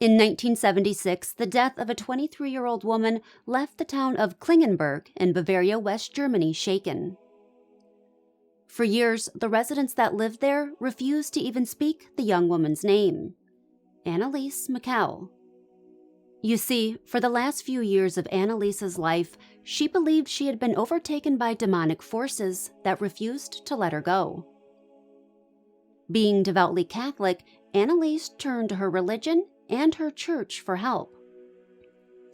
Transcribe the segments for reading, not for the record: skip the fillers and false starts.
In 1976, the death of a 23-year-old woman left the town of Klingenberg in Bavaria, West Germany, shaken. For years, the residents that lived there refused to even speak the young woman's name, Anneliese Michel. You see, for the last few years of Annaliese's life, she believed she had been overtaken by demonic forces that refused to let her go. Being devoutly Catholic, Annaliese turned to her religion and her church for help.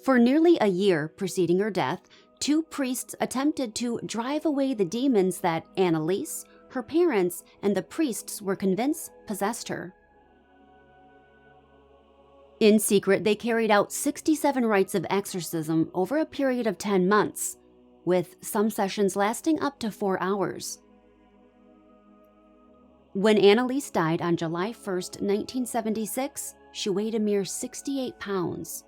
For nearly a year preceding her death, 2 priests attempted to drive away the demons that Annaliese, her parents, and the priests were convinced possessed her. In secret, they carried out 67 rites of exorcism over a period of 10 months, with some sessions lasting up to 4 hours. When Annaliese died on July 1st, 1976, she weighed a mere 68 pounds.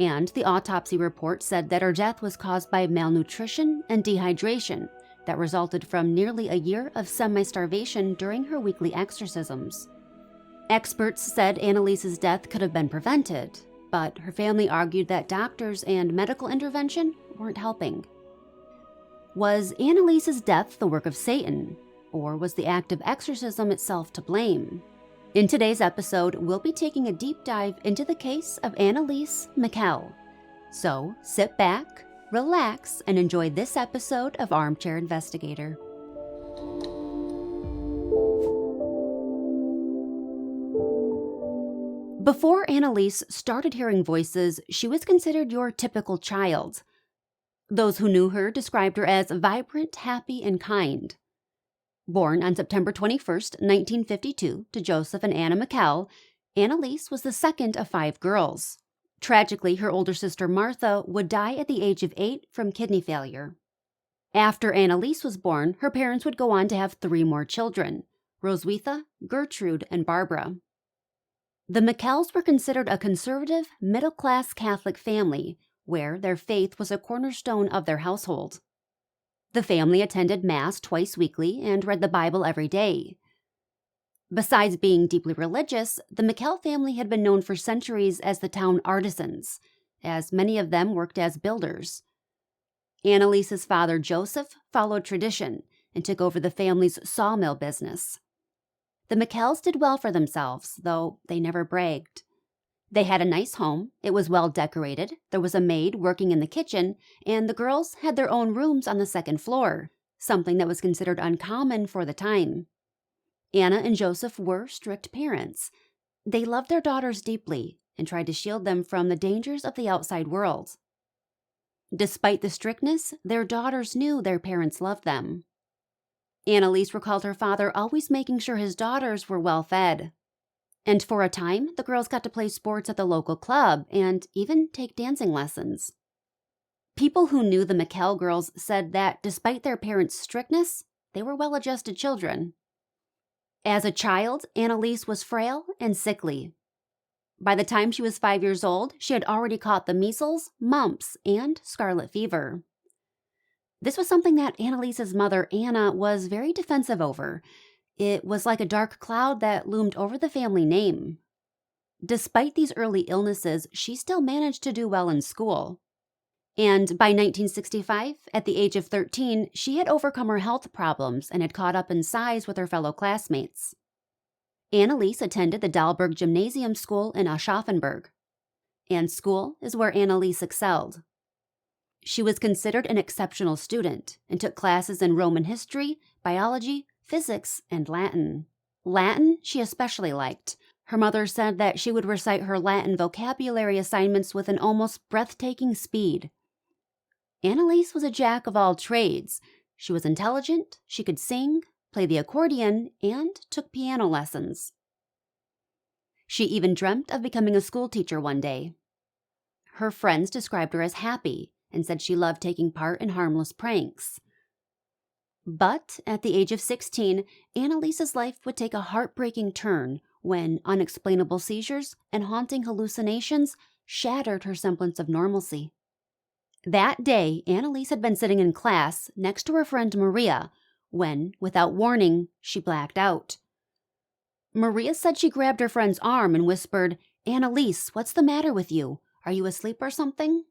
And the autopsy report said that her death was caused by malnutrition and dehydration that resulted from nearly a year of semi-starvation during her weekly exorcisms. Experts said Annaliese's death could have been prevented, but her family argued that doctors and medical intervention weren't helping. Was Annaliese's death the work of Satan, or was the act of exorcism itself to blame? In today's episode, we'll be taking a deep dive into the case of Anneliese Michel. So sit back, relax, and enjoy this episode of Armchair Investigator. Before Annaliese started hearing voices, she was considered your typical child. Those who knew her described her as vibrant, happy, and kind. Born on September 21st, 1952, to Joseph and Anna Michel, Annaliese was the second of 5 girls. Tragically, her older sister Martha would die at the age of 8 from kidney failure. After Annaliese was born, her parents would go on to have 3 more children, Roswitha, Gertrude, and Barbara. The Michels were considered a conservative, middle-class Catholic family, where their faith was a cornerstone of their household. The family attended Mass twice weekly and read the Bible every day. Besides being deeply religious, the Michel family had been known for centuries as the town artisans, as many of them worked as builders. Annaliese's father, Joseph, followed tradition and took over the family's sawmill business. The Michels did well for themselves, though they never bragged. They had a nice home, it was well decorated, there was a maid working in the kitchen, and the girls had their own rooms on the 2nd floor, something that was considered uncommon for the time. Anna and Joseph were strict parents. They loved their daughters deeply and tried to shield them from the dangers of the outside world. Despite the strictness, their daughters knew their parents loved them. Annaliese recalled her father always making sure his daughters were well fed. And for a time, the girls got to play sports at the local club and even take dancing lessons. People who knew the Michel girls said that despite their parents' strictness, they were well-adjusted children. As a child, Annaliese was frail and sickly. By the time she was 5 years old, she had already caught the measles, mumps, and scarlet fever. This was something that Annaliese's mother, Anna, was very defensive over. It was like a dark cloud that loomed over the family name. Despite these early illnesses, she still managed to do well in school. And by 1965, at the age of 13, she had overcome her health problems and had caught up in size with her fellow classmates. Annaliese attended the Dahlberg Gymnasium School in Aschaffenburg. And school is where Annaliese excelled. She was considered an exceptional student and took classes in Roman history, biology, physics, and Latin. Latin she especially liked. Her mother said that she would recite her Latin vocabulary assignments with an almost breathtaking speed. Annaliese was a jack of all trades. She was intelligent, she could sing, play the accordion, and took piano lessons. She even dreamt of becoming a schoolteacher one day. Her friends described her as happy and said she loved taking part in harmless pranks. But at the age of 16, Annaliese's life would take a heartbreaking turn when unexplainable seizures and haunting hallucinations shattered her semblance of normalcy. That day, Annaliese had been sitting in class next to her friend Maria when, without warning, she blacked out. Maria said she grabbed her friend's arm and whispered, "Annaliese, what's the matter with you? Are you asleep or something?"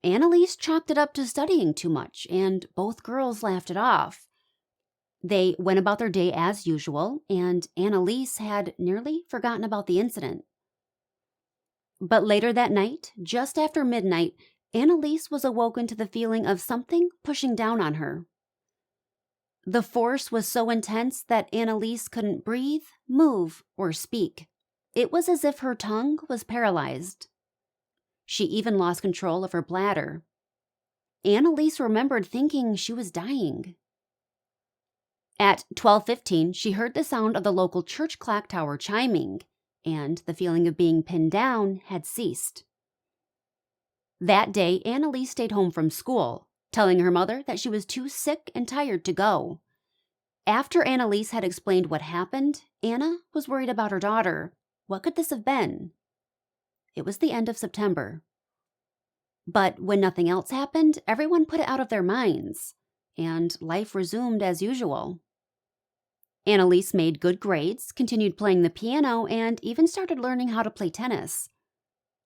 Annaliese chalked it up to studying too much, and both girls laughed it off. They went about their day as usual, and Annaliese had nearly forgotten about the incident. But later that night, just after midnight, Annaliese was awoken to the feeling of something pushing down on her. The force was so intense that Annaliese couldn't breathe, move, or speak. It was as if her tongue was paralyzed. She even lost control of her bladder. Annaliese remembered thinking she was dying. At 12:15, she heard the sound of the local church clock tower chiming, and the feeling of being pinned down had ceased. That day, Annaliese stayed home from school, telling her mother that she was too sick and tired to go. After Annaliese had explained what happened, Anna was worried about her daughter. What could this have been? It was the end of September. But when nothing else happened, everyone put it out of their minds, and life resumed as usual. Annaliese made good grades, continued playing the piano, and even started learning how to play tennis.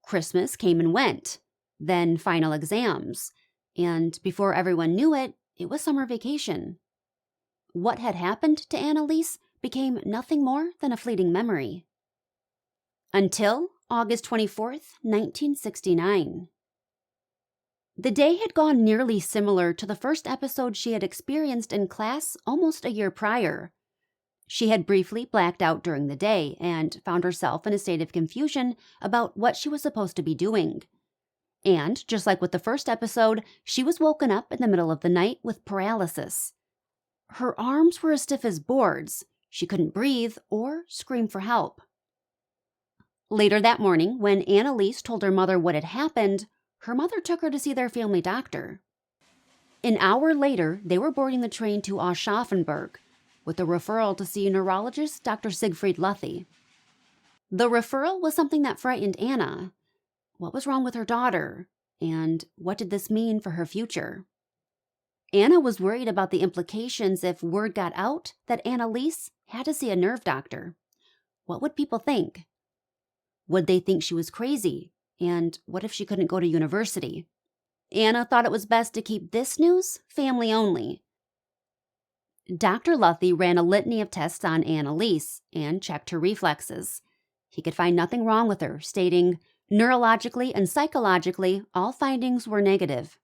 Christmas came and went, then final exams, and before everyone knew it, it was summer vacation. What had happened to Annaliese became nothing more than a fleeting memory. Until August 24th, 1969. The day had gone nearly similar to the first episode she had experienced in class almost a year prior. She had briefly blacked out during the day and found herself in a state of confusion about what she was supposed to be doing. And, just like with the first episode, she was woken up in the middle of the night with paralysis. Her arms were as stiff as boards. She couldn't breathe or scream for help. Later that morning, when Annaliese told her mother what had happened, her mother took her to see their family doctor. An hour later, they were boarding the train to Aschaffenburg, with a referral to see neurologist Dr. Siegfried Luthi. The referral was something that frightened Anna. What was wrong with her daughter? And what did this mean for her future? Anna was worried about the implications if word got out that Annaliese had to see a nerve doctor. What would people think? Would they think she was crazy? And what if she couldn't go to university? Anna thought it was best to keep this news family only. Dr. Luthi ran a litany of tests on Annaliese and checked her reflexes. He could find nothing wrong with her, stating, neurologically and psychologically, all findings were negative.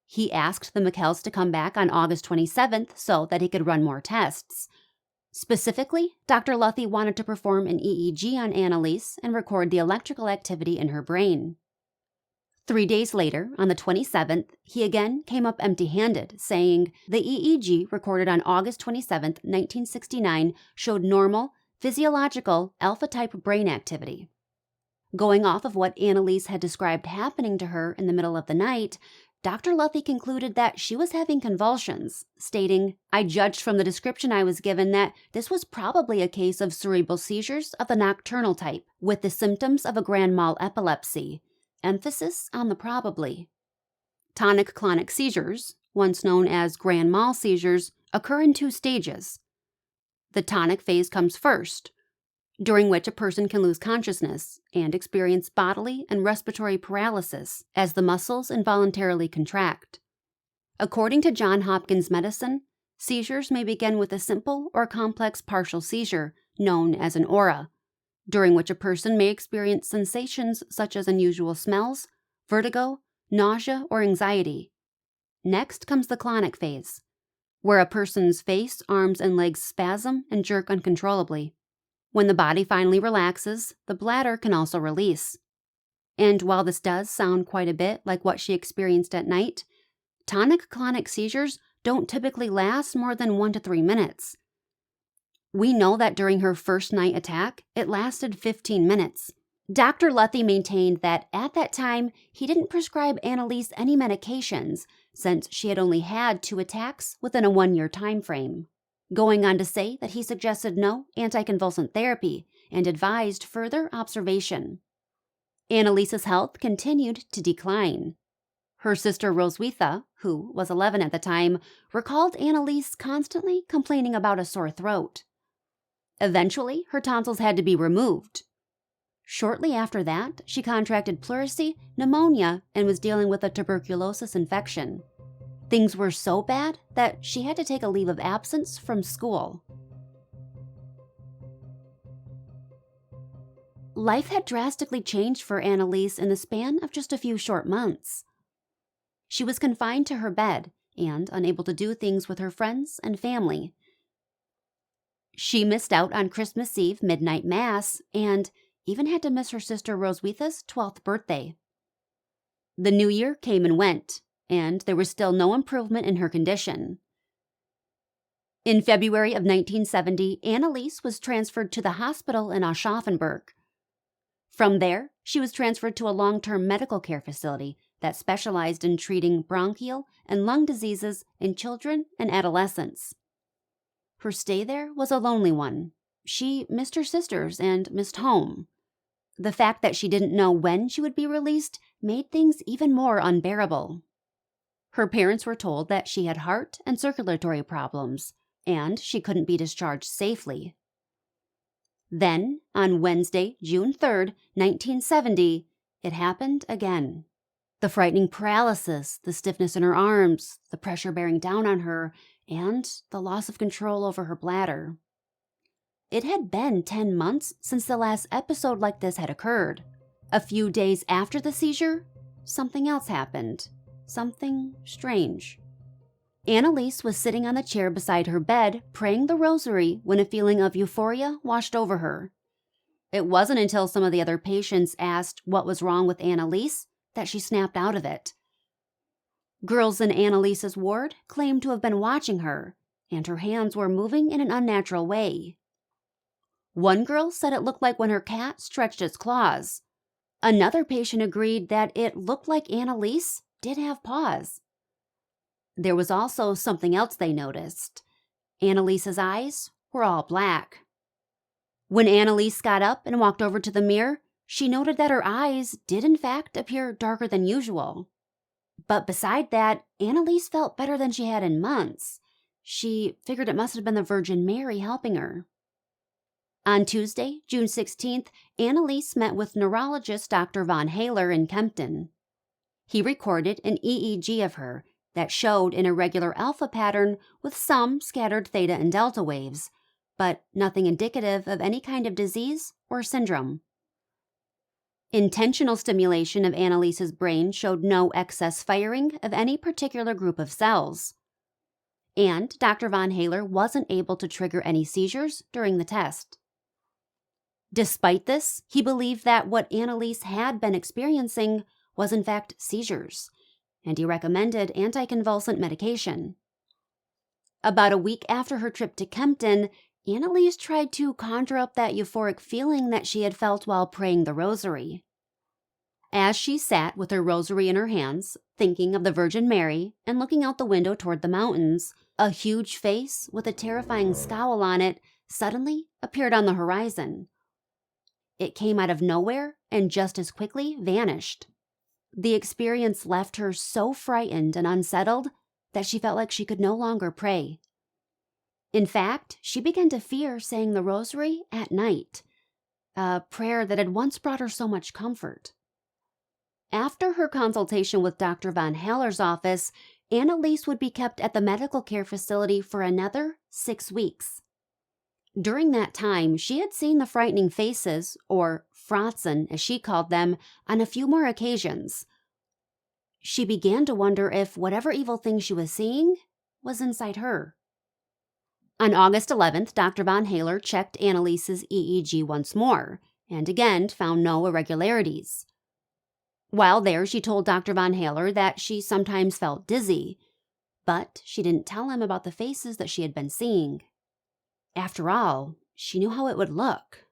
He asked the Michels to come back on August 27th so that he could run more tests. Specifically, Dr. Luthi wanted to perform an EEG on Annaliese and record the electrical activity in her brain. 3 days later, on the 27th, he again came up empty-handed, saying the EEG recorded on August 27, 1969, showed normal, physiological, alpha-type brain activity. Going off of what Annaliese had described happening to her in the middle of the night, Dr. Luthi concluded that she was having convulsions, stating, I judged from the description I was given that this was probably a case of cerebral seizures of the nocturnal type, with the symptoms of a grand mal epilepsy. Emphasis on the probably. Tonic-clonic seizures, once known as grand mal seizures, occur in 2 stages. The tonic phase comes first, during which a person can lose consciousness and experience bodily and respiratory paralysis as the muscles involuntarily contract. According to Johns Hopkins Medicine, seizures may begin with a simple or complex partial seizure known as an aura, during which a person may experience sensations such as unusual smells, vertigo, nausea, or anxiety. Next comes the clonic phase, where a person's face, arms, and legs spasm and jerk uncontrollably. When the body finally relaxes, the bladder can also release. And while this does sound quite a bit like what she experienced at night, tonic-clonic seizures don't typically last more than 1 to 3 minutes. We know that during her first night attack, it lasted 15 minutes. Dr. Luthi maintained that at that time, he didn't prescribe Annaliese any medications since she had only had 2 attacks within a 1-year time frame, going on to say that he suggested no anticonvulsant therapy and advised further observation. Annaliese's health continued to decline. Her sister Roswitha, who was 11 at the time, recalled Annaliese constantly complaining about a sore throat. Eventually, her tonsils had to be removed. Shortly after that, she contracted pleurisy, pneumonia, and was dealing with a tuberculosis infection. Things were so bad that she had to take a leave of absence from school. Life had drastically changed for Annaliese in the span of just a few short months. She was confined to her bed and unable to do things with her friends and family. She missed out on Christmas Eve midnight mass and even had to miss her sister Roswitha's 12th birthday. The new year came and went, and there was still no improvement in her condition. In February of 1970, Annaliese was transferred to the hospital in Aschaffenburg. From there, she was transferred to a long-term medical care facility that specialized in treating bronchial and lung diseases in children and adolescents. Her stay there was a lonely one. She missed her sisters and missed home. The fact that she didn't know when she would be released made things even more unbearable. Her parents were told that she had heart and circulatory problems, and she couldn't be discharged safely. Then, on Wednesday, June 3rd, 1970, it happened again. The frightening paralysis, the stiffness in her arms, the pressure bearing down on her, and the loss of control over her bladder. It had been 10 months since the last episode like this had occurred. A few days after the seizure, something else happened. Something strange. Annaliese was sitting on the chair beside her bed, praying the rosary, when a feeling of euphoria washed over her. It wasn't until some of the other patients asked what was wrong with Annaliese that she snapped out of it. Girls in Annaliese's ward claimed to have been watching her, and her hands were moving in an unnatural way. One girl said it looked like when her cat stretched its claws. Another patient agreed that it looked like Annaliese did have paws. There was also something else they noticed. Annaliese's eyes were all black. When Annaliese got up and walked over to the mirror, she noted that her eyes did in fact appear darker than usual. But beside that, Annaliese felt better than she had in months. She figured it must have been the Virgin Mary helping her. On Tuesday, June 16th, Annaliese met with neurologist Dr. von Haller in Kempten. He recorded an EEG of her that showed an irregular alpha pattern with some scattered theta and delta waves, but nothing indicative of any kind of disease or syndrome. Intentional stimulation of Annaliese's brain showed no excess firing of any particular group of cells. And Dr. von Haller wasn't able to trigger any seizures during the test. Despite this, he believed that what Annaliese had been experiencing was in fact seizures, and he recommended anticonvulsant medication. About a week after her trip to Kempten, Annaliese tried to conjure up that euphoric feeling that she had felt while praying the rosary. As she sat with her rosary in her hands, thinking of the Virgin Mary and looking out the window toward the mountains, a huge face with a terrifying scowl on it suddenly appeared on the horizon. It came out of nowhere and just as quickly vanished. The experience left her so frightened and unsettled that she felt like she could no longer pray. In fact, she began to fear saying the rosary at night, a prayer that had once brought her so much comfort. After her consultation with Dr. von Haller's office, Annaliese would be kept at the medical care facility for another 6 weeks. During that time, she had seen the frightening faces, or Fratzen as she called them, on a few more occasions. She began to wonder if whatever evil thing she was seeing was inside her. On August 11th, Dr. von Haller checked Annaliese's EEG once more, and again found no irregularities. While there, she told Dr. von Haller that she sometimes felt dizzy, but she didn't tell him about the faces that she had been seeing. After all, she knew how it would look,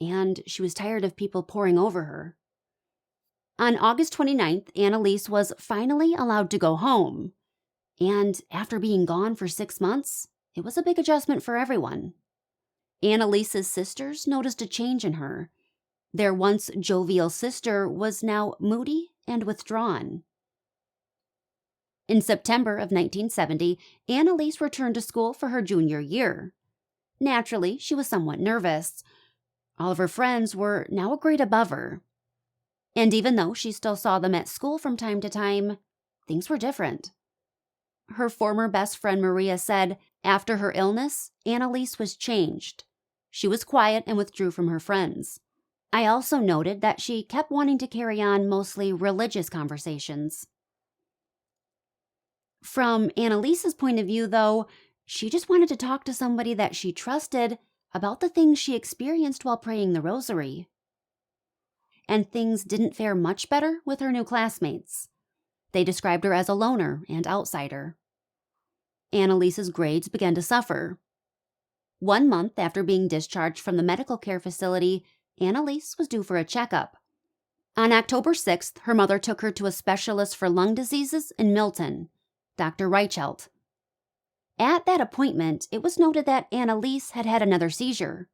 and she was tired of people poring over her. On August 29th, Annaliese was finally allowed to go home, and after being gone for 6 months, it was a big adjustment for everyone. Annaliese's sisters noticed a change in her. Their once jovial sister was now moody and withdrawn. In September of 1970, Annaliese returned to school for her junior year. Naturally, she was somewhat nervous. All of her friends were now a grade above her. And even though she still saw them at school from time to time, things were different. Her former best friend Maria said after her illness, Annaliese was changed. She was quiet and withdrew from her friends. I also noted that she kept wanting to carry on mostly religious conversations. From Annaliese's point of view, though, she just wanted to talk to somebody that she trusted about the things she experienced while praying the rosary. And things didn't fare much better with her new classmates. They described her as a loner and outsider. Annaliese's grades began to suffer. 1 month after being discharged from the medical care facility, Annaliese was due for a checkup. On October 6th, her mother took her to a specialist for lung diseases in Milton, Dr. Reichelt. At that appointment, it was noted that Annaliese had had another seizure.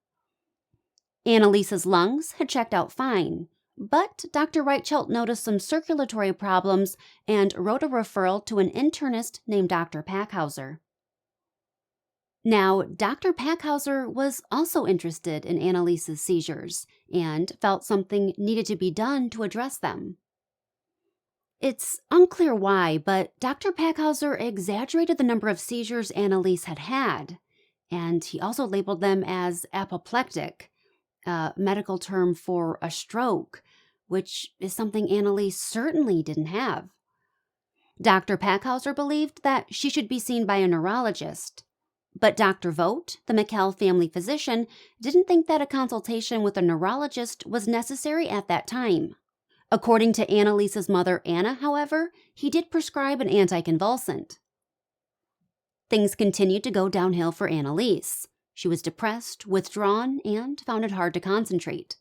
Annaliese's lungs had checked out fine, but Dr. Reichelt noticed some circulatory problems and wrote a referral to an internist named Dr. Packhauser. Now, Dr. Packhauser was also interested in Annaliese's seizures and felt something needed to be done to address them. It's unclear why, but Dr. Packhauser exaggerated the number of seizures Annaliese had had, and he also labeled them as apoplectic, a medical term for a stroke, which is something Annaliese certainly didn't have. Dr. Packhauser believed that she should be seen by a neurologist, but Dr. Vogt, the Michel family physician, didn't think that a consultation with a neurologist was necessary at that time. According to Annaliese's mother, Anna, however, he did prescribe an anticonvulsant. Things continued to go downhill for Annaliese. She was depressed, withdrawn, and found it hard to concentrate.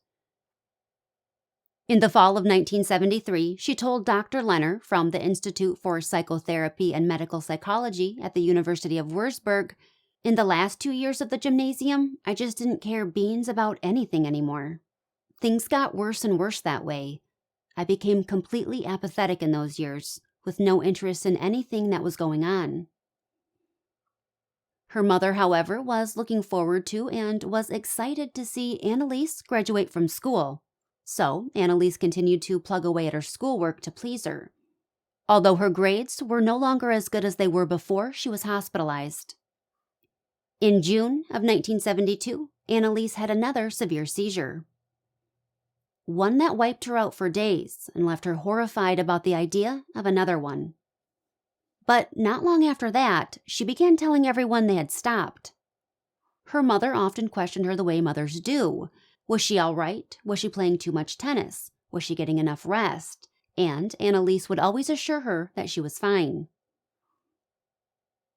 In the fall of 1973, she told Dr. Lenner from the Institute for Psychotherapy and Medical Psychology at the University of Würzburg, "In the last 2 years of the gymnasium, I just didn't care beans about anything anymore. Things got worse and worse that way. I became completely apathetic in those years, with no interest in anything that was going on." Her mother, however, was looking forward to and was excited to see Annaliese graduate from school. So, Annaliese continued to plug away at her schoolwork to please her, although her grades were no longer as good as they were before she was hospitalized. In June of 1972, Annaliese had another severe seizure. One that wiped her out for days and left her horrified about the idea of another one. But not long after that, she began telling everyone they had stopped. Her mother often questioned her the way mothers do. Was she all right? Was she playing too much tennis? Was she getting enough rest? And Annaliese would always assure her that she was fine.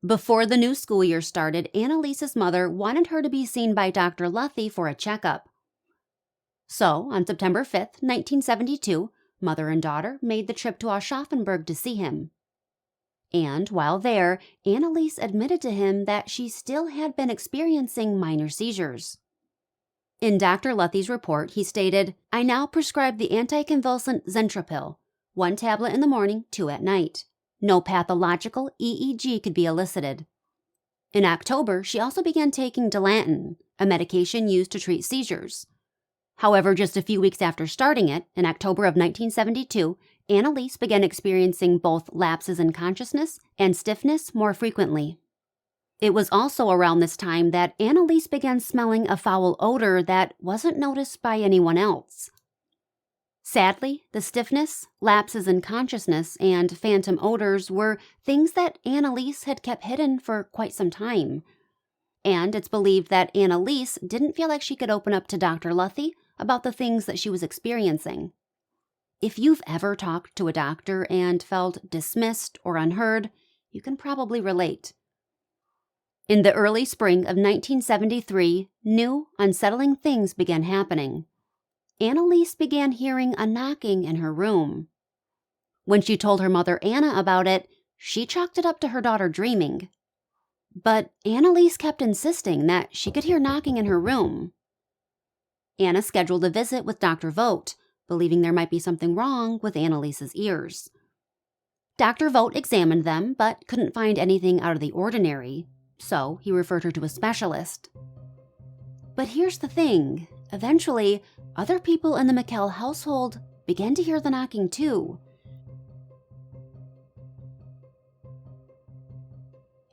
Before the new school year started, Annaliese's mother wanted her to be seen by Dr. Luthi for a checkup. So, on September 5th, 1972, mother and daughter made the trip to Aschaffenburg to see him. And while there, Annaliese admitted to him that she still had been experiencing minor seizures. In Dr. Luthy's report, he stated, "I now prescribe the anticonvulsant Zentropil, 1 tablet in the morning, 2 at night. No pathological EEG could be elicited." In October, she also began taking Dilantin, a medication used to treat seizures. However, just a few weeks after starting it, in October of 1972, Annaliese began experiencing both lapses in consciousness and stiffness more frequently. It was also around this time that Annaliese began smelling a foul odor that wasn't noticed by anyone else. Sadly, the stiffness, lapses in consciousness, and phantom odors were things that Annaliese had kept hidden for quite some time. And it's believed that Annaliese didn't feel like she could open up to Dr. Luthy about the things that she was experiencing. If you've ever talked to a doctor and felt dismissed or unheard, you can probably relate. In the early spring of 1973, new, unsettling things began happening. Annaliese began hearing a knocking in her room. When she told her mother Anna about it, she chalked it up to her daughter dreaming. But Annaliese kept insisting that she could hear knocking in her room. Anna scheduled a visit with Dr. Vogt, believing there might be something wrong with Annaliese's ears. Dr. Vogt examined them, but couldn't find anything out of the ordinary, so he referred her to a specialist. But here's the thing, Eventually, other people in the Michel household began to hear the knocking too.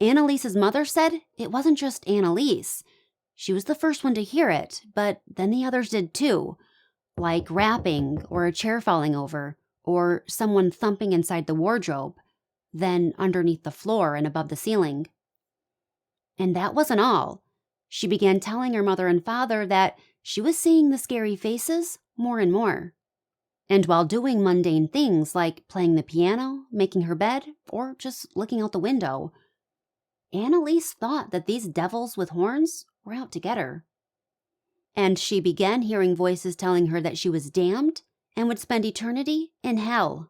Annaliese's mother said it wasn't just Annaliese. She was the first one to hear it, but then the others did too, like rapping or a chair falling over or someone thumping inside the wardrobe, then underneath the floor and above the ceiling. And that wasn't all. She began telling her mother and father that she was seeing the scary faces more and more. And while doing mundane things like playing the piano, making her bed, or just looking out the window, Annaliese thought that these devils with horns were out to get her. And she began hearing voices telling her that she was damned and would spend eternity in hell.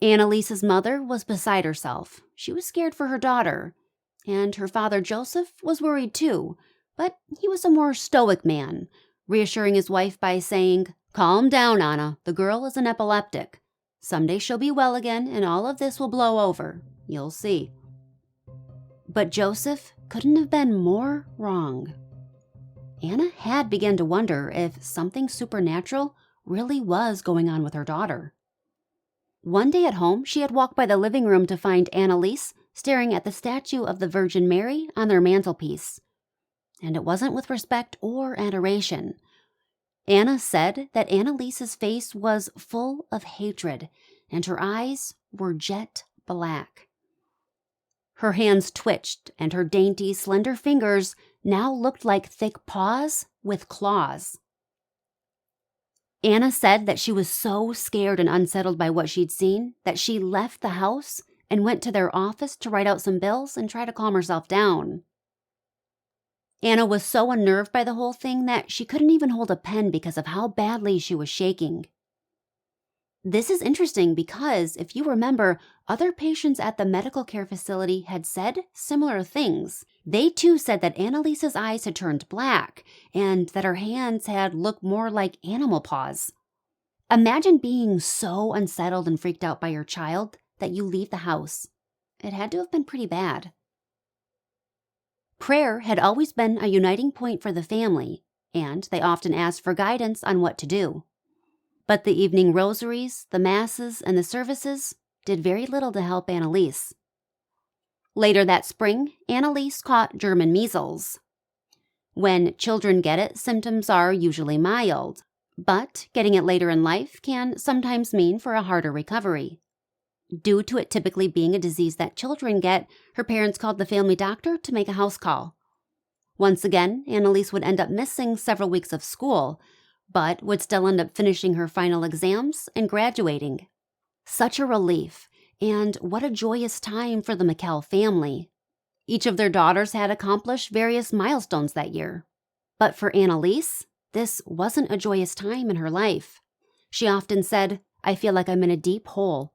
Annaliese's mother was beside herself. She was scared for her daughter, and her father Joseph was worried too, but he was a more stoic man, reassuring his wife by saying, "Calm down, Anna. The girl is an epileptic. Someday she'll be well again, and all of this will blow over. You'll see." But Joseph couldn't have been more wrong. Anna had begun to wonder if something supernatural really was going on with her daughter. One day at home, she had walked by the living room to find Annaliese staring at the statue of the Virgin Mary on their mantelpiece. And it wasn't with respect or adoration. Anna said that Annaliese's face was full of hatred, and her eyes were jet black. Her hands twitched, and her dainty, slender fingers now looked like thick paws with claws. Anna said that she was so scared and unsettled by what she'd seen that she left the house and went to their office to write out some bills and try to calm herself down. Anna was so unnerved by the whole thing that she couldn't even hold a pen because of how badly she was shaking. This is interesting because, if you remember, other patients at the medical care facility had said similar things. They too said that Annaliese's eyes had turned black and that her hands had looked more like animal paws. Imagine being so unsettled and freaked out by your child that you leave the house. It had to have been pretty bad. Prayer had always been a uniting point for the family, and they often asked for guidance on what to do. But the evening rosaries, the masses, and the services did very little to help Annaliese. Later that spring, Annaliese caught German measles. When children get it, symptoms are usually mild, but getting it later in life can sometimes mean for a harder recovery. Due to it typically being a disease that children get, her parents called the family doctor to make a house call. Once again, Annaliese would end up missing several weeks of school, but would still end up finishing her final exams and graduating. Such a relief, and what a joyous time for the Michel family. Each of their daughters had accomplished various milestones that year. But for Annaliese, this wasn't a joyous time in her life. She often said, "I feel like I'm in a deep hole."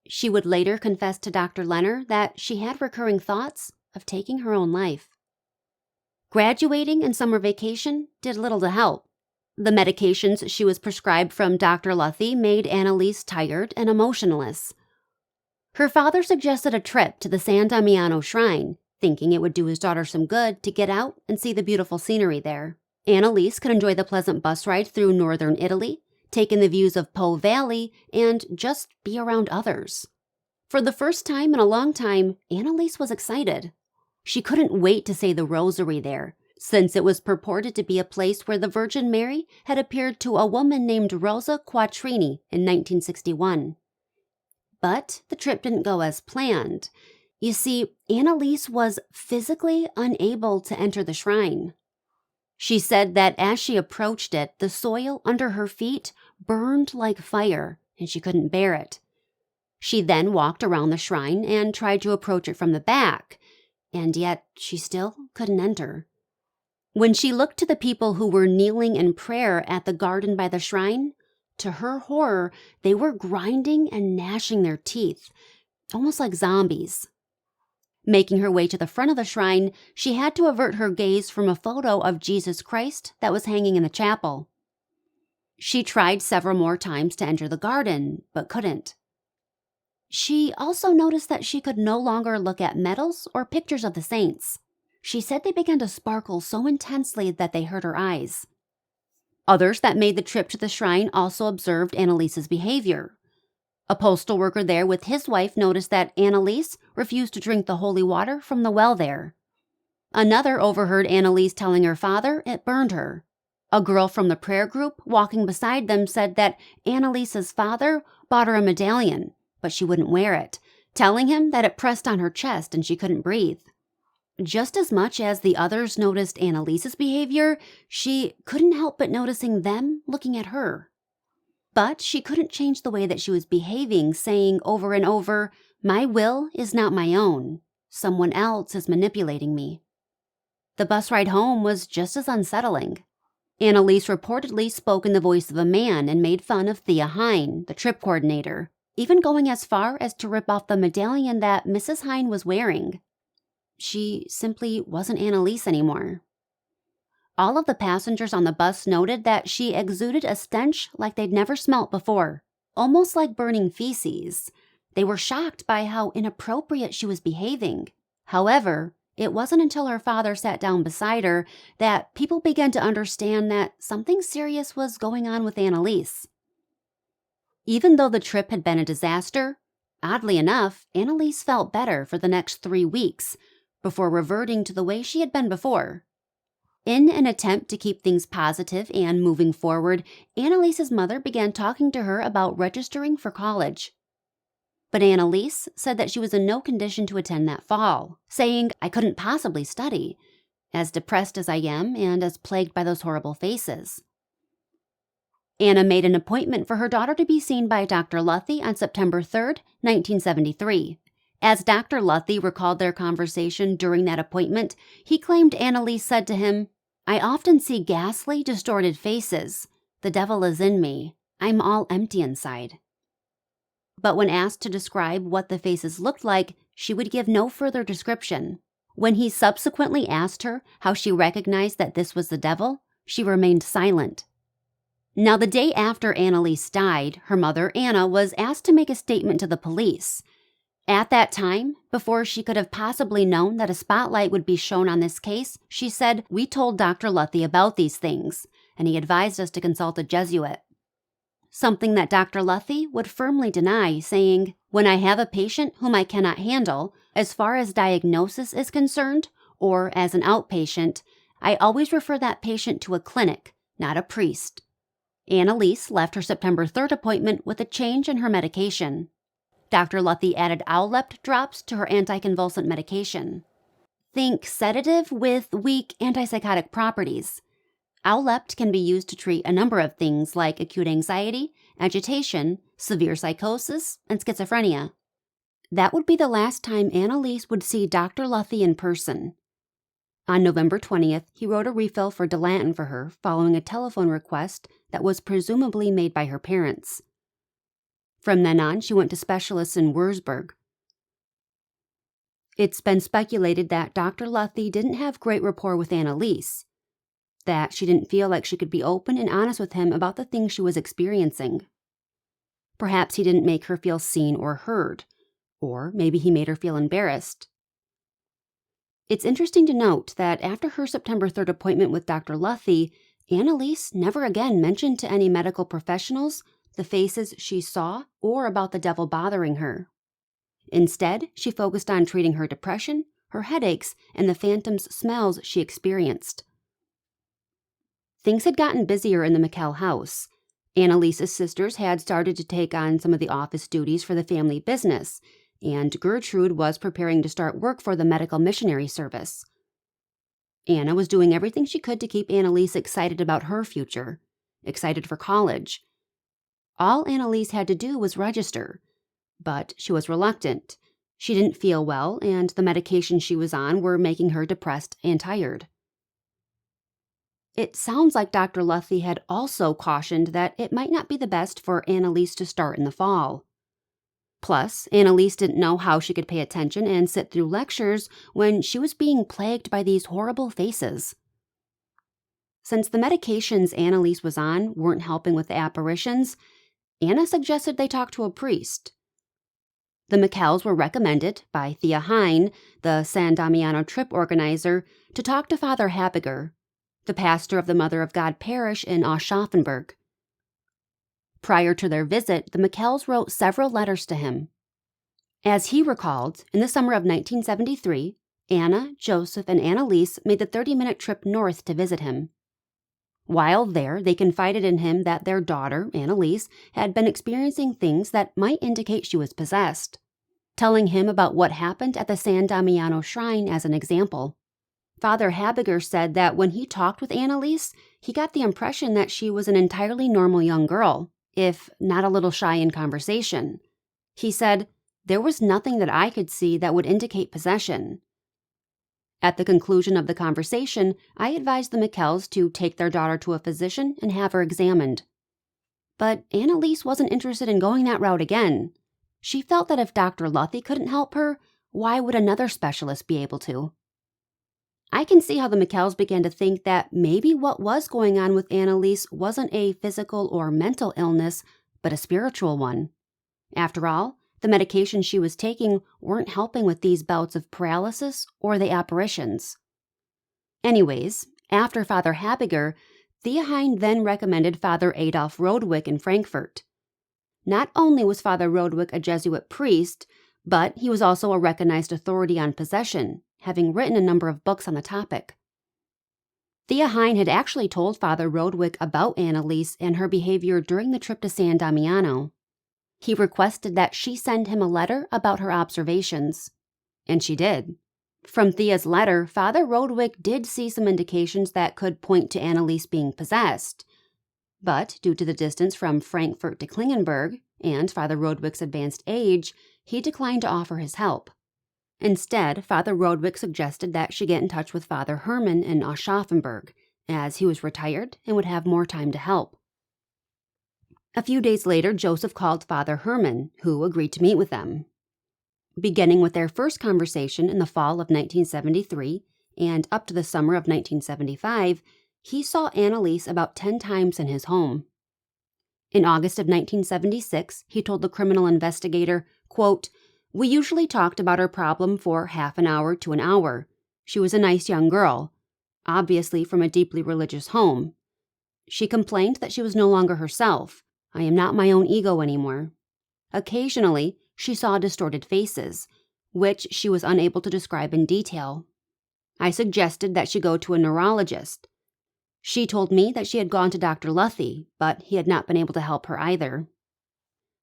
She would later confess to Dr. Lenner that she had recurring thoughts of taking her own life. Graduating and summer vacation did little to help. The medications she was prescribed from Dr. Luthi made Annaliese tired and emotionless. Her father suggested a trip to the San Damiano shrine, thinking it would do his daughter some good to get out and see the beautiful scenery there. Annaliese could enjoy the pleasant bus ride through northern Italy, take in the views of Po Valley, and just be around others. For the first time in a long time, Annaliese was excited. She couldn't wait to say the rosary there, since it was purported to be a place where the Virgin Mary had appeared to a woman named Rosa Quattrini in 1961. But the trip didn't go as planned. You see, Annaliese was physically unable to enter the shrine. She said that as she approached it, the soil under her feet burned like fire, and she couldn't bear it. She then walked around the shrine and tried to approach it from the back, and yet she still couldn't enter. When she looked to the people who were kneeling in prayer at the garden by the shrine, to her horror, they were grinding and gnashing their teeth, almost like zombies. Making her way to the front of the shrine, she had to avert her gaze from a photo of Jesus Christ that was hanging in the chapel. She tried several more times to enter the garden, but couldn't. She also noticed that she could no longer look at medals or pictures of the saints. She said they began to sparkle so intensely that they hurt her eyes. Others that made the trip to the shrine also observed Annaliese's behavior. A postal worker there with his wife noticed that Annaliese refused to drink the holy water from the well there. Another overheard Annaliese telling her father it burned her. A girl from the prayer group walking beside them said that Annaliese's father bought her a medallion, but she wouldn't wear it, telling him that it pressed on her chest and she couldn't breathe. Just as much as the others noticed Annaliese's behavior, she couldn't help but noticing them looking at her. But she couldn't change the way that she was behaving, saying over and over, "My will is not my own. Someone else is manipulating me." The bus ride home was just as unsettling. Annaliese reportedly spoke in the voice of a man and made fun of Thea Hine, the trip coordinator, even going as far as to rip off the medallion that Mrs. Hine was wearing. She simply wasn't Annaliese anymore. All of the passengers on the bus noted that she exuded a stench like they'd never smelt before, almost like burning feces. They were shocked by how inappropriate she was behaving. However, it wasn't until her father sat down beside her that people began to understand that something serious was going on with Annaliese. Even though the trip had been a disaster, oddly enough, Annaliese felt better for the next 3 weeks before reverting to the way she had been before. In an attempt to keep things positive and moving forward, Annaliese's mother began talking to her about registering for college. But Annaliese said that she was in no condition to attend that fall, saying, "I couldn't possibly study, as depressed as I am and as plagued by those horrible faces." Anna made an appointment for her daughter to be seen by Dr. Luthi on September 3rd, 1973. As Dr. Luthi recalled their conversation during that appointment, he claimed Annaliese said to him, "I often see ghastly, distorted faces. The devil is in me. I'm all empty inside." But when asked to describe what the faces looked like, she would give no further description. When he subsequently asked her how she recognized that this was the devil, she remained silent. Now, the day after Annaliese died, her mother, Anna, was asked to make a statement to the police. At that time, before she could have possibly known that a spotlight would be shown on this case, she said, "We told Dr. Luthi about these things, and he advised us to consult a Jesuit." Something that Dr. Luthi would firmly deny, saying, "When I have a patient whom I cannot handle, as far as diagnosis is concerned, or as an outpatient, I always refer that patient to a clinic, not a priest." Annaliese left her September 3rd appointment with a change in her medication. Dr. Luthi added Owlept drops to her anticonvulsant medication. Think sedative with weak antipsychotic properties. Owlept can be used to treat a number of things like acute anxiety, agitation, severe psychosis, and schizophrenia. That would be the last time Annaliese would see Dr. Luthi in person. On November 20th, he wrote a refill for Dilantin for her following a telephone request that was presumably made by her parents. From then on, she went to specialists in Würzburg. It's been speculated that Dr. Luthi didn't have great rapport with Annaliese, that she didn't feel like she could be open and honest with him about the things she was experiencing. Perhaps he didn't make her feel seen or heard, or maybe he made her feel embarrassed. It's interesting to note that after her September 3rd appointment with Dr. Luthi, Annaliese never again mentioned to any medical professionals the faces she saw or about the devil bothering her. Instead, she focused on treating her depression, her headaches, and the phantoms' smells she experienced. Things had gotten busier in the Michel house. Annaliese's sisters had started to take on some of the office duties for the family business, and Gertrude was preparing to start work for the medical missionary service. Anna was doing everything she could to keep Annaliese excited about her future, excited for college. All Annaliese had to do was register, but she was reluctant. She didn't feel well, and the medications she was on were making her depressed and tired. It sounds like Dr. Luthi had also cautioned that it might not be the best for Annaliese to start in the fall. Plus, Annaliese didn't know how she could pay attention and sit through lectures when she was being plagued by these horrible faces. Since the medications Annaliese was on weren't helping with the apparitions, Anna suggested they talk to a priest. The Michels were recommended by Thea Hine, the San Damiano trip organizer, to talk to Father Habiger. the pastor of the Mother of God parish in Aschaffenburg. Prior to their visit, the Michels wrote several letters to him. As he recalled, in the summer of 1973, Anna, Joseph, and Annaliese made the 30-minute trip north to visit him. While there, they confided in him that their daughter, Annaliese, had been experiencing things that might indicate she was possessed, telling him about what happened at the San Damiano shrine as an example. Father Habiger said that when he talked with Annaliese, he got the impression that she was an entirely normal young girl, if not a little shy in conversation. He said, "There was nothing that I could see that would indicate possession." At the conclusion of the conversation, I advised the Michels to take their daughter to a physician and have her examined. But Annaliese wasn't interested in going that route again. She felt that if Dr. Luthi couldn't help her, why would another specialist be able to? I can see how the Michels began to think that maybe what was going on with Annaliese wasn't a physical or mental illness, but a spiritual one. After all, the medications she was taking weren't helping with these bouts of paralysis or the apparitions. Anyways, after Father Habiger, Thea Hein then recommended Father Adolf Rodwick in Frankfurt. Not only was Father Rodwick a Jesuit priest, but he was also a recognized authority on possession, having written a number of books on the topic. Thea Hein had actually told Father Rodwick about Annaliese and her behavior during the trip to San Damiano. He requested that she send him a letter about her observations, and she did. From Thea's letter, Father Rodwick did see some indications that could point to Annaliese being possessed, but due to the distance from Frankfurt to Klingenberg and Father Rodwick's advanced age, he declined to offer his help. Instead, Father Rodwick suggested that she get in touch with Father Hermann in Aschaffenburg, as he was retired and would have more time to help. A few days later, Joseph called Father Hermann, who agreed to meet with them. Beginning with their first conversation in the fall of 1973 and up to the summer of 1975, he saw Annaliese about 10 times in his home. In August of 1976, he told the criminal investigator, quote, "We usually talked about her problem for half an hour to an hour. She was a nice young girl, obviously from a deeply religious home. She complained that she was no longer herself. I am not my own ego anymore. Occasionally, she saw distorted faces, which she was unable to describe in detail. I suggested that she go to a neurologist. She told me that she had gone to Dr. Luthi, but he had not been able to help her either.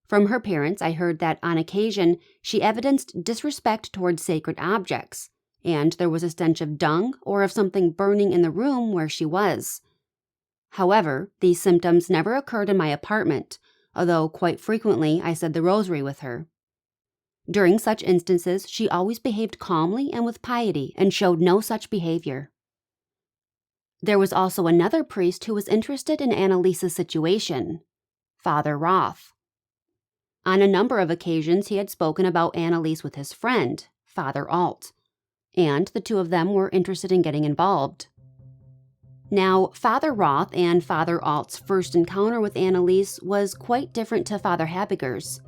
From her parents, I heard that on occasion she evidenced disrespect towards sacred objects, and there was a stench of dung or of something burning in the room where she was. However, these symptoms never occurred in my apartment, although quite frequently I said the rosary with her. During such instances, she always behaved calmly and with piety and showed no such behavior." There was also another priest who was interested in Annaliese's situation, Father Roth. On a number of occasions, he had spoken about Annaliese with his friend, Father Alt, and the two of them were interested in getting involved. Now, Father Roth and Father Alt's first encounter with Annaliese was quite different to Father Habiger's.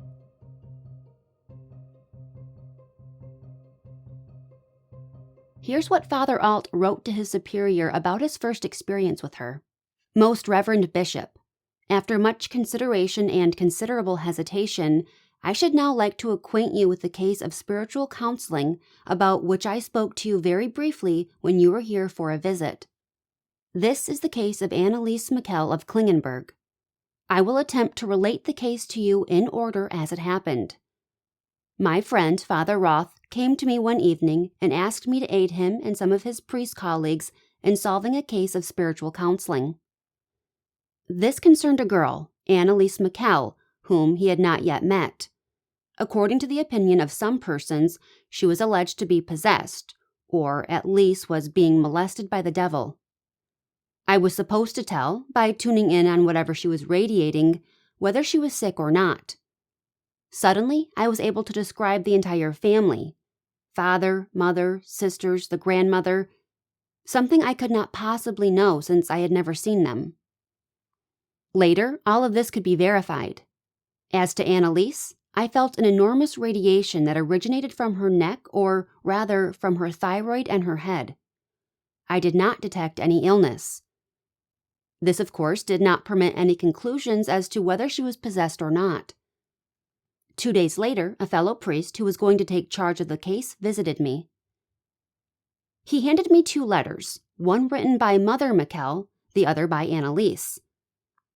Here's what Father Alt wrote to his superior about his first experience with her. "Most Reverend Bishop, after much consideration and considerable hesitation, I should now like to acquaint you with the case of spiritual counseling about which I spoke to you very briefly when you were here for a visit. This is the case of Anneliese Michel of Klingenberg. I will attempt to relate the case to you in order as it happened. My friend, Father Roth, came to me one evening and asked me to aid him and some of his priest colleagues in solving a case of spiritual counseling. This concerned a girl, Anneliese Michel, whom he had not yet met. According to the opinion of some persons, she was alleged to be possessed, or at least was being molested by the devil. I was supposed to tell, by tuning in on whatever she was radiating, whether she was sick or not. Suddenly, I was able to describe the entire family, father, mother, sisters, the grandmother, something I could not possibly know since I had never seen them. Later, all of this could be verified. As to Annaliese, I felt an enormous radiation that originated from her neck, or rather from her thyroid and her head. I did not detect any illness. This, of course, did not permit any conclusions as to whether she was possessed or not. 2 days later, a fellow priest who was going to take charge of the case visited me. He handed me 2 letters, one written by Mother Michel, the other by Annaliese.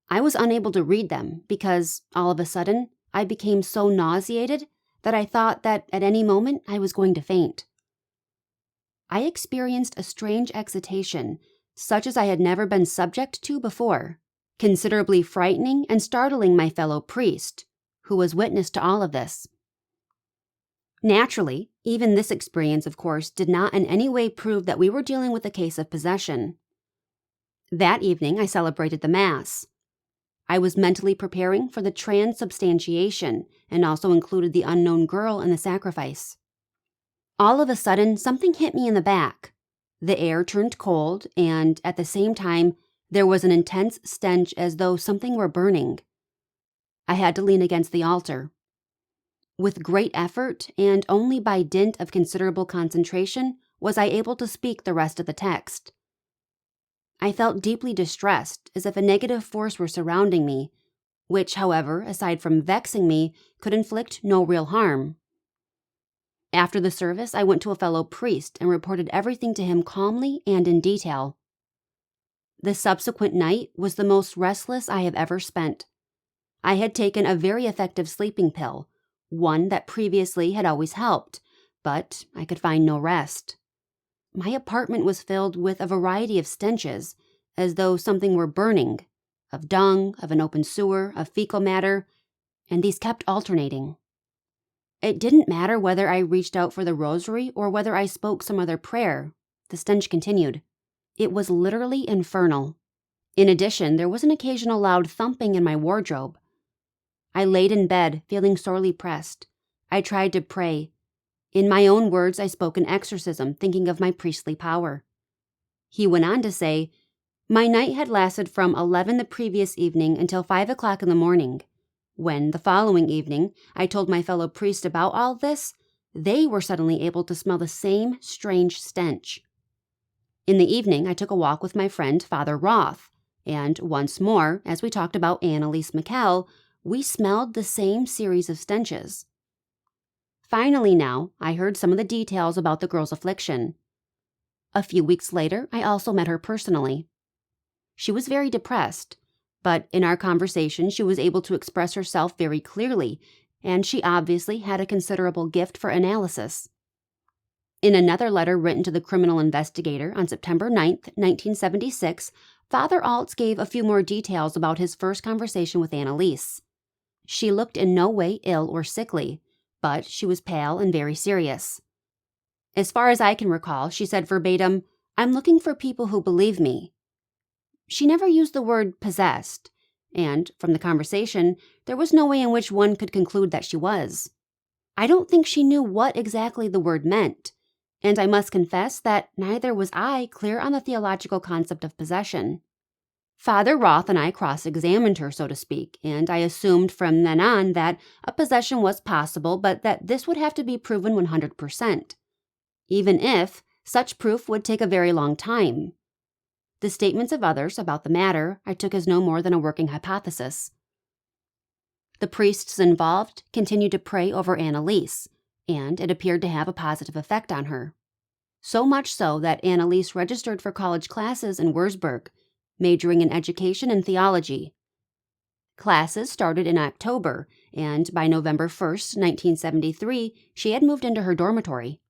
I was unable to read them because, all of a sudden, I became so nauseated that I thought that at any moment I was going to faint. I experienced a strange excitation, such as I had never been subject to before, considerably frightening and startling my fellow priest, who was witness to all of this. Naturally, even this experience, of course, did not in any way prove that we were dealing with a case of possession. That evening, I celebrated the Mass. I was mentally preparing for the transubstantiation and also included the unknown girl in the sacrifice. All of a sudden, something hit me in the back. The air turned cold, and at the same time, there was an intense stench as though something were burning. I had to lean against the altar. With great effort, and only by dint of considerable concentration, was I able to speak the rest of the text. I felt deeply distressed, as if a negative force were surrounding me, which, however, aside from vexing me, could inflict no real harm. After the service, I went to a fellow priest and reported everything to him calmly and in detail. The subsequent night was the most restless I have ever spent. I had taken a very effective sleeping pill, one that previously had always helped, but I could find no rest. My apartment was filled with a variety of stenches, as though something were burning, of dung, of an open sewer, of fecal matter, and these kept alternating. It didn't matter whether I reached out for the rosary or whether I spoke some other prayer. The stench continued. It was literally infernal. In addition, there was an occasional loud thumping in my wardrobe. I laid in bed, feeling sorely pressed. I tried to pray. In my own words, I spoke an exorcism, thinking of my priestly power. He went on to say, my night had lasted from 11 the previous evening until 5 o'clock in the morning. When, the following evening, I told my fellow priest about all this, they were suddenly able to smell the same strange stench. In the evening, I took a walk with my friend, Father Roth, and once more, as we talked about Anneliese Michel, we smelled the same series of stenches. Finally now, I heard some of the details about the girl's affliction. A few weeks later, I also met her personally. She was very depressed, but in our conversation she was able to express herself very clearly, and she obviously had a considerable gift for analysis. In another letter written to the criminal investigator on September 9th, 1976, Father Alt gave a few more details about his first conversation with Annaliese. She looked in no way ill or sickly, but she was pale and very serious. As far as I can recall, she said verbatim, "I'm looking for people who believe me." She never used the word possessed, and, from the conversation, there was no way in which one could conclude that she was. I don't think she knew what exactly the word meant, and I must confess that neither was I clear on the theological concept of possession. Father Roth and I cross-examined her, so to speak, and I assumed from then on that a possession was possible, but that this would have to be proven 100%. Even if, such proof would take a very long time. The statements of others about the matter I took as no more than a working hypothesis. The priests involved continued to pray over Annaliese, and it appeared to have a positive effect on her. So much so that Annaliese registered for college classes in Würzburg, majoring in education and theology. Classes started in October, and by November 1st, 1973, she had moved into her dormitory.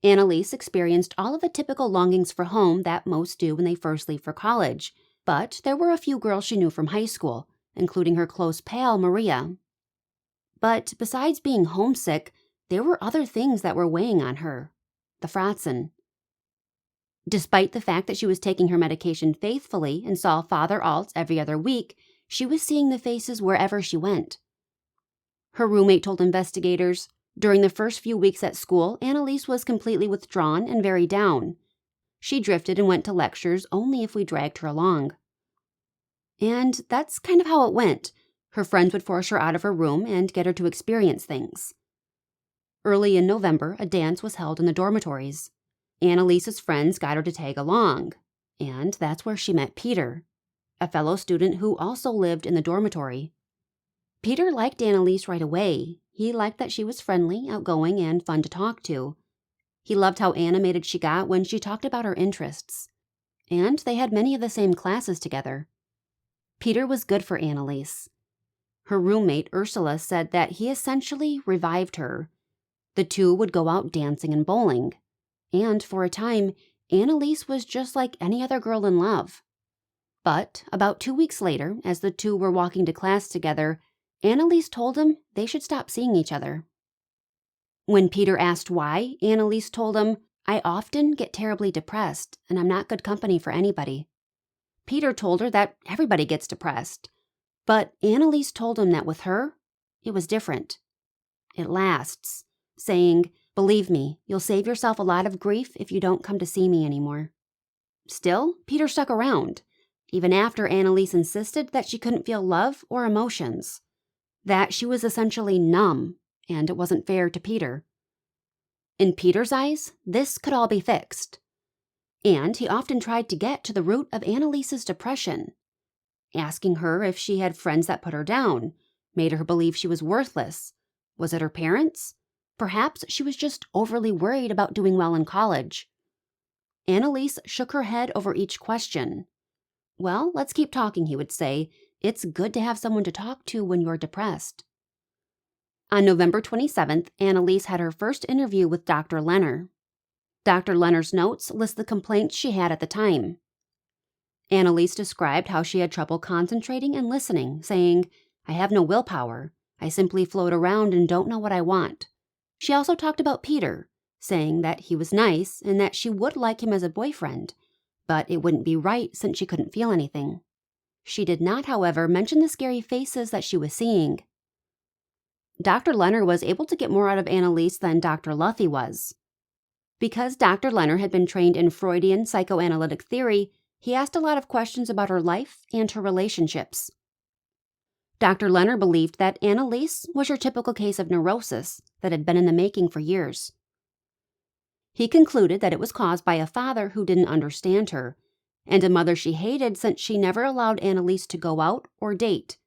Annaliese experienced all of the typical longings for home that most do when they first leave for college, but there were a few girls she knew from high school, including her close pal, Maria. But besides being homesick, there were other things that were weighing on her. The Fratzen. Despite the fact that she was taking her medication faithfully and saw Father Alt every other week, she was seeing the faces wherever she went. Her roommate told investigators, during the first few weeks at school, Annaliese was completely withdrawn and very down. She drifted and went to lectures only if we dragged her along. And that's kind of how it went. Her friends would force her out of her room and get her to experience things. Early in November, a dance was held in the dormitories. Annaliese's friends got her to tag along, and that's where she met Peter, a fellow student who also lived in the dormitory. Peter liked Annaliese right away. He liked that she was friendly, outgoing, and fun to talk to. He loved how animated she got when she talked about her interests. And they had many of the same classes together. Peter was good for Annaliese. Her roommate, Ursula, said that he essentially revived her. The two would go out dancing and bowling. And for a time, Annaliese was just like any other girl in love. But about 2 weeks later, as the two were walking to class together, Annaliese told him they should stop seeing each other. When Peter asked why, Annaliese told him, "I often get terribly depressed, and I'm not good company for anybody." Peter told her that everybody gets depressed. But Annaliese told him that with her, it was different. It lasts, saying, "Believe me, you'll save yourself a lot of grief if you don't come to see me anymore." Still, Peter stuck around, even after Annaliese insisted that she couldn't feel love or emotions, that she was essentially numb, and it wasn't fair to Peter. In Peter's eyes, this could all be fixed. And he often tried to get to the root of Annaliese's depression, asking her if she had friends that put her down, made her believe she was worthless. Was it her parents? Perhaps she was just overly worried about doing well in college. Annaliese shook her head over each question. "Well, let's keep talking," he would say. "It's good to have someone to talk to when you're depressed." On November 27th, Annaliese had her first interview with Dr. Lenner. Dr. Lenner's notes list the complaints she had at the time. Annaliese described how she had trouble concentrating and listening, saying, "I have no willpower. I simply float around and don't know what I want." She also talked about Peter, saying that he was nice and that she would like him as a boyfriend, but it wouldn't be right since she couldn't feel anything. She did not, however, mention the scary faces that she was seeing. Dr. Lenner was able to get more out of Annaliese than Dr. Luffy was. Because Dr. Lenner had been trained in Freudian psychoanalytic theory, he asked a lot of questions about her life and her relationships. Dr. Lenner believed that Annaliese was your typical case of neurosis that had been in the making for years. He concluded that it was caused by a father who didn't understand her, and a mother she hated since she never allowed Annaliese to go out or date.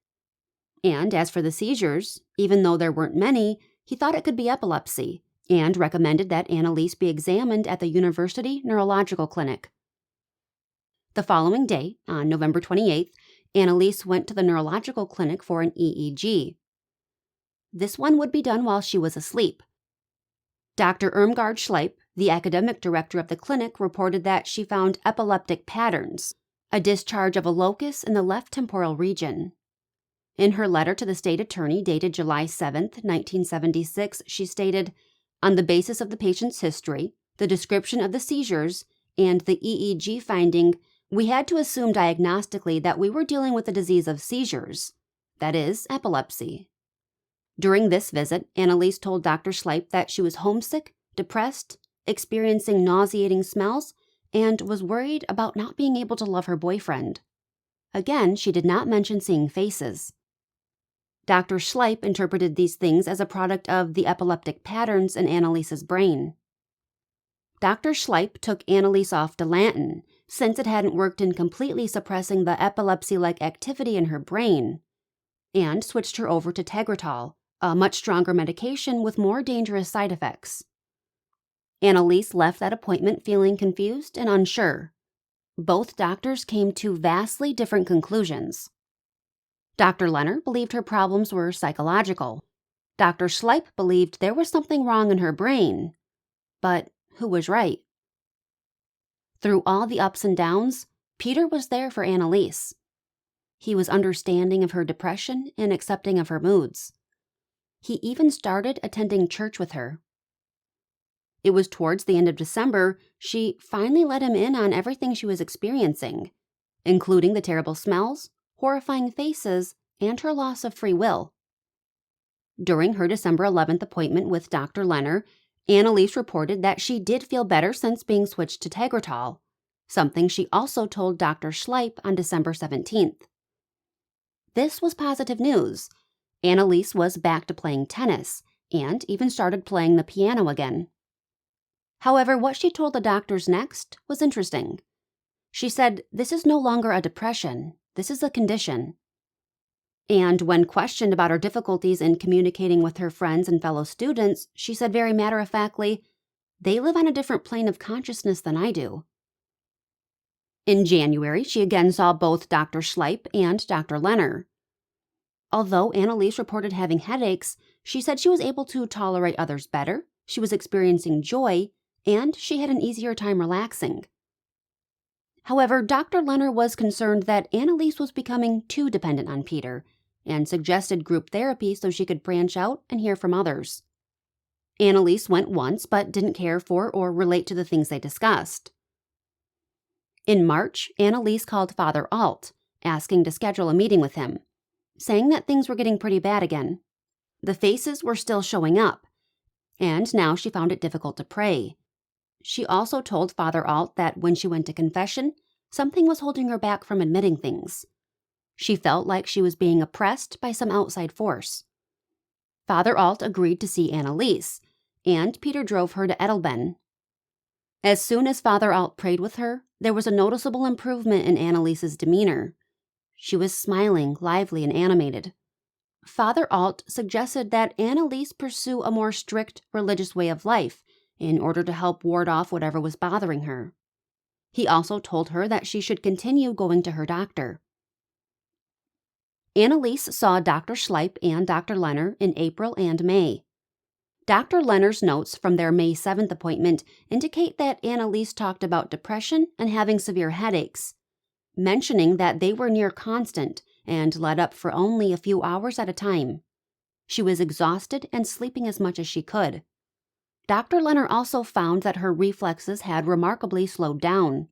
And as for the seizures, even though there weren't many, he thought it could be epilepsy, and recommended that Annaliese be examined at the University Neurological Clinic. The following day, on November 28th, Annaliese went to the Neurological Clinic for an EEG. This one would be done while she was asleep. Dr. Irmgard Schleip, the academic director of the clinic, reported that she found epileptic patterns, a discharge of a locus in the left temporal region. In her letter to the state attorney dated July 7, 1976, she stated, "On the basis of the patient's history, the description of the seizures, and the EEG finding, we had to assume diagnostically that we were dealing with a disease of seizures, that is, epilepsy." During this visit, Annaliese told Dr. Schleip that she was homesick, depressed, experiencing nauseating smells, and was worried about not being able to love her boyfriend. Again, she did not mention seeing faces. Dr. Schleip interpreted these things as a product of the epileptic patterns in Annaliese's brain. Dr. Schleip took Annaliese off Dilantin, since it hadn't worked in completely suppressing the epilepsy-like activity in her brain, and switched her over to Tegretol, a much stronger medication with more dangerous side effects. Annaliese left that appointment feeling confused and unsure. Both doctors came to vastly different conclusions. Dr. Lenner believed her problems were psychological. Dr. Schleip believed there was something wrong in her brain. But who was right? Through all the ups and downs, Peter was there for Annaliese. He was understanding of her depression and accepting of her moods. He even started attending church with her. It was towards the end of December she finally let him in on everything she was experiencing, including the terrible smells, horrifying faces, and her loss of free will. During her December 11th appointment with Dr. Lenner, Annaliese reported that she did feel better since being switched to Tegretol, something she also told Dr. Schleip on December 17th. This was positive news. Annaliese was back to playing tennis, and even started playing the piano again. However, what she told the doctors next was interesting. She said, "This is no longer a depression. This is a condition." And when questioned about her difficulties in communicating with her friends and fellow students, she said very matter-of-factly, "They live on a different plane of consciousness than I do." In January, she again saw both Dr. Schleip and Dr. Lenner. Although Annaliese reported having headaches, she said she was able to tolerate others better, she was experiencing joy, and she had an easier time relaxing. However, Dr. Lenner was concerned that Annaliese was becoming too dependent on Peter and suggested group therapy so she could branch out and hear from others. Annaliese went once but didn't care for or relate to the things they discussed. In March, Annaliese called Father Alt, asking to schedule a meeting with him, saying that things were getting pretty bad again. The faces were still showing up, and now she found it difficult to pray. She also told Father Alt that when she went to confession, something was holding her back from admitting things. She felt like she was being oppressed by some outside force. Father Alt agreed to see Annaliese, and Peter drove her to Edelben. As soon as Father Alt prayed with her, there was a noticeable improvement in Annaliese's demeanor. She was smiling, lively, and animated. Father Alt suggested that Annaliese pursue a more strict religious way of life in order to help ward off whatever was bothering her. He also told her that she should continue going to her doctor. Annaliese saw Dr. Schleip and Dr. Lenner in April and May. Dr. Lenner's notes from their May 7th appointment indicate that Annaliese talked about depression and having severe headaches, mentioning that they were near constant and let up for only a few hours at a time. She was exhausted and sleeping as much as she could. Dr. Lenner also found that her reflexes had remarkably slowed down.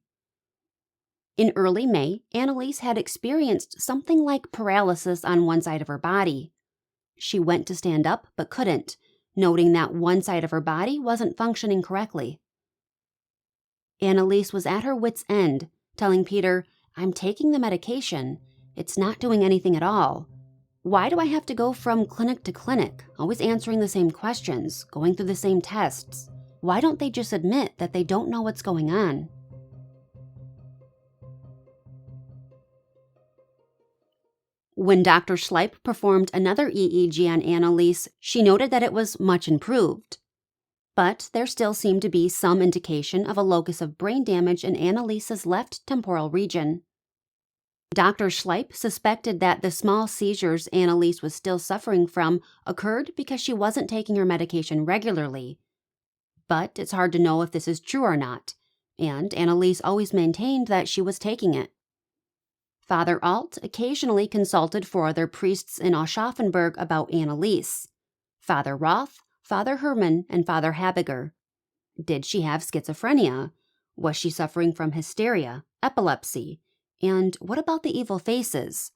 In early May, Annaliese had experienced something like paralysis on one side of her body. She went to stand up but couldn't, noting that one side of her body wasn't functioning correctly. Annaliese was at her wit's end, telling Peter, "I'm taking the medication. It's not doing anything at all. Why do I have to go from clinic to clinic, always answering the same questions, going through the same tests? Why don't they just admit that they don't know what's going on?" When Dr. Schleip performed another EEG on Annaliese, she noted that it was much improved. But there still seemed to be some indication of a locus of brain damage in Annaliese's left temporal region. Dr. Schleip suspected that the small seizures Annaliese was still suffering from occurred because she wasn't taking her medication regularly. But it's hard to know if this is true or not, and Annaliese always maintained that she was taking it. Father Alt occasionally consulted four other priests in Aschaffenburg about Annaliese: Father Roth, Father Hermann, and Father Habiger. Did she have schizophrenia? Was she suffering from hysteria, epilepsy? And what about the evil faces?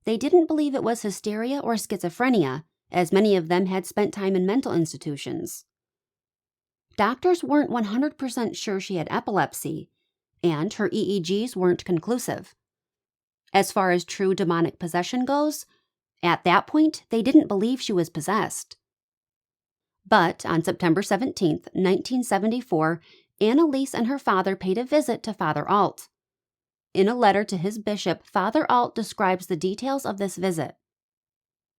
They didn't believe it was hysteria or schizophrenia, as many of them had spent time in mental institutions. Doctors weren't 100% sure she had epilepsy, and her EEGs weren't conclusive. As far as true demonic possession goes, at that point, they didn't believe she was possessed. But on September 17, 1974, Annaliese and her father paid a visit to Father Alt. In a letter to his bishop, Father Alt describes the details of this visit.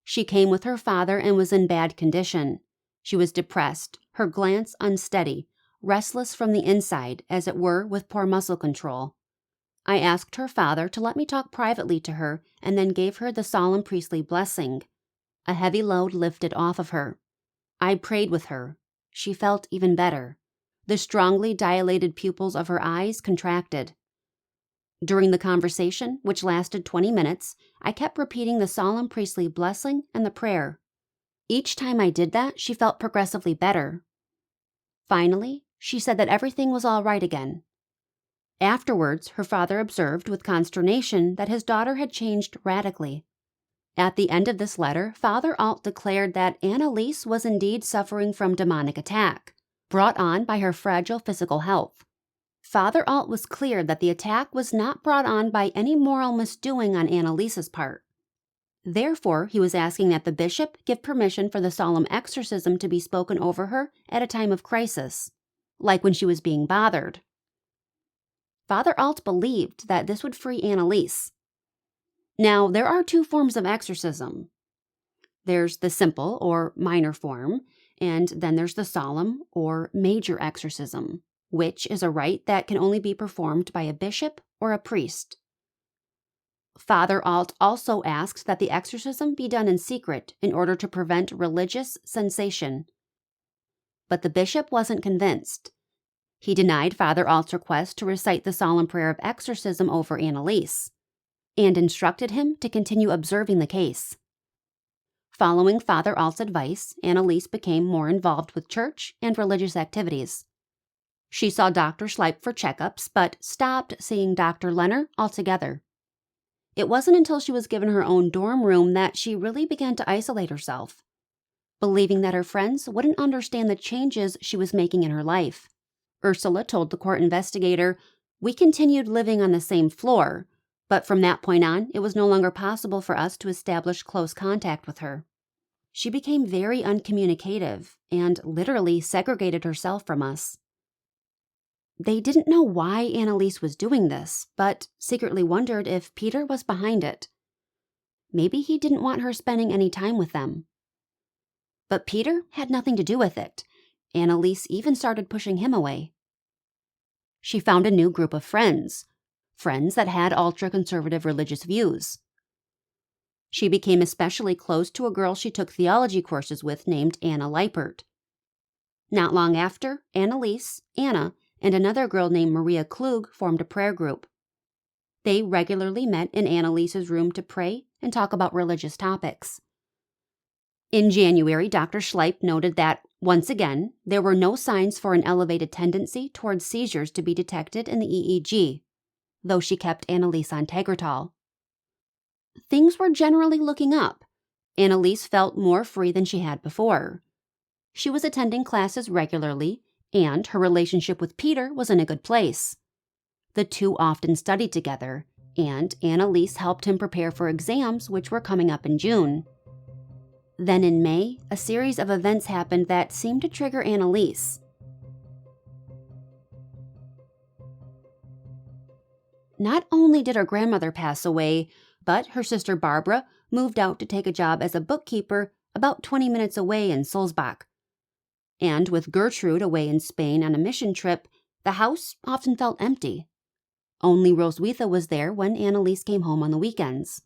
She came with her father and was in bad condition. She was depressed, her glance unsteady, restless from the inside, as it were, with poor muscle control. I asked her father to let me talk privately to her and then gave her the solemn priestly blessing. A heavy load lifted off of her. I prayed with her. She felt even better. The strongly dilated pupils of her eyes contracted. During the conversation, which lasted 20 minutes, I kept repeating the solemn priestly blessing and the prayer. Each time I did that, she felt progressively better. Finally, she said that everything was all right again. Afterwards, her father observed with consternation that his daughter had changed radically. At the end of this letter, Father Alt declared that Annaliese was indeed suffering from demonic attack, brought on by her fragile physical health. Father Alt was clear that the attack was not brought on by any moral misdoing on Annaliese's part. Therefore, he was asking that the bishop give permission for the solemn exorcism to be spoken over her at a time of crisis. like when she was being bothered. Father Alt believed that this would free Annaliese. Now, there are two forms of exorcism. There's the simple or minor form, and then there's the solemn or major exorcism, which is a rite that can only be performed by a bishop or a priest. Father Alt also asked that the exorcism be done in secret in order to prevent religious sensation. But the bishop wasn't convinced. He denied Father Alt's request to recite the solemn prayer of exorcism over Annaliese, and instructed him to continue observing the case. Following Father Alt's advice, Annaliese became more involved with church and religious activities. She saw Dr. Schleip for checkups, but stopped seeing Dr. Lenner altogether. It wasn't until she was given her own dorm room that she really began to isolate herself, believing that her friends wouldn't understand the changes she was making in her life. Ursula told the court investigator, "We continued living on the same floor, but from that point on, it was no longer possible for us to establish close contact with her. She became very uncommunicative and literally segregated herself from us." They didn't know why Annaliese was doing this, but secretly wondered if Peter was behind it. Maybe he didn't want her spending any time with them. But Peter had nothing to do with it. Annaliese even started pushing him away. She found a new group of friends that had ultra-conservative religious views. She became especially close to a girl she took theology courses with named Anna Leipert. Not long after, Annaliese, Anna, and another girl named Maria Klug formed a prayer group. They regularly met in Annaliese's room to pray and talk about religious topics. In January, Dr. Schleip noted that, once again, there were no signs for an elevated tendency towards seizures to be detected in the EEG, though she kept Annaliese on Tegretol. Things were generally looking up. Annaliese felt more free than she had before. She was attending classes regularly, and her relationship with Peter was in a good place. The two often studied together, and Annaliese helped him prepare for exams which were coming up in June. Then in May, a series of events happened that seemed to trigger Annaliese. Not only did her grandmother pass away, but her sister Barbara moved out to take a job as a bookkeeper about 20 minutes away in Sulzbach. And with Gertrude away in Spain on a mission trip, the house often felt empty. Only Roswitha was there when Annaliese came home on the weekends.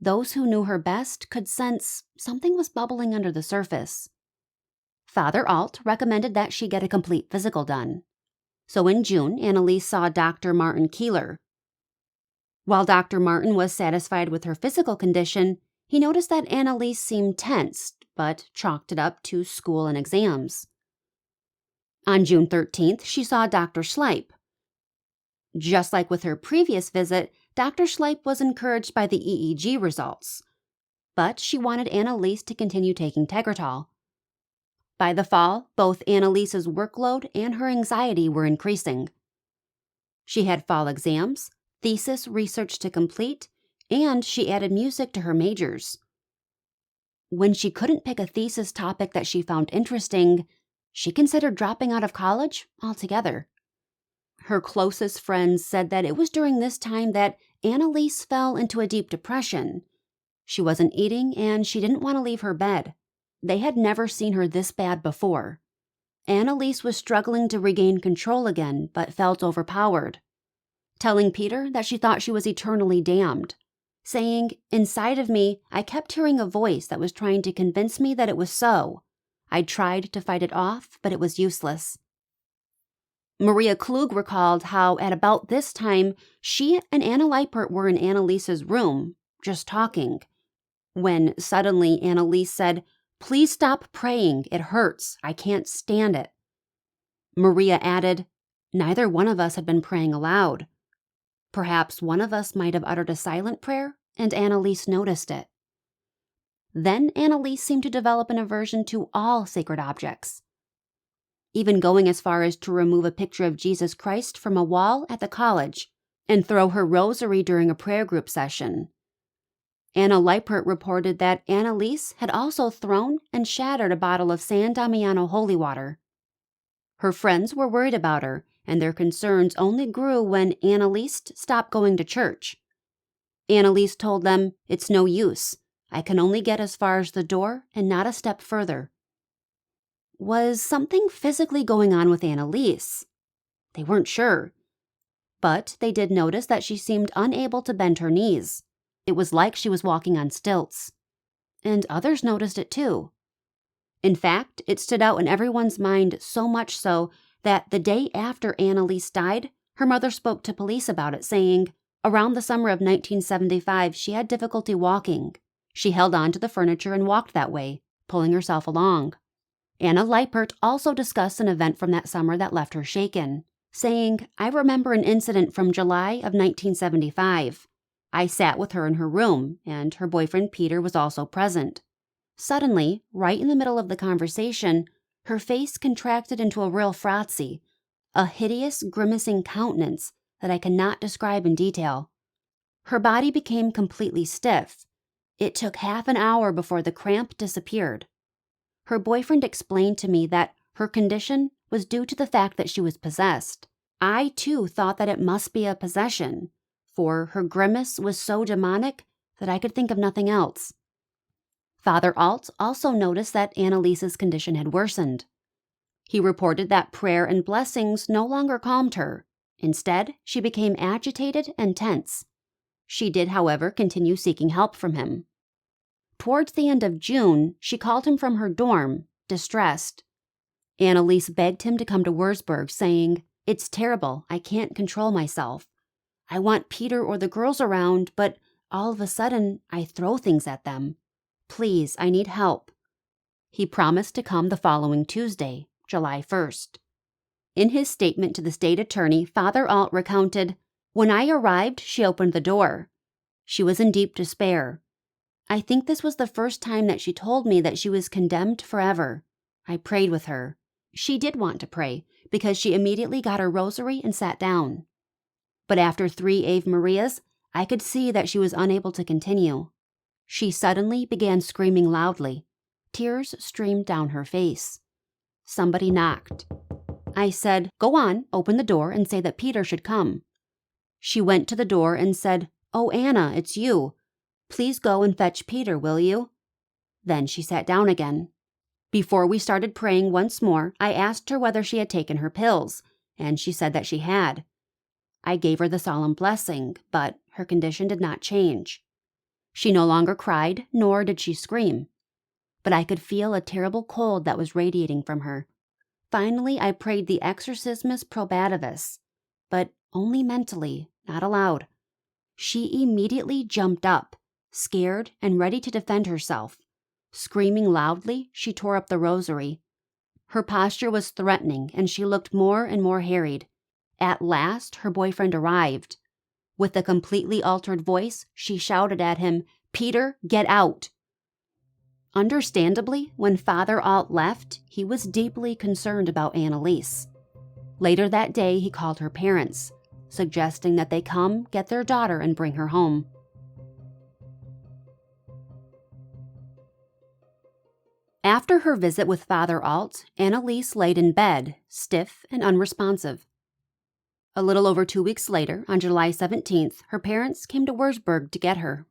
Those who knew her best could sense something was bubbling under the surface. Father Alt recommended that she get a complete physical done. So in June, Annaliese saw Dr. Martin Keeler. While Dr. Martin was satisfied with her physical condition, he noticed that Annaliese seemed tensed, but chalked it up to school and exams. On June 13th, she saw Dr. Schleip. Just like with her previous visit, Dr. Schleip was encouraged by the EEG results, but she wanted Annaliese to continue taking Tegretol. By the fall, both Annaliese's workload and her anxiety were increasing. She had fall exams, thesis research to complete, and she added music to her majors. When she couldn't pick a thesis topic that she found interesting, she considered dropping out of college altogether. Her closest friends said that it was during this time that Annaliese fell into a deep depression. She wasn't eating and she didn't want to leave her bed. They had never seen her this bad before. Annaliese was struggling to regain control again, but felt overpowered, telling Peter that she thought she was eternally damned, saying, "Inside of me, I kept hearing a voice that was trying to convince me that it was so. I tried to fight it off, but it was useless." Maria Klug recalled how at about this time, she and Anna Leipert were in Annaliese's room, just talking, when suddenly Annaliese said, "Please stop praying, it hurts, I can't stand it." Maria added, "Neither one of us had been praying aloud. Perhaps one of us might have uttered a silent prayer, and Annaliese noticed it." Then Annaliese seemed to develop an aversion to all sacred objects, even going as far as to remove a picture of Jesus Christ from a wall at the college and throw her rosary during a prayer group session. Anna Leipert reported that Annaliese had also thrown and shattered a bottle of San Damiano holy water. Her friends were worried about her, and their concerns only grew when Annaliese stopped going to church. Annaliese told them, "It's no use. I can only get as far as the door and not a step further." Was something physically going on with Annaliese? They weren't sure, but they did notice that she seemed unable to bend her knees. It was like she was walking on stilts. And others noticed it too. In fact, it stood out in everyone's mind so much so that the day after Annaliese died, her mother spoke to police about it, saying, around the summer of 1975, she had difficulty walking. She held on to the furniture and walked that way, pulling herself along. Anna Leipert also discussed an event from that summer that left her shaken, saying, "I remember an incident from July of 1975. I sat with her in her room, and her boyfriend Peter was also present. Suddenly, right in the middle of the conversation, her face contracted into a real fratzy, a hideous, grimacing countenance that I cannot describe in detail. Her body became completely stiff. It took half an hour before the cramp disappeared. Her boyfriend explained to me that her condition was due to the fact that she was possessed. I, too, thought that it must be a possession, for her grimace was so demonic that I could think of nothing else." Father Alt also noticed that Annaliese's condition had worsened. He reported that prayer and blessings no longer calmed her. Instead, she became agitated and tense. She did, however, continue seeking help from him. Towards the end of June, she called him from her dorm, distressed. Annaliese begged him to come to Wurzburg, saying, "It's terrible. I can't control myself. I want Peter or the girls around, but all of a sudden, I throw things at them. Please, I need help." He promised to come the following Tuesday, July 1st. In his statement to the state attorney, Father Alt recounted, "When I arrived, she opened the door. She was in deep despair. I think this was the first time that she told me that she was condemned forever. I prayed with her. She did want to pray, because she immediately got her rosary and sat down. But after 3 Ave Marias, I could see that she was unable to continue. She suddenly began screaming loudly. Tears streamed down her face. Somebody knocked. I said, 'Go on, open the door and say that Peter should come.' She went to the door and said, 'Oh, Anna, it's you. Please go and fetch Peter, will you?' Then she sat down again. Before we started praying once more, I asked her whether she had taken her pills, and she said that she had. I gave her the solemn blessing, but her condition did not change. She no longer cried, nor did she scream. But I could feel a terrible cold that was radiating from her. Finally, I prayed the exorcisms probativus, but only mentally, not aloud. She immediately jumped up, scared and ready to defend herself. Screaming loudly, she tore up the rosary. Her posture was threatening, and she looked more and more harried. At last, her boyfriend arrived. With a completely altered voice, she shouted at him, "Peter, get out!" Understandably, when Father Alt left, he was deeply concerned about Annaliese. Later that day, he called her parents, suggesting that they come get their daughter and bring her home. After her visit with Father Alt, Annaliese laid in bed, stiff and unresponsive. A little over 2 weeks later, on July 17th, her parents came to Wurzburg to get her.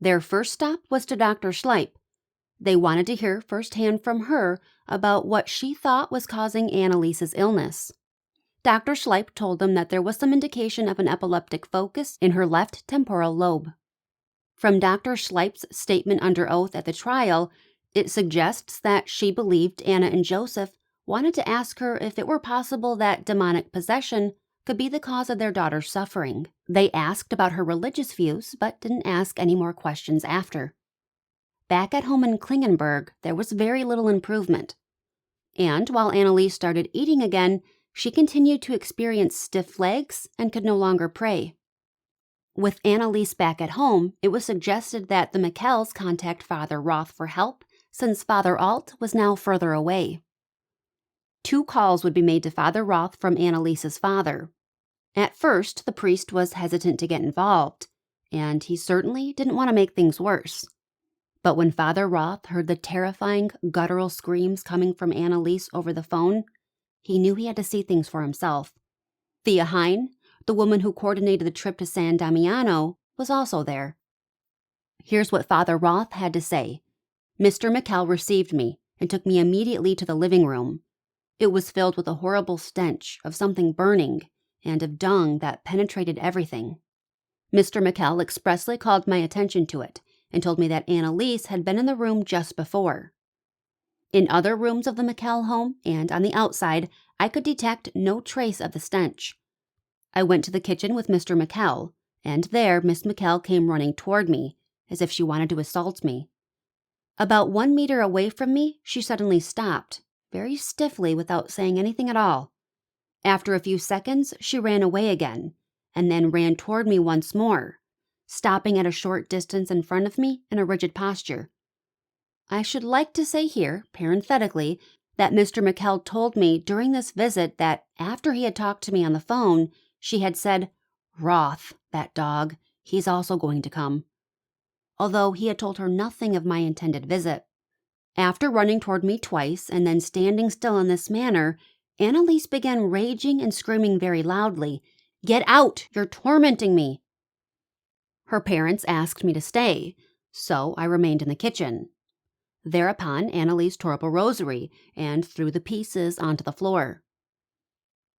Their first stop was to Dr. Schleip. They wanted to hear firsthand from her about what she thought was causing Annaliese's illness. Dr. Schleip told them that there was some indication of an epileptic focus in her left temporal lobe. From Dr. Schleip's statement under oath at the trial, it suggests that she believed Anna and Joseph wanted to ask her if it were possible that demonic possession could be the cause of their daughter's suffering. They asked about her religious views, but didn't ask any more questions after. Back at home in Klingenberg, there was very little improvement. And while Annaliese started eating again, she continued to experience stiff legs and could no longer pray. With Annaliese back at home, it was suggested that the Michels contact Father Roth for help, since Father Alt was now further away. 2 calls would be made to Father Roth from Annaliese's father. At first, the priest was hesitant to get involved, and he certainly didn't want to make things worse. But when Father Roth heard the terrifying guttural screams coming from Annaliese over the phone, He knew he had to see things for himself. Thea Hine, the woman who coordinated the trip to San Damiano, was also there. Here's what Father Roth had to say. Mr. Michel received me and took me immediately to the living room. It was filled with a horrible stench of something burning and of dung that penetrated everything. Mr. Michel expressly called my attention to it and told me that Annaliese had been in the room just before. In other rooms of the Michel home and on the outside, I could detect no trace of the stench. I went to the kitchen with Mr. Michel, and there Miss Michel came running toward me, as if she wanted to assault me. About 1 meter away from me, she suddenly stopped, very stiffly without saying anything at all. After a few seconds, she ran away again, and then ran toward me once more, stopping at a short distance in front of me in a rigid posture. I should like to say here, parenthetically, that Mr. Michel told me during this visit that after he had talked to me on the phone, she had said, "Roth, that dog, he's also going to come," although he had told her nothing of my intended visit. After running toward me twice and then standing still in this manner, Annaliese began raging and screaming very loudly, "Get out! You're tormenting me!" Her parents asked me to stay, so I remained in the kitchen. Thereupon, Annaliese tore up a rosary and threw the pieces onto the floor.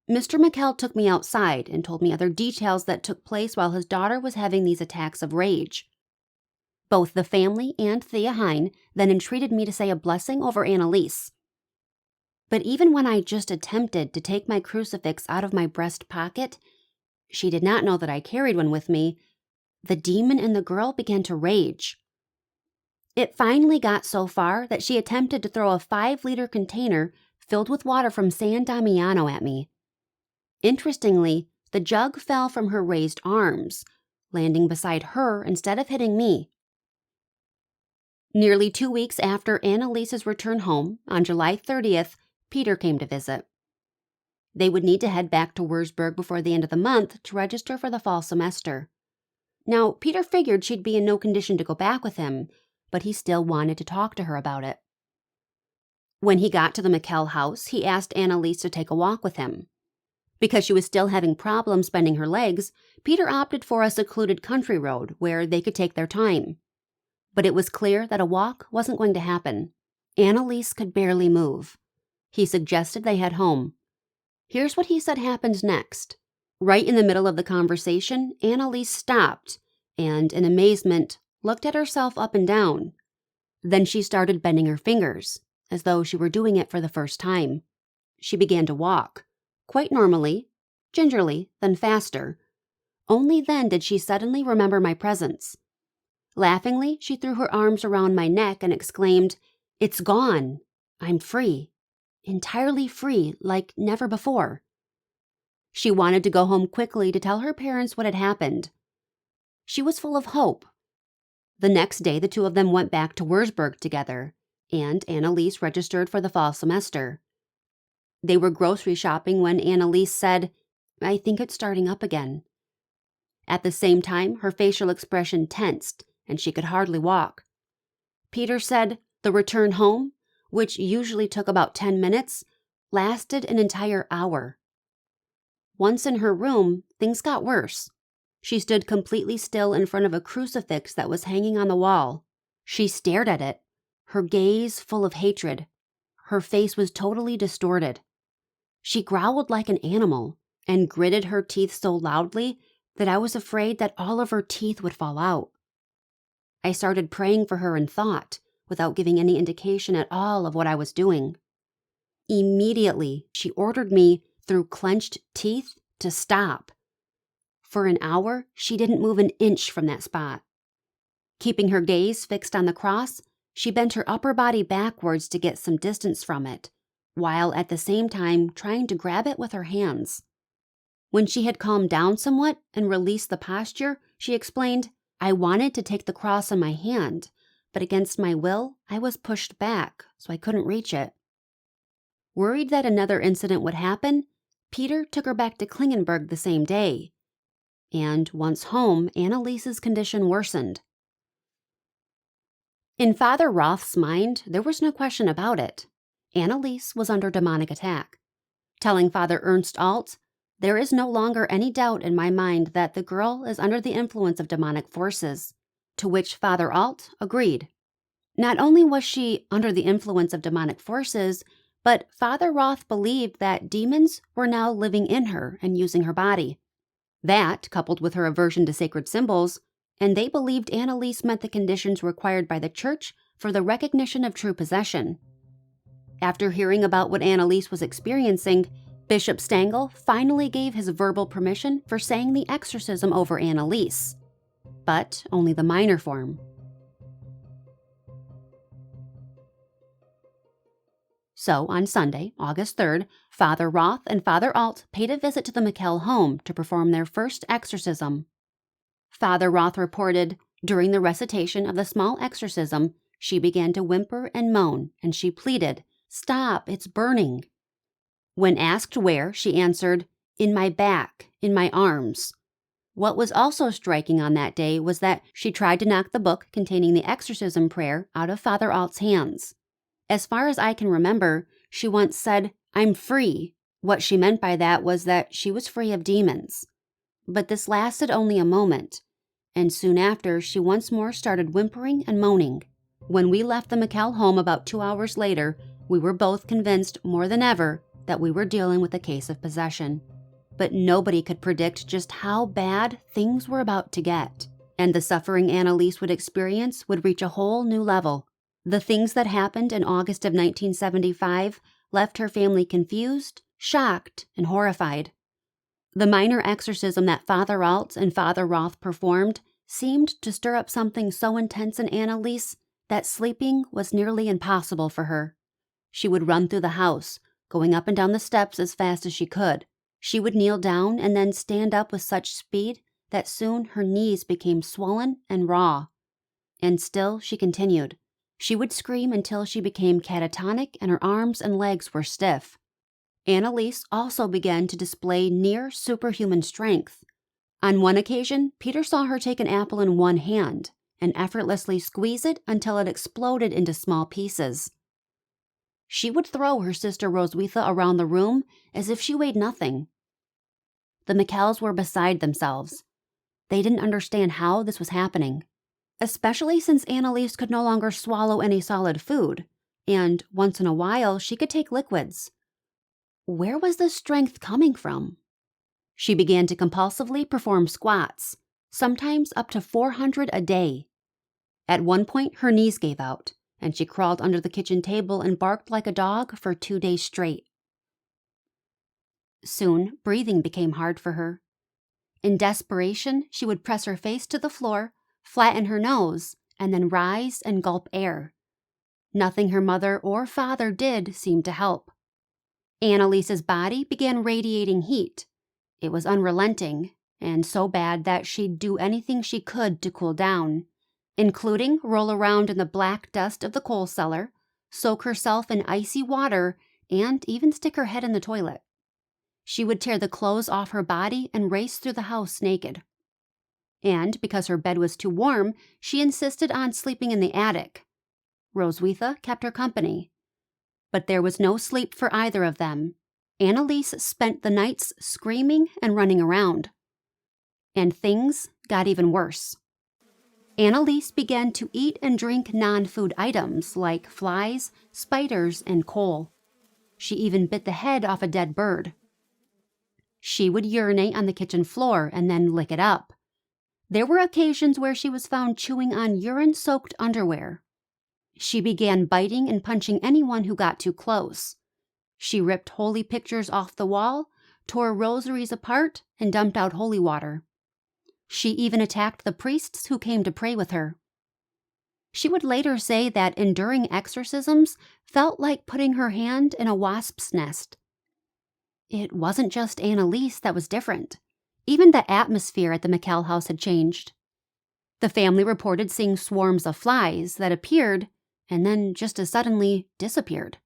Mr. Michel took me outside and told me other details that took place while his daughter was having these attacks of rage. Both the family and Thea Hine then entreated me to say a blessing over Annaliese. But even when I just attempted to take my crucifix out of my breast pocket, she did not know that I carried one with me, the demon in the girl began to rage. It finally got so far that she attempted to throw a 5-liter container filled with water from San Damiano at me. Interestingly, the jug fell from her raised arms, landing beside her instead of hitting me. Nearly 2 weeks after Annaliese's return home, on July 30th, Peter came to visit. They would need to head back to Würzburg before the end of the month to register for the fall semester. Now, Peter figured she'd be in no condition to go back with him, but he still wanted to talk to her about it. When he got to the Michel house, he asked Annaliese to take a walk with him. Because she was still having problems bending her legs, Peter opted for a secluded country road where they could take their time. But it was clear that a walk wasn't going to happen. Annaliese could barely move. He suggested they head home. Here's what he said happened next. Right in the middle of the conversation, Annaliese stopped and, in amazement, looked at herself up and down. Then she started bending her fingers, as though she were doing it for the first time. She began to walk, quite normally, gingerly, then faster. Only then did she suddenly remember my presence. Laughingly, she threw her arms around my neck and exclaimed, "It's gone. I'm free. Entirely free, like never before." She wanted to go home quickly to tell her parents what had happened. She was full of hope. The next day, the two of them went back to Würzburg together, and Annaliese registered for the fall semester. They were grocery shopping when Annaliese said, "I think it's starting up again." At the same time, her facial expression tensed, and she could hardly walk. Peter said the return home, which usually took about 10 minutes, lasted an entire hour. Once in her room, things got worse. She stood completely still in front of a crucifix that was hanging on the wall. She stared at it, her gaze full of hatred. Her face was totally distorted. She growled like an animal and gritted her teeth so loudly that I was afraid that all of her teeth would fall out. I started praying for her in thought, without giving any indication at all of what I was doing. Immediately, she ordered me, through clenched teeth, to stop. For an hour, she didn't move an inch from that spot. Keeping her gaze fixed on the cross, she bent her upper body backwards to get some distance from it, while at the same time trying to grab it with her hands. When she had calmed down somewhat and released the posture, she explained, "I wanted to take the cross in my hand, but against my will, I was pushed back, so I couldn't reach it." Worried that another incident would happen, Peter took her back to Klingenberg the same day. And once home, Annaliese's condition worsened. In Father Roth's mind, there was no question about it. Annaliese was under demonic attack. telling Father Ernst Alt, "There is no longer any doubt in my mind that the girl is under the influence of demonic forces," to which Father Alt agreed. Not only was she under the influence of demonic forces, but Father Roth believed that demons were now living in her and using her body. That, coupled with her aversion to sacred symbols, and they believed Annaliese met the conditions required by the Church for the recognition of true possession. After hearing about what Annaliese was experiencing, Bishop Stangl finally gave his verbal permission for saying the exorcism over Annaliese, but only the minor form. So, on Sunday, August 3rd, Father Roth and Father Alt paid a visit to the Michel home to perform their first exorcism. Father Roth reported, during the recitation of the small exorcism, she began to whimper and moan, and she pleaded, "Stop, it's burning." When asked where, she answered, "In my back, in my arms." What was also striking on that day was that she tried to knock the book containing the exorcism prayer out of Father Alt's hands. As far as I can remember, she once said, "I'm free." What she meant by that was that she was free of demons. But this lasted only a moment, and soon after she once more started whimpering and moaning. When we left the Michel home about 2 hours later, we were both convinced more than ever that we were dealing with a case of possession. But nobody could predict just how bad things were about to get, and the suffering Annaliese would experience would reach a whole new level. The things that happened in August of 1975 left her family confused, shocked, and horrified. The minor exorcism that Father Alt and Father Roth performed seemed to stir up something so intense in Annaliese that sleeping was nearly impossible for her. She would run through the house, going up and down the steps as fast as she could. She would kneel down and then stand up with such speed that soon her knees became swollen and raw. And still she continued. She would scream until she became catatonic and her arms and legs were stiff. Annaliese also began to display near superhuman strength. On one occasion, Peter saw her take an apple in one hand and effortlessly squeeze it until it exploded into small pieces. She would throw her sister Roswitha around the room as if she weighed nothing. The Michels were beside themselves. They didn't understand how this was happening, especially since Annaliese could no longer swallow any solid food, and once in a while she could take liquids. Where was this strength coming from? She began to compulsively perform squats, sometimes up to 400 a day. At one point, her knees gave out, and she crawled under the kitchen table and barked like a dog for 2 days straight. Soon, breathing became hard for her. In desperation, she would press her face to the floor, flatten her nose, and then rise and gulp air. Nothing her mother or father did seemed to help. Annaliese's body began radiating heat. It was unrelenting, and so bad that she'd do anything she could to cool down, including roll around in the black dust of the coal cellar, soak herself in icy water, and even stick her head in the toilet. She would tear the clothes off her body and race through the house naked. And because her bed was too warm, she insisted on sleeping in the attic. Roswitha kept her company. But there was no sleep for either of them. Annaliese spent the nights screaming and running around. And things got even worse. Annaliese began to eat and drink non-food items like flies, spiders, and coal. She even bit the head off a dead bird. She would urinate on the kitchen floor and then lick it up. There were occasions where she was found chewing on urine-soaked underwear. She began biting and punching anyone who got too close. She ripped holy pictures off the wall, tore rosaries apart, and dumped out holy water. She even attacked the priests who came to pray with her. She would later say that enduring exorcisms felt like putting her hand in a wasp's nest. It wasn't just Annaliese that was different. Even the atmosphere at the Michel house had changed. The family reported seeing swarms of flies that appeared and then just as suddenly disappeared.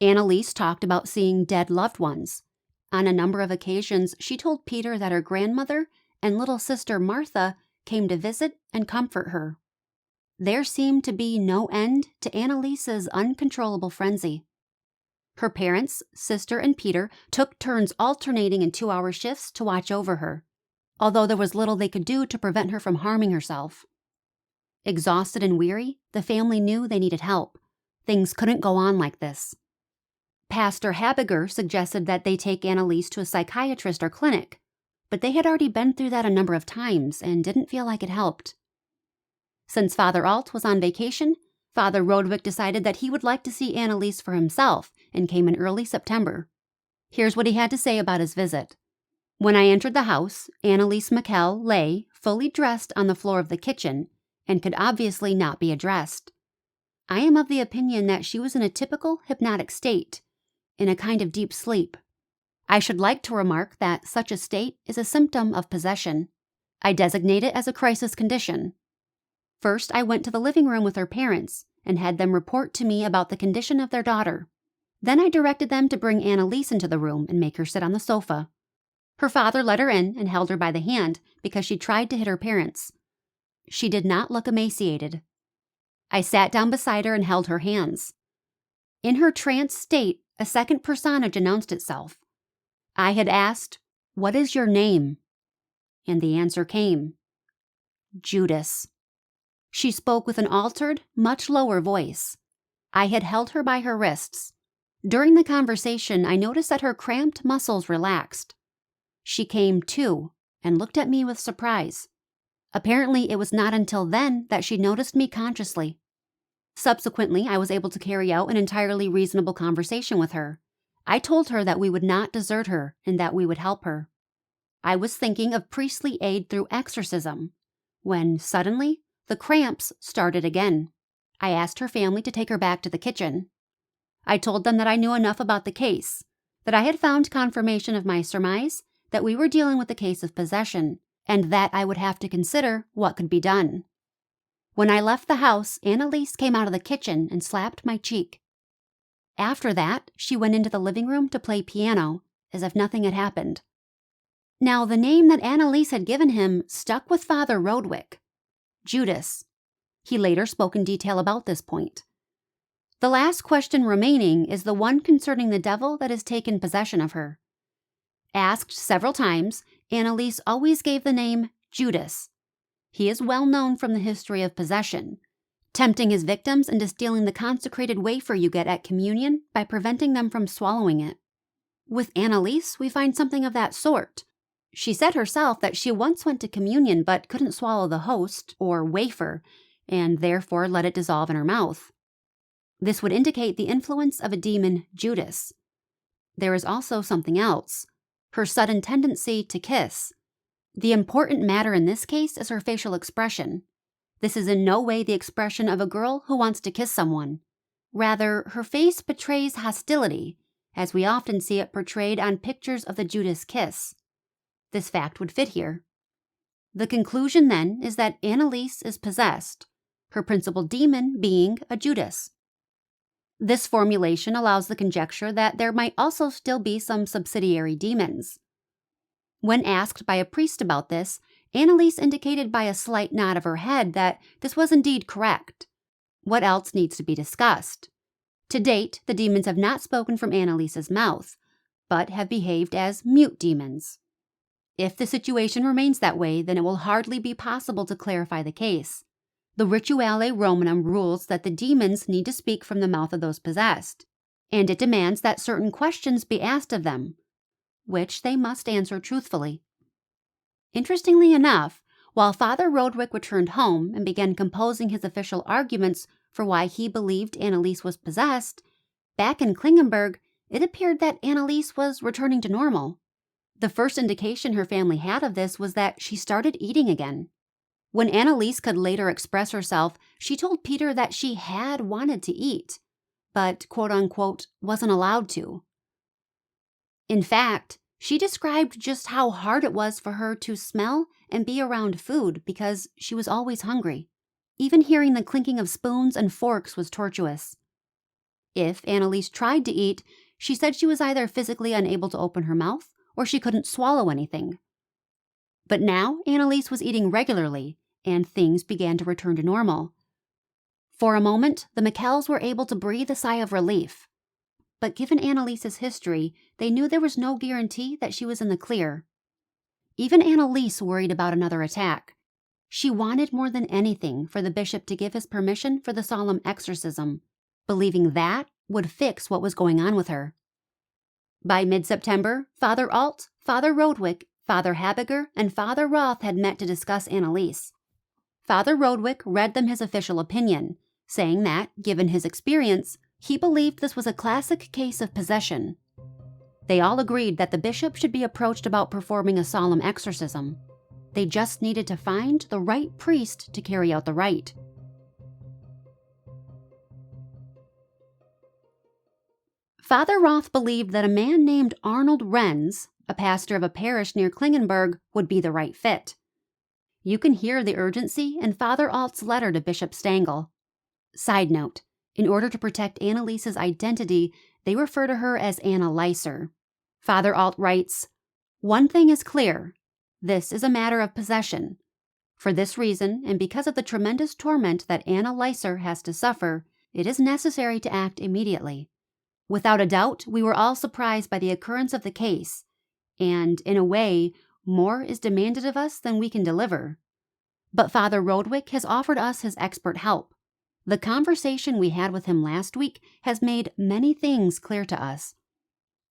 Annaliese talked about seeing dead loved ones. On a number of occasions, she told Peter that her grandmother and little sister Martha came to visit and comfort her. There seemed to be no end to Annaliese's uncontrollable frenzy. Her parents, sister, and Peter took turns alternating in 2-hour shifts to watch over her, although there was little they could do to prevent her from harming herself. Exhausted and weary, the family knew they needed help. Things couldn't go on like this. Pastor Habiger suggested that they take Annaliese to a psychiatrist or clinic, but they had already been through that a number of times and didn't feel like it helped. Since Father Alt was on vacation, Father Rodwick decided that he would like to see Annaliese for himself and came in early September. Here's what he had to say about his visit. When I entered the house, Anneliese Michel lay, fully dressed, on the floor of the kitchen and could obviously not be addressed. I am of the opinion that she was in a typical hypnotic state, in a kind of deep sleep. I should like to remark that such a state is a symptom of possession. I designate it as a crisis condition. First, I went to the living room with her parents and had them report to me about the condition of their daughter. Then I directed them to bring Annaliese into the room and make her sit on the sofa. Her father led her in and held her by the hand because she tried to hit her parents. She did not look emaciated. I sat down beside her and held her hands. In her trance state, a second personage announced itself. I had asked, "What is your name?" And the answer came. Judas. She spoke with an altered, much lower voice. I had held her by her wrists. During the conversation, I noticed that her cramped muscles relaxed. She came to and looked at me with surprise. Apparently, it was not until then that she noticed me consciously. Subsequently, I was able to carry out an entirely reasonable conversation with her. I told her that we would not desert her and that we would help her. I was thinking of priestly aid through exorcism, when suddenly the cramps started again. I asked her family to take her back to the kitchen. I told them that I knew enough about the case, that I had found confirmation of my surmise that we were dealing with a case of possession, and that I would have to consider what could be done. When I left the house, Annaliese came out of the kitchen and slapped my cheek. After that, she went into the living room to play piano, as if nothing had happened. Now, the name that Annaliese had given him stuck with Father Rodwick. Judas. He later spoke in detail about this point. The last question remaining is the one concerning the devil that has taken possession of her. Asked several times, Annaliese always gave the name Judas. He is well known from the history of possession, tempting his victims into stealing the consecrated wafer you get at communion by preventing them from swallowing it. With Annaliese, we find something of that sort. She said herself that she once went to communion but couldn't swallow the host, or wafer, and therefore let it dissolve in her mouth. This would indicate the influence of a demon, Judas. There is also something else. Her sudden tendency to kiss. The important matter in this case is her facial expression. This is in no way the expression of a girl who wants to kiss someone. Rather, her face betrays hostility, as we often see it portrayed on pictures of the Judas kiss. This fact would fit here. The conclusion, then, is that Annaliese is possessed, her principal demon being a Judas. This formulation allows the conjecture that there might also still be some subsidiary demons. When asked by a priest about this, Annaliese indicated by a slight nod of her head that this was indeed correct. What else needs to be discussed? To date, the demons have not spoken from Annaliese's mouth, but have behaved as mute demons. If the situation remains that way, then it will hardly be possible to clarify the case. The Rituale Romanum rules that the demons need to speak from the mouth of those possessed, and it demands that certain questions be asked of them, which they must answer truthfully. Interestingly enough, while Father Rodwick returned home and began composing his official arguments for why he believed Annaliese was possessed, back in Klingenberg, it appeared that Annaliese was returning to normal. The first indication her family had of this was that she started eating again. When Annaliese could later express herself, she told Peter that she had wanted to eat, but quote-unquote wasn't allowed to. In fact, she described just how hard it was for her to smell and be around food because she was always hungry. Even hearing the clinking of spoons and forks was tortuous. If Annaliese tried to eat, she said she was either physically unable to open her mouth or she couldn't swallow anything. But now Annaliese was eating regularly, and things began to return to normal. For a moment, the Michels were able to breathe a sigh of relief. but given Annaliese's history, they knew there was no guarantee that she was in the clear. Even Annaliese worried about another attack. She wanted more than anything for the bishop to give his permission for the solemn exorcism, believing that would fix what was going on with her. By mid-September, Father Alt, Father Rodwick, Father Habiger, and Father Roth had met to discuss Annaliese. Father Rodwick read them his official opinion, saying that, given his experience, he believed this was a classic case of possession. They all agreed that the bishop should be approached about performing a solemn exorcism. They just needed to find the right priest to carry out the rite. Father Roth believed that a man named Arnold Renz, a pastor of a parish near Klingenberg, would be the right fit. You can hear the urgency in Father Alt's letter to Bishop Stangl. Side note, in order to protect Annaliese's identity, they refer to her as Annaliese. Father Alt writes, "One thing is clear. This is a matter of possession. For this reason, and because of the tremendous torment that Annaliese has to suffer, it is necessary to act immediately. Without a doubt, we were all surprised by the occurrence of the case, and, in a way, more is demanded of us than we can deliver. But Father Rodwick has offered us his expert help. The conversation we had with him last week has made many things clear to us.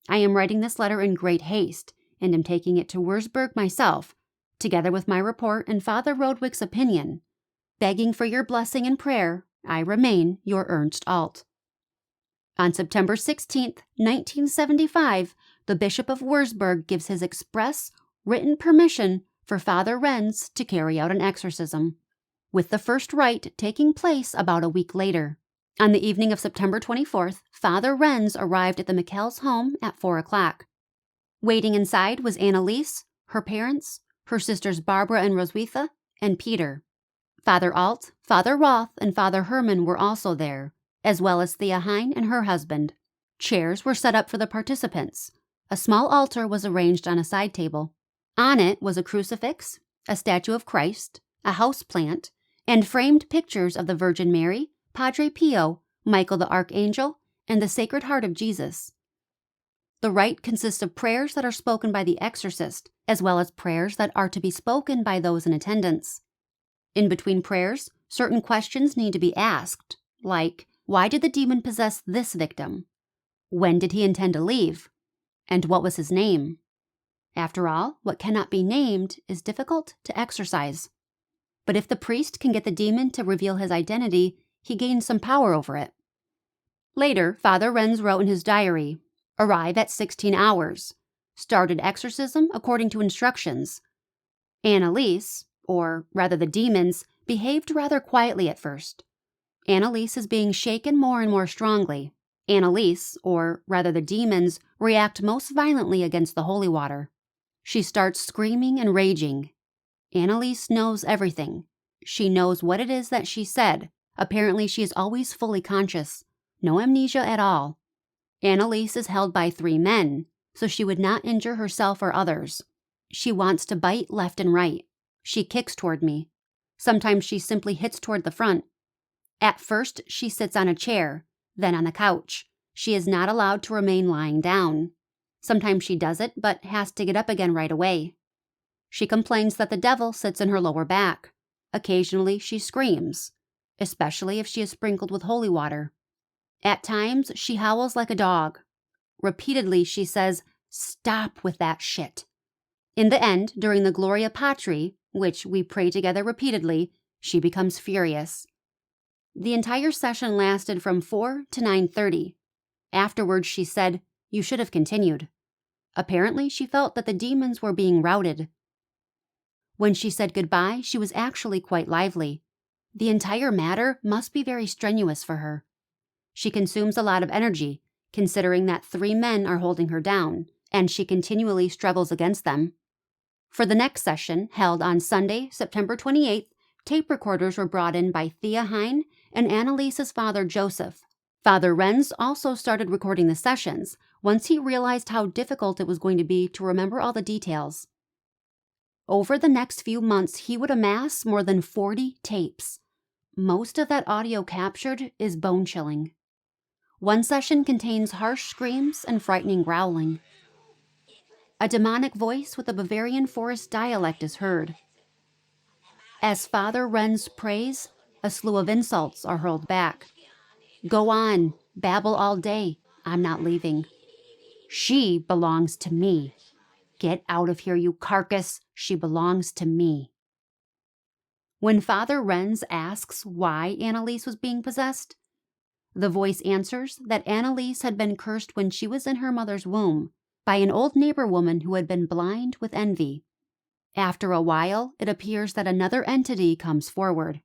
I am writing this letter in great haste, and am taking it to Würzburg myself, together with my report and Father Rodwick's opinion. Begging for your blessing and prayer, I remain your Ernst Alt." On September 16, 1975, the Bishop of Würzburg gives his express, written permission for Father Renz to carry out an exorcism, with the first rite taking place about a week later. On the evening of September 24th, Father Renz arrived at the Michels' home at 4 o'clock. Waiting inside was Annaliese, her parents, her sisters Barbara and Roswitha, and Peter. Father Alt, Father Roth, and Father Herman were also there, as well as Thea Hein and her husband. Chairs were set up for the participants. A small altar was arranged on a side table. On it was a crucifix, a statue of Christ, a house plant, and framed pictures of the Virgin Mary, Padre Pio, Michael the Archangel, and the Sacred Heart of Jesus. The rite consists of prayers that are spoken by the exorcist, as well as prayers that are to be spoken by those in attendance. In between prayers, certain questions need to be asked, like, why did the demon possess this victim? When did he intend to leave? And what was his name? After all, what cannot be named is difficult to exorcise. But if the priest can get the demon to reveal his identity, he gains some power over it. Later, Father Renz wrote in his diary, "Arrive at 16 hours. Started exorcism according to instructions. Annaliese, or rather the demons, behaved rather quietly at first. Annaliese is being shaken more and more strongly. Annaliese, or rather the demons, react most violently against the holy water. She starts screaming and raging. Annaliese knows everything. She knows what it is that she said. Apparently she is always fully conscious. No amnesia at all. Annaliese is held by 3 men, so she would not injure herself or others. She wants to bite left and right. She kicks toward me. Sometimes she simply hits toward the front. At first, she sits on a chair, then on the couch. She is not allowed to remain lying down. Sometimes she does it, but has to get up again right away. She complains that the devil sits in her lower back. Occasionally, she screams, especially if she is sprinkled with holy water. At times, she howls like a dog. Repeatedly, she says, 'Stop with that shit.' In the end, during the Gloria Patri, which we pray together repeatedly, she becomes furious. The entire session lasted from 4 to 9:30. Afterwards, she said, 'You should have continued.' Apparently, she felt that the demons were being routed. When she said goodbye, she was actually quite lively. The entire matter must be very strenuous for her. She consumes a lot of energy, considering that 3 men are holding her down, and she continually struggles against them. For the next session, held on Sunday, September 28th, tape recorders were brought in by Thea Hein and Annaliese's father, Joseph. Father Renz also started recording the sessions, once he realized how difficult it was going to be to remember all the details. Over the next few months, he would amass more than 40 tapes. Most of that audio captured is bone-chilling. One session contains harsh screams and frightening growling. A demonic voice with a Bavarian forest dialect is heard. As Father Renz prays, a slew of insults are hurled back. Go on, babble all day, I'm not leaving. She belongs to me. Get out of here, you carcass, she belongs to me. When Father Renz asks why Annaliese was being possessed, the voice answers that Annaliese had been cursed when she was in her mother's womb by an old neighbor woman who had been blind with envy. After a while, it appears that another entity comes forward.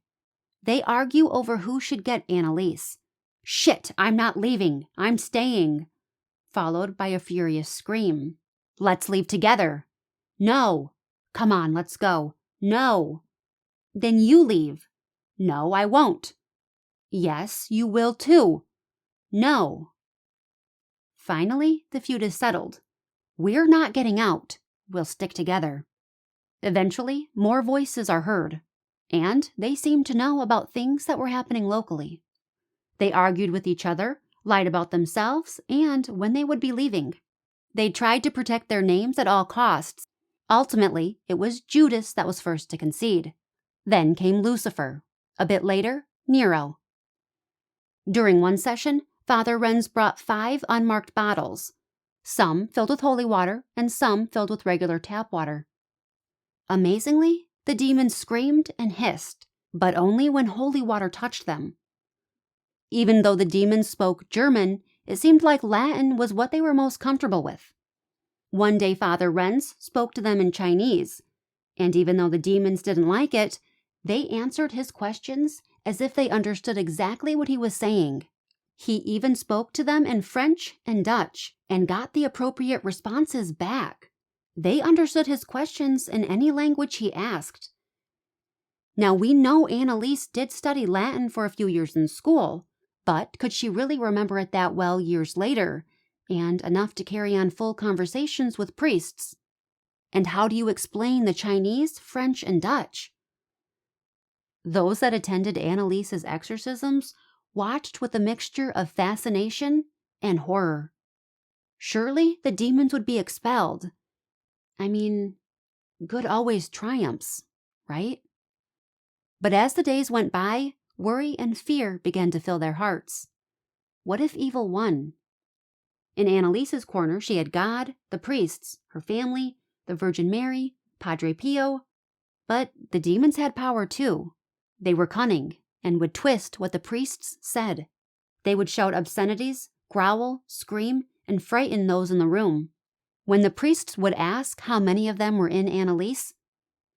They argue over who should get Annaliese. Shit, I'm not leaving, I'm staying. Followed by a furious scream. Let's leave together. No. Come on, let's go. No. Then you leave. No, I won't. Yes, you will too. No. Finally, the feud is settled. We're not getting out. We'll stick together. Eventually, more voices are heard, and they seemed to know about things that were happening locally. They argued with each other, lied about themselves, and when they would be leaving. They tried to protect their names at all costs. Ultimately, it was Judas that was first to concede. Then came Lucifer. A bit later, Nero. During one session, Father Renz brought 5 unmarked bottles, some filled with holy water and some filled with regular tap water. Amazingly, the demons screamed and hissed, but only when holy water touched them. Even though the demons spoke German, it seemed like Latin was what they were most comfortable with. One day Father Renz spoke to them in Chinese, and even though the demons didn't like it, they answered his questions as if they understood exactly what he was saying. He even spoke to them in French and Dutch and got the appropriate responses back. They understood his questions in any language he asked. Now, we know Annaliese did study Latin for a few years in school, but could she really remember it that well years later, and enough to carry on full conversations with priests? And how do you explain the Chinese, French, and Dutch? Those that attended Annaliese's exorcisms watched with a mixture of fascination and horror. Surely the demons would be expelled. I mean, good always triumphs, right? But as the days went by, worry and fear began to fill their hearts. What if evil won? In Annaliese's corner, she had God, the priests, her family, the Virgin Mary, Padre Pio. But the demons had power too. They were cunning and would twist what the priests said. They would shout obscenities, growl, scream, and frighten those in the room. When the priests would ask how many of them were in Annaliese,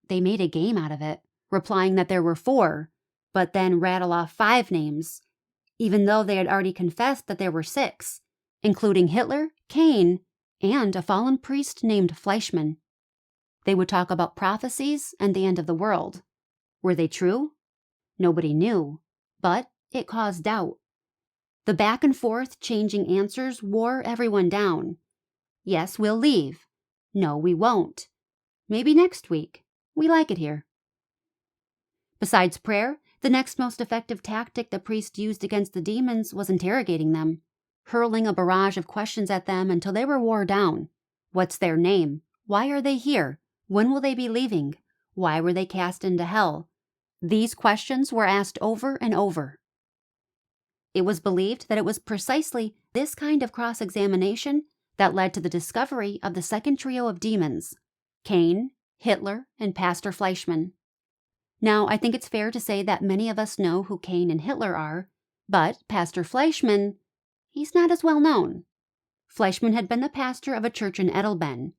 they made a game out of it, replying that there were 4, but then rattle off 5 names, even though they had already confessed that there were 6, including Hitler, Cain, and a fallen priest named Fleischmann. They would talk about prophecies and the end of the world. Were they true? Nobody knew, but it caused doubt. The back and forth changing answers wore everyone down. Yes, we'll leave. No, we won't. Maybe next week. We like it here. Besides prayer, the next most effective tactic the priest used against the demons was interrogating them, hurling a barrage of questions at them until they were wore down. What's their name? Why are they here? When will they be leaving? Why were they cast into hell? These questions were asked over and over. It was believed that it was precisely this kind of cross-examination that led to the discovery of the second trio of demons, Cain, Hitler, and Pastor Fleischmann. Now, I think it's fair to say that many of us know who Cain and Hitler are, but Pastor Fleischmann, he's not as well known. Fleischmann had been the pastor of a church in Edelben,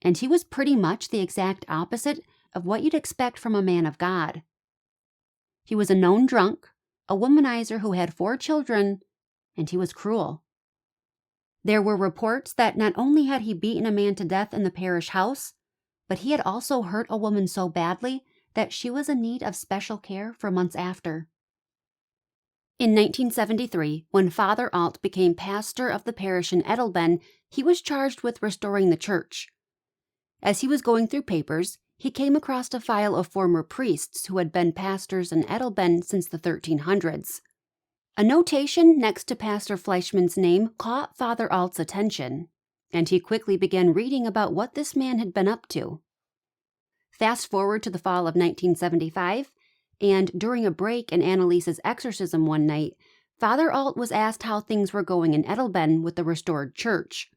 and he was pretty much the exact opposite of what you'd expect from a man of God. He was a known drunk, a womanizer who had 4 children, and he was cruel. There were reports that not only had he beaten a man to death in the parish house, but he had also hurt a woman so badly that she was in need of special care for months after. In 1973, when Father Alt became pastor of the parish in Edelben, he was charged with restoring the church. As he was going through papers, he came across a file of former priests who had been pastors in Edelben since the 1300s. A notation next to Pastor Fleischmann's name caught Father Alt's attention, and he quickly began reading about what this man had been up to. Fast forward to the fall of 1975, and during a break in Annaliese's exorcism one night, Father Alt was asked how things were going in Edelben with the restored church.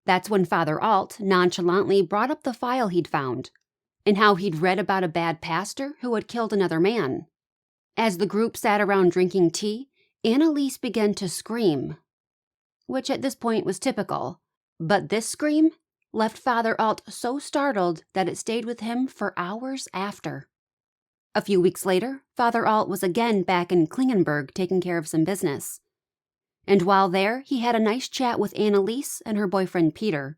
That's when Father Alt nonchalantly brought up the file he'd found, and how he'd read about a bad pastor who had killed another man. As the group sat around drinking tea, Annaliese began to scream, which at this point was typical, but this scream left Father Alt so startled that it stayed with him for hours after. A few weeks later, Father Alt was again back in Klingenberg taking care of some business. And while there, he had a nice chat with Annaliese and her boyfriend Peter.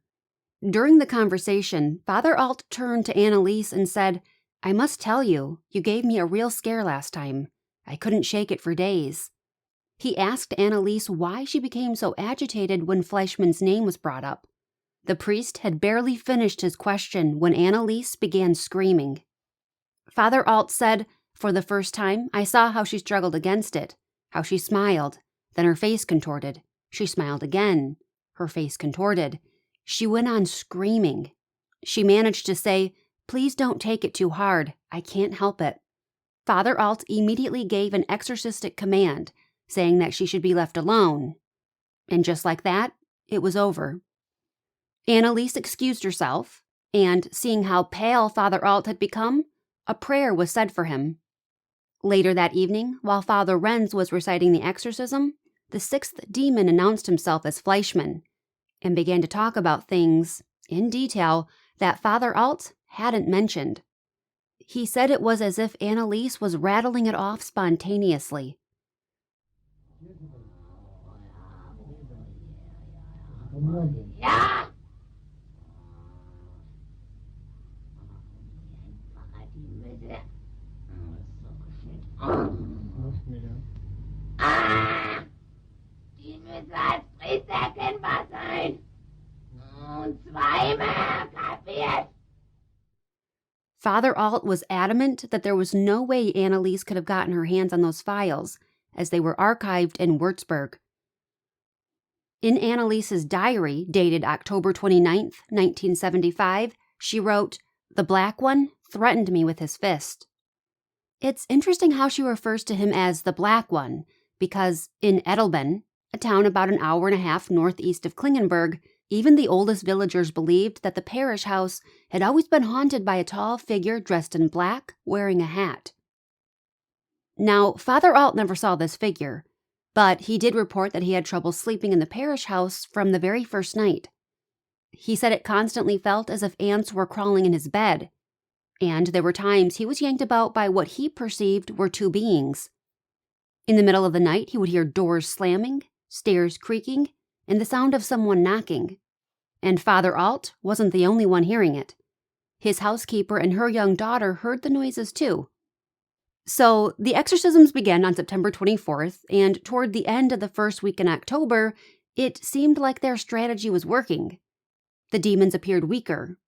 During the conversation, Father Alt turned to Annaliese and said, "I must tell you, you gave me a real scare last time. I couldn't shake it for days." He asked Annaliese why she became so agitated when Fleischmann's name was brought up. The priest had barely finished his question when Annaliese began screaming. Father Alt said, "For the first time, I saw how she struggled against it, how she smiled, then her face contorted. She smiled again. Her face contorted. She went on screaming. She managed to say, 'Please don't take it too hard. I can't help it.' Father Alt immediately gave an exorcistic command, saying that she should be left alone. And just like that, it was over." Annaliese excused herself, and seeing how pale Father Alt had become, a prayer was said for him. Later that evening, while Father Renz was reciting the exorcism, the sixth demon announced himself as Fleischmann, and began to talk about things, in detail, that Father Alt hadn't mentioned. He said it was as if Annaliese was rattling it off spontaneously. Die müssen als Priester kennbar sein. Und zweimal kapiert. Father Alt was adamant that there was no way Annaliese could have gotten her hands on those files, as they were archived in Würzburg. In Annaliese's diary, dated October 29, 1975, she wrote, "The Black One threatened me with his fist." It's interesting how she refers to him as the Black One, because in Edelben, a town about an hour and a half northeast of Klingenberg, even the oldest villagers believed that the parish house had always been haunted by a tall figure dressed in black, wearing a hat. Now, Father Alt never saw this figure, but he did report that he had trouble sleeping in the parish house from the very first night. He said it constantly felt as if ants were crawling in his bed, and there were times he was yanked about by what he perceived were two beings. In the middle of the night, he would hear doors slamming, stairs creaking, and the sound of someone knocking. And Father Alt wasn't the only one hearing it. His housekeeper and her young daughter heard the noises too. So the exorcisms began on September 24th, and toward the end of the first week in October, it seemed like their strategy was working. The demons appeared weaker.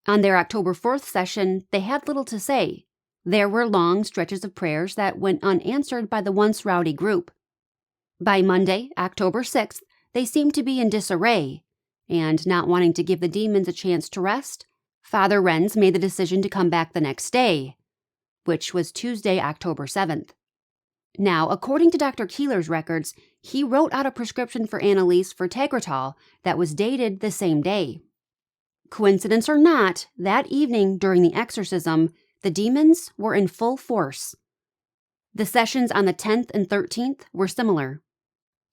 On their October 4th session, they had little to say. There were long stretches of prayers that went unanswered by the once rowdy group. By Monday, October 6th, they seemed to be in disarray, and not wanting to give the demons a chance to rest, Father Renz made the decision to come back the next day, which was Tuesday, October 7th. Now, according to Dr. Keeler's records, he wrote out a prescription for Annaliese for Tegretol that was dated the same day. Coincidence or not, that evening during the exorcism, the demons were in full force. The sessions on the 10th and 13th were similar.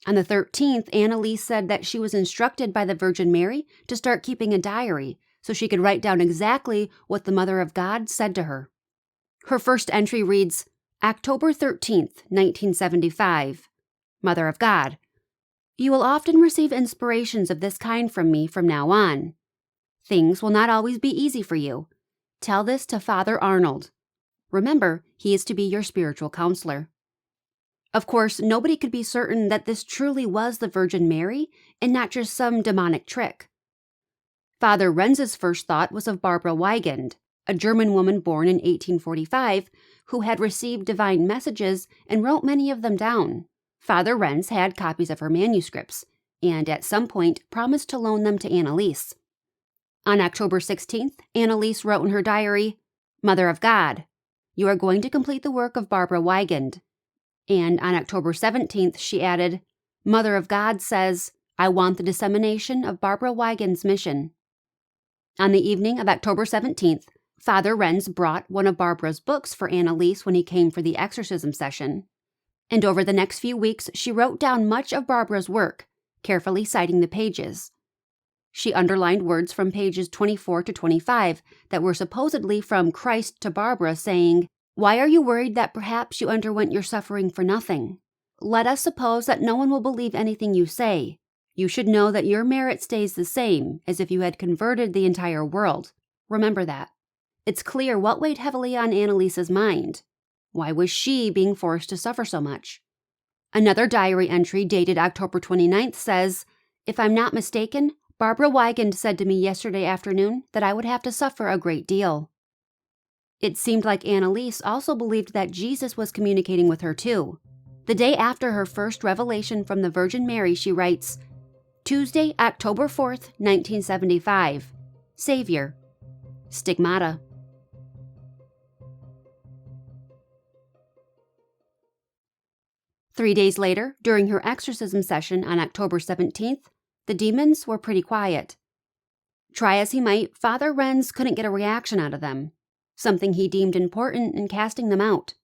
On the 13th, Annaliese said that she was instructed by the Virgin Mary to start keeping a diary so she could write down exactly what the Mother of God said to her. Her first entry reads, October 13th, 1975. Mother of God, you will often receive inspirations of this kind from me from now on. Things will not always be easy for you. Tell this to Father Arnold. Remember, he is to be your spiritual counselor. Of course, nobody could be certain that this truly was the Virgin Mary and not just some demonic trick. Father Renz's first thought was of Barbara Weigand, a German woman born in 1845 who had received divine messages and wrote many of them down, Father Renz had copies of her manuscripts, and at some point promised to loan them to Annaliese. On October 16th, Annaliese wrote in her diary, "Mother of God, you are going to complete the work of Barbara Weigand." And on October 17th, she added, "Mother of God says, I want the dissemination of Barbara Weigand's mission." On the evening of October 17th, Father Renz brought one of Barbara's books for Annaliese when he came for the exorcism session. And over the next few weeks, she wrote down much of Barbara's work, carefully citing the pages. She underlined words from pages 24 to 25 that were supposedly from Christ to Barbara, saying, "Why are you worried that perhaps you underwent your suffering for nothing? Let us suppose that no one will believe anything you say. You should know that your merit stays the same as if you had converted the entire world. Remember that." It's clear what weighed heavily on Annaliese's mind. Why was she being forced to suffer so much? Another diary entry dated October 29th says, "If I'm not mistaken, Barbara Weigand said to me yesterday afternoon that I would have to suffer a great deal." It seemed like Annaliese also believed that Jesus was communicating with her too. The day after her first revelation from the Virgin Mary, she writes, "Tuesday, October 4th, 1975. Savior. Stigmata." Three days later, during her exorcism session on October 17th, the demons were pretty quiet. Try as he might, Father Renz couldn't get a reaction out of them, something he deemed important in casting them out.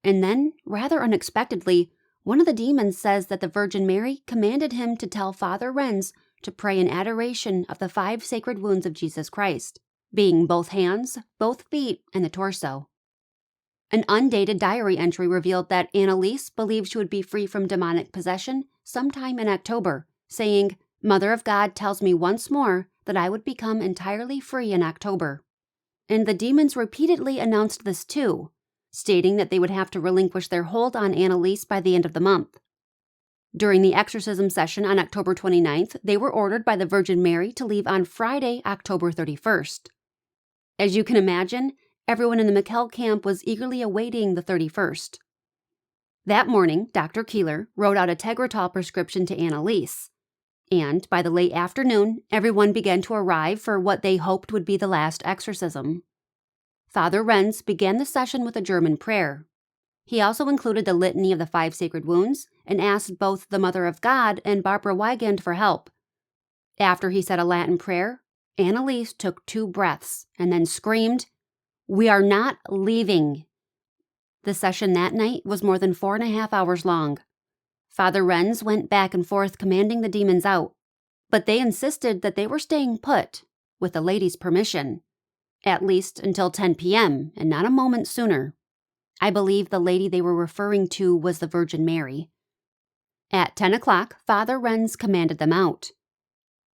And then, rather unexpectedly, one of the demons says that the Virgin Mary commanded him to tell Father Renz to pray in adoration of the 5 sacred wounds of Jesus Christ, being both hands, both feet, and the torso. An undated diary entry revealed that Annaliese believed she would be free from demonic possession sometime in October, saying, "Mother of God tells me once more that I would become entirely free in October." And the demons repeatedly announced this too, stating that they would have to relinquish their hold on Annaliese by the end of the month. During the exorcism session on October 29th, they were ordered by the Virgin Mary to leave on Friday, October 31st. As you can imagine, everyone in the Michel camp was eagerly awaiting the 31st. That morning, Dr. Keeler wrote out a Tegretol prescription to Annaliese, and by the late afternoon, everyone began to arrive for what they hoped would be the last exorcism. Father Renz began the session with a German prayer. He also included the litany of the 5 sacred wounds and asked both the Mother of God and Barbara Weigand for help. After he said a Latin prayer, Annaliese took 2 breaths and then screamed, "We are not leaving." The session that night was more than 4.5 hours long. Father Renz went back and forth commanding the demons out, but they insisted that they were staying put, with the lady's permission, at least until 10 p.m. and not a moment sooner. I believe the lady they were referring to was the Virgin Mary. At 10 o'clock, Father Renz commanded them out.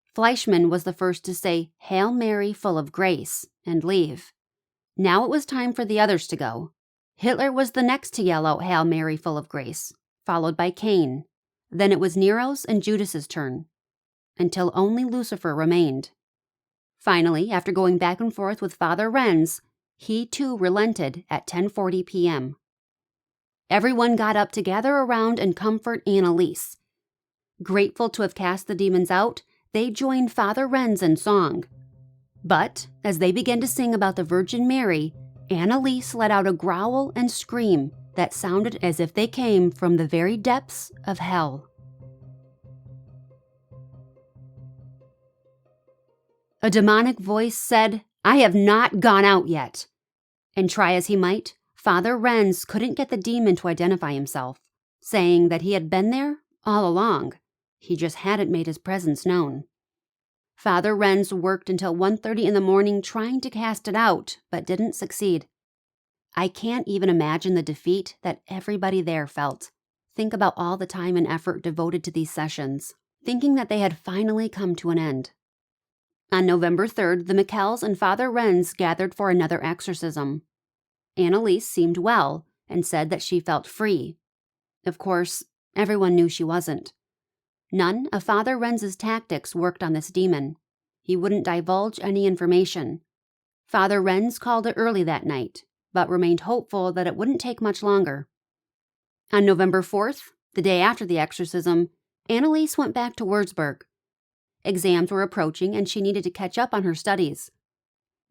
Fleischmann was the first to say, "Hail Mary, full of grace," and leave. Now it was time for the others to go. Hitler was the next to yell out, "Hail Mary, full of grace," followed by Cain. Then it was Nero's and Judas's turn, until only Lucifer remained. Finally, after going back and forth with Father Renz, he too relented at 10:40 p.m. Everyone got up to gather around and comfort Annaliese. Grateful to have cast the demons out, they joined Father Renz in song. But, as they began to sing about the Virgin Mary, Annaliese let out a growl and scream that sounded as if they came from the very depths of hell. A demonic voice said, "I have not gone out yet." And try as he might, Father Renz couldn't get the demon to identify himself, saying that he had been there all along. He just hadn't made his presence known. Father Renz worked until 1:30 in the morning trying to cast it out, but didn't succeed. I can't even imagine the defeat that everybody there felt. Think about all the time and effort devoted to these sessions, thinking that they had finally come to an end. On November 3rd, the Michels and Father Renz gathered for another exorcism. Annaliese seemed well and said that she felt free. Of course, everyone knew she wasn't. None of Father Renz's tactics worked on this demon. He wouldn't divulge any information. Father Renz called it early that night, but remained hopeful that it wouldn't take much longer. On November 4th, The day after the exorcism, Annaliese went back to Würzburg. Exams were approaching and she needed to catch up on her studies.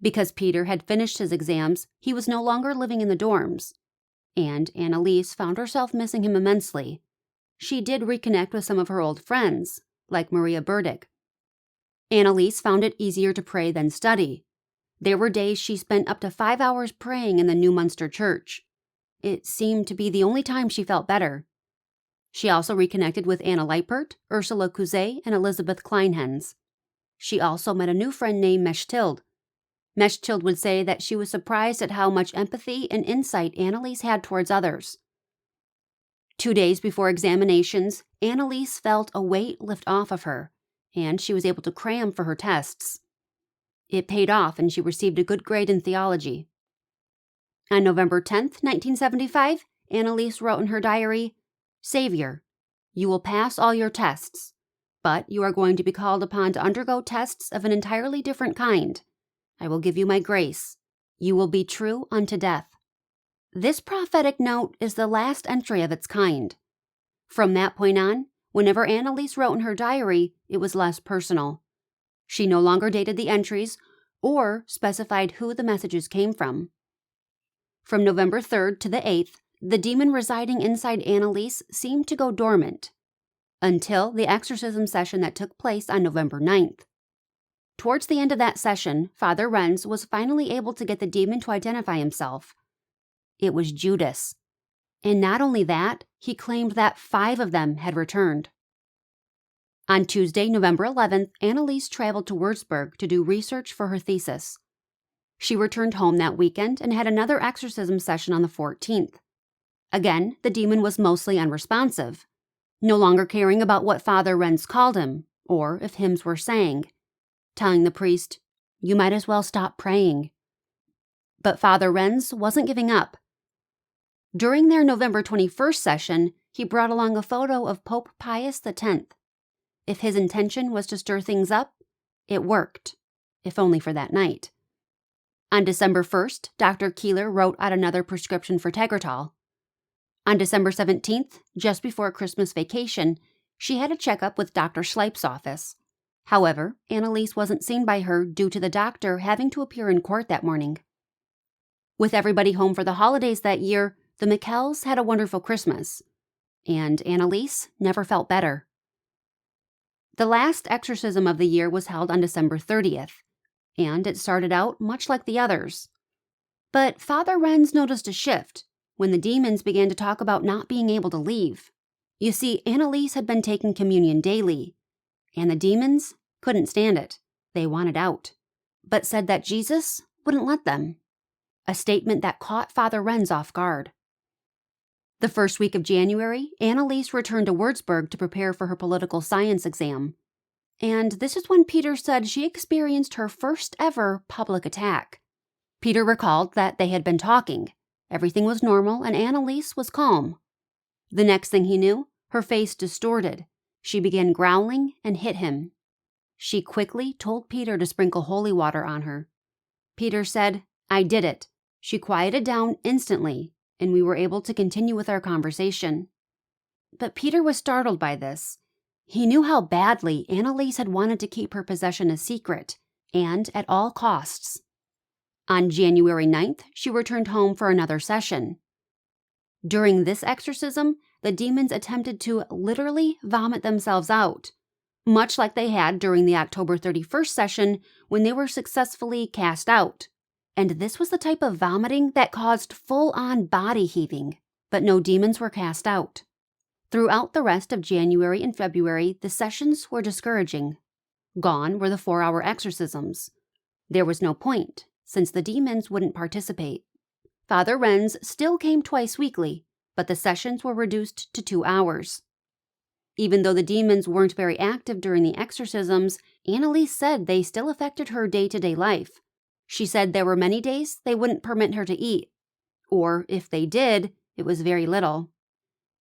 Because Peter had finished his exams, he was no longer living in the dorms. And Annaliese found herself missing him immensely. She did reconnect with some of her old friends, like Maria Burdick. Annaliese found it easier to pray than study. There were days she spent up to 5 hours praying in the New Munster Church. It seemed to be the only time she felt better. She also reconnected with Anna Leipert, Ursula Couzet, and Elizabeth Kleinhens. She also met a new friend named Mechthild. Mechthild would say that she was surprised at how much empathy and insight Annaliese had towards others. 2 days before examinations, Annaliese felt a weight lift off of her, and she was able to cram for her tests. It paid off, and she received a good grade in theology. On November 10th, 1975, Annaliese wrote in her diary, "Savior, you will pass all your tests, but you are going to be called upon to undergo tests of an entirely different kind. I will give you my grace. You will be true unto death." This prophetic note is the last entry of its kind. From that point on, whenever Annaliese wrote in her diary, it was less personal. She no longer dated the entries or specified who the messages came from. From November 3rd to the 8th, the demon residing inside Annaliese seemed to go dormant, until the exorcism session that took place on November 9th. Towards the end of that session, Father Renz was finally able to get the demon to identify himself. It was Judas. And not only that, he claimed that 5 of them had returned. On Tuesday, November 11th, Annaliese traveled to Würzburg to do research for her thesis. She returned home that weekend and had another exorcism session on the 14th. Again, the demon was mostly unresponsive, no longer caring about what Father Renz called him, or if hymns were sang, telling the priest, "You might as well stop praying." But Father Renz wasn't giving up. During their November 21st session, he brought along a photo of Pope Pius X. If his intention was to stir things up, it worked, if only for that night. On December 1st, Dr. Keeler wrote out another prescription for Tegretol. On December 17th, just before Christmas vacation, she had a checkup with Dr. Schleip's office. However, Annaliese wasn't seen by her due to the doctor having to appear in court that morning. With everybody home for the holidays that year, the Michels had a wonderful Christmas, and Annaliese never felt better. The last exorcism of the year was held on December 30th, and it started out much like the others. But Father Renz noticed a shift when the demons began to talk about not being able to leave. You see, Annaliese had been taking communion daily, and the demons couldn't stand it. They wanted out, but said that Jesus wouldn't let them. A statement that caught Father Renz off guard. The first week of January, Annaliese returned to Würzburg to prepare for her political science exam. And this is when Peter said she experienced her first ever public attack. Peter recalled that they had been talking. Everything was normal and Annaliese was calm. The next thing he knew, her face distorted. She began growling and hit him. She quickly told Peter to sprinkle holy water on her. Peter said, "I did it." She quieted down instantly, and we were able to continue with our conversation. But Peter was startled by this. He knew how badly Annaliese had wanted to keep her possession a secret, and at all costs. On January 9th, she returned home for another session. During this exorcism, the demons attempted to literally vomit themselves out, much like they had during the October 31st session when they were successfully cast out. And this was the type of vomiting that caused full-on body heaving, but no demons were cast out. Throughout the rest of January and February, the sessions were discouraging. Gone were the 4-hour exorcisms. There was no point, since the demons wouldn't participate. Father Renz still came twice weekly, but the sessions were reduced to 2 hours. Even though the demons weren't very active during the exorcisms, Annaliese said they still affected her day-to-day life. She said there were many days they wouldn't permit her to eat, or if they did, it was very little.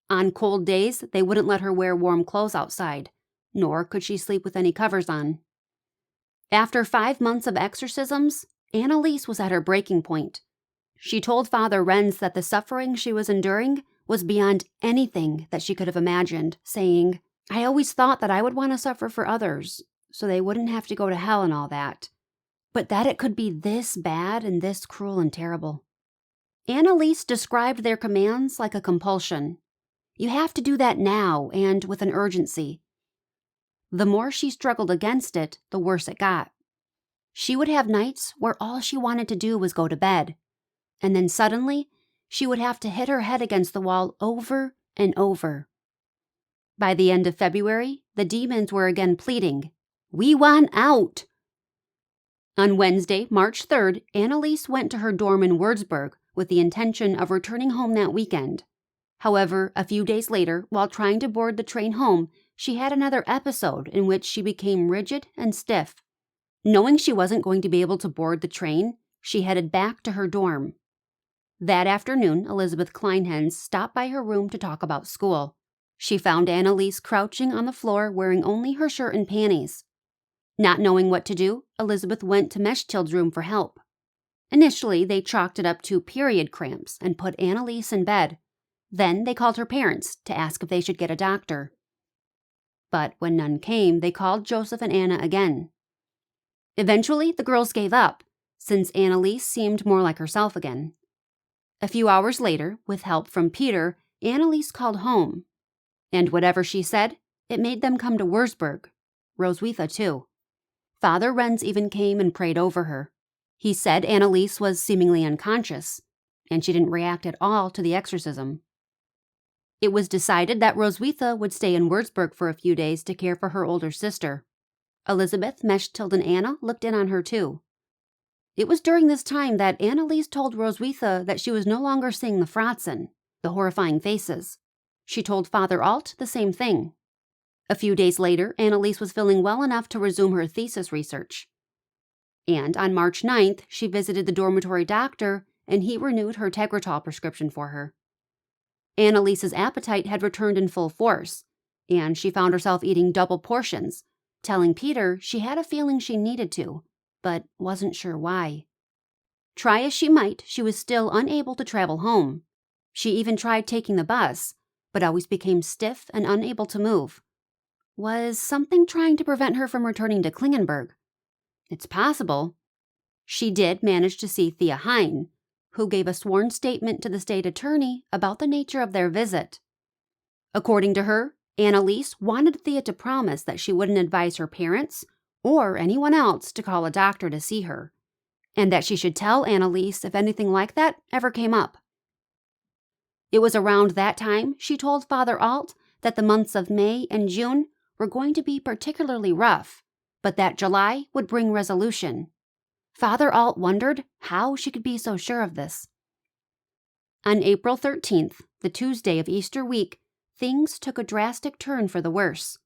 On cold days, they wouldn't let her wear warm clothes outside, nor could she sleep with any covers on. After 5 months of exorcisms, Annaliese was at her breaking point. She told Father Renz that the suffering she was enduring was beyond anything that she could have imagined, saying, "I always thought that I would want to suffer for others, so they wouldn't have to go to hell and all that. But that it could be this bad and this cruel and terrible." Annaliese described their commands like a compulsion. You have to do that now and with an urgency. The more she struggled against it, the worse it got. She would have nights where all she wanted to do was go to bed, and then suddenly she would have to hit her head against the wall over and over. By the end of February, the demons were again pleading, "We want out!" On Wednesday, March 3rd, Annaliese went to her dorm in Würzburg with the intention of returning home that weekend. However, a few days later, while trying to board the train home, she had another episode in which she became rigid and stiff. Knowing she wasn't going to be able to board the train, she headed back to her dorm. That afternoon, Elizabeth Kleinhens stopped by her room to talk about school. She found Annaliese crouching on the floor wearing only her shirt and panties. Not knowing what to do, Elizabeth went to Mechthild's room for help. Initially, they chalked it up to period cramps and put Annaliese in bed. Then they called her parents to ask if they should get a doctor. But when none came, they called Joseph and Anna again. Eventually, the girls gave up, since Annaliese seemed more like herself again. A few hours later, with help from Peter, Annaliese called home. And whatever she said, it made them come to Würzburg. Roswitha, too. Father Renz even came and prayed over her. He said Annaliese was seemingly unconscious, and she didn't react at all to the exorcism. It was decided that Roswitha would stay in Würzburg for a few days to care for her older sister. Elizabeth, Mechthild, and Anna looked in on her too. It was during this time that Annaliese told Roswitha that she was no longer seeing the Fratzen, the horrifying faces. She told Father Alt the same thing. A few days later, Annaliese was feeling well enough to resume her thesis research. And on March 9th, she visited the dormitory doctor, and he renewed her Tegretol prescription for her. Annaliese's appetite had returned in full force, and she found herself eating double portions, telling Peter she had a feeling she needed to, but wasn't sure why. Try as she might, she was still unable to travel home. She even tried taking the bus, but always became stiff and unable to move. Was something trying to prevent her from returning to Klingenberg? It's possible. She did manage to see Thea Hein, who gave a sworn statement to the state attorney about the nature of their visit. According to her, Annaliese wanted Thea to promise that she wouldn't advise her parents or anyone else to call a doctor to see her, and that she should tell Annaliese if anything like that ever came up. It was around that time she told Father Alt that the months of May and June were going to be particularly rough, but that July would bring resolution. Father Alt wondered how she could be so sure of this. On April 13th, the Tuesday of Easter week, things took a drastic turn for the worse.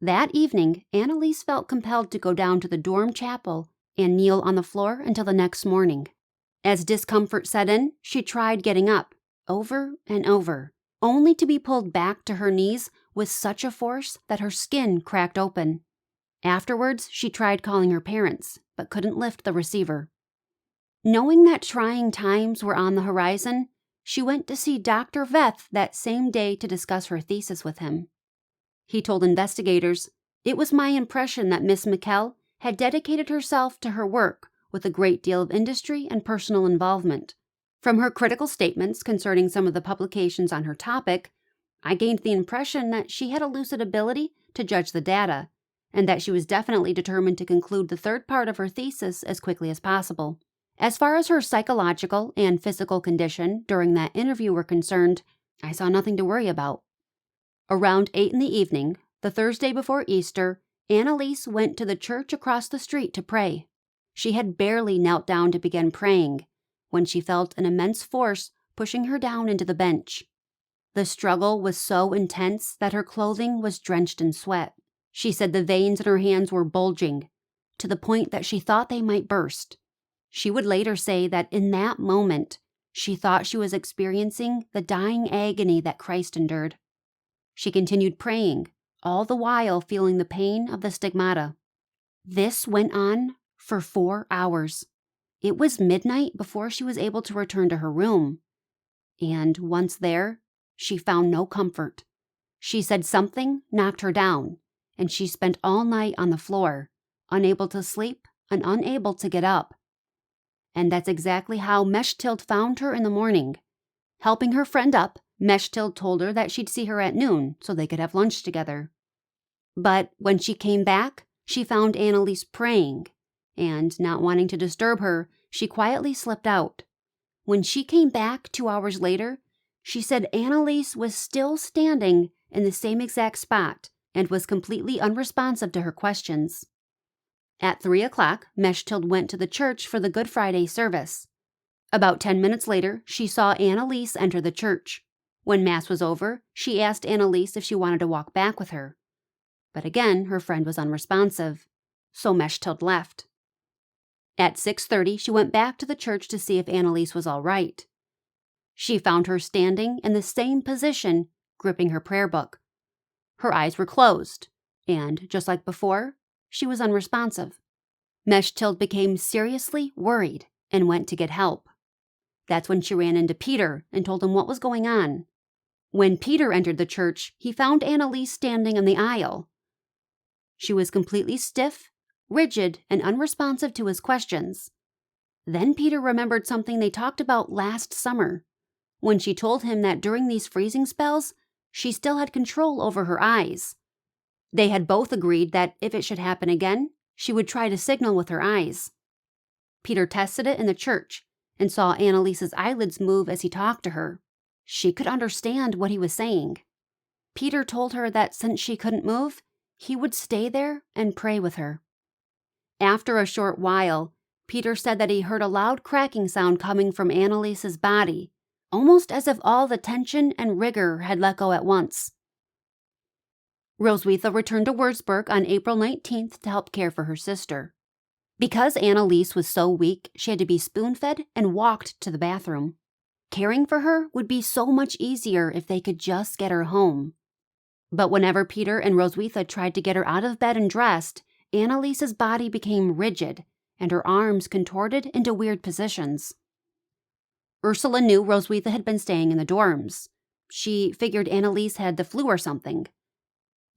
That evening, Annaliese felt compelled to go down to the dorm chapel and kneel on the floor until the next morning. As discomfort set in, she tried getting up, over and over, only to be pulled back to her knees with such a force that her skin cracked open. Afterwards, she tried calling her parents, but couldn't lift the receiver. Knowing that trying times were on the horizon, she went to see Dr. Veth that same day to discuss her thesis with him. He told investigators, "It was my impression that Miss Michel had dedicated herself to her work with a great deal of industry and personal involvement. From her critical statements concerning some of the publications on her topic, I gained the impression that she had a lucid ability to judge the data, and that she was definitely determined to conclude the third part of her thesis as quickly as possible. As far as her psychological and physical condition during that interview were concerned, I saw nothing to worry about." Around 8 in the evening, the Thursday before Easter, Annaliese went to the church across the street to pray. She had barely knelt down to begin praying when she felt an immense force pushing her down into the bench. The struggle was so intense that her clothing was drenched in sweat. She said the veins in her hands were bulging, to the point that she thought they might burst. She would later say that in that moment, she thought she was experiencing the dying agony that Christ endured. She continued praying, all the while feeling the pain of the stigmata. This went on for 4 hours. It was midnight before she was able to return to her room. And once there, she found no comfort. She said something knocked her down, and she spent all night on the floor, unable to sleep and unable to get up. And that's exactly how Mechthild found her in the morning. Helping her friend up, Mechthild told her that she'd see her at noon so they could have lunch together. But when she came back, she found Annaliese praying, and not wanting to disturb her, she quietly slipped out. When she came back 2 hours later, she said Annaliese was still standing in the same exact spot and was completely unresponsive to her questions. At 3 o'clock, Mechthild went to the church for the Good Friday service. About 10 minutes later, she saw Annaliese enter the church. When Mass was over, she asked Annaliese if she wanted to walk back with her. But again, her friend was unresponsive, so Mechthild left. At 6:30, she went back to the church to see if Annaliese was all right. She found her standing in the same position, gripping her prayer book. Her eyes were closed, and, just like before, she was unresponsive. Mechthild became seriously worried and went to get help. That's when she ran into Peter and told him what was going on. When Peter entered the church, he found Annaliese standing in the aisle. She was completely stiff, rigid, and unresponsive to his questions. Then Peter remembered something they talked about last summer, when she told him that during these freezing spells, she still had control over her eyes. They had both agreed that if it should happen again, she would try to signal with her eyes. Peter tested it in the church and saw Annaliese's eyelids move as he talked to her. She could understand what he was saying. Peter told her that since she couldn't move, he would stay there and pray with her. After a short while, Peter said that he heard a loud cracking sound coming from Annaliese's body, almost as if all the tension and rigor had let go at once. Roswitha returned to Würzburg on April 19th to help care for her sister. Because Annaliese was so weak, she had to be spoon-fed and walked to the bathroom. Caring for her would be so much easier if they could just get her home. But whenever Peter and Roswitha tried to get her out of bed and dressed, Annaliese's body became rigid, and her arms contorted into weird positions. Ursula knew Roswitha had been staying in the dorms. She figured Annaliese had the flu or something.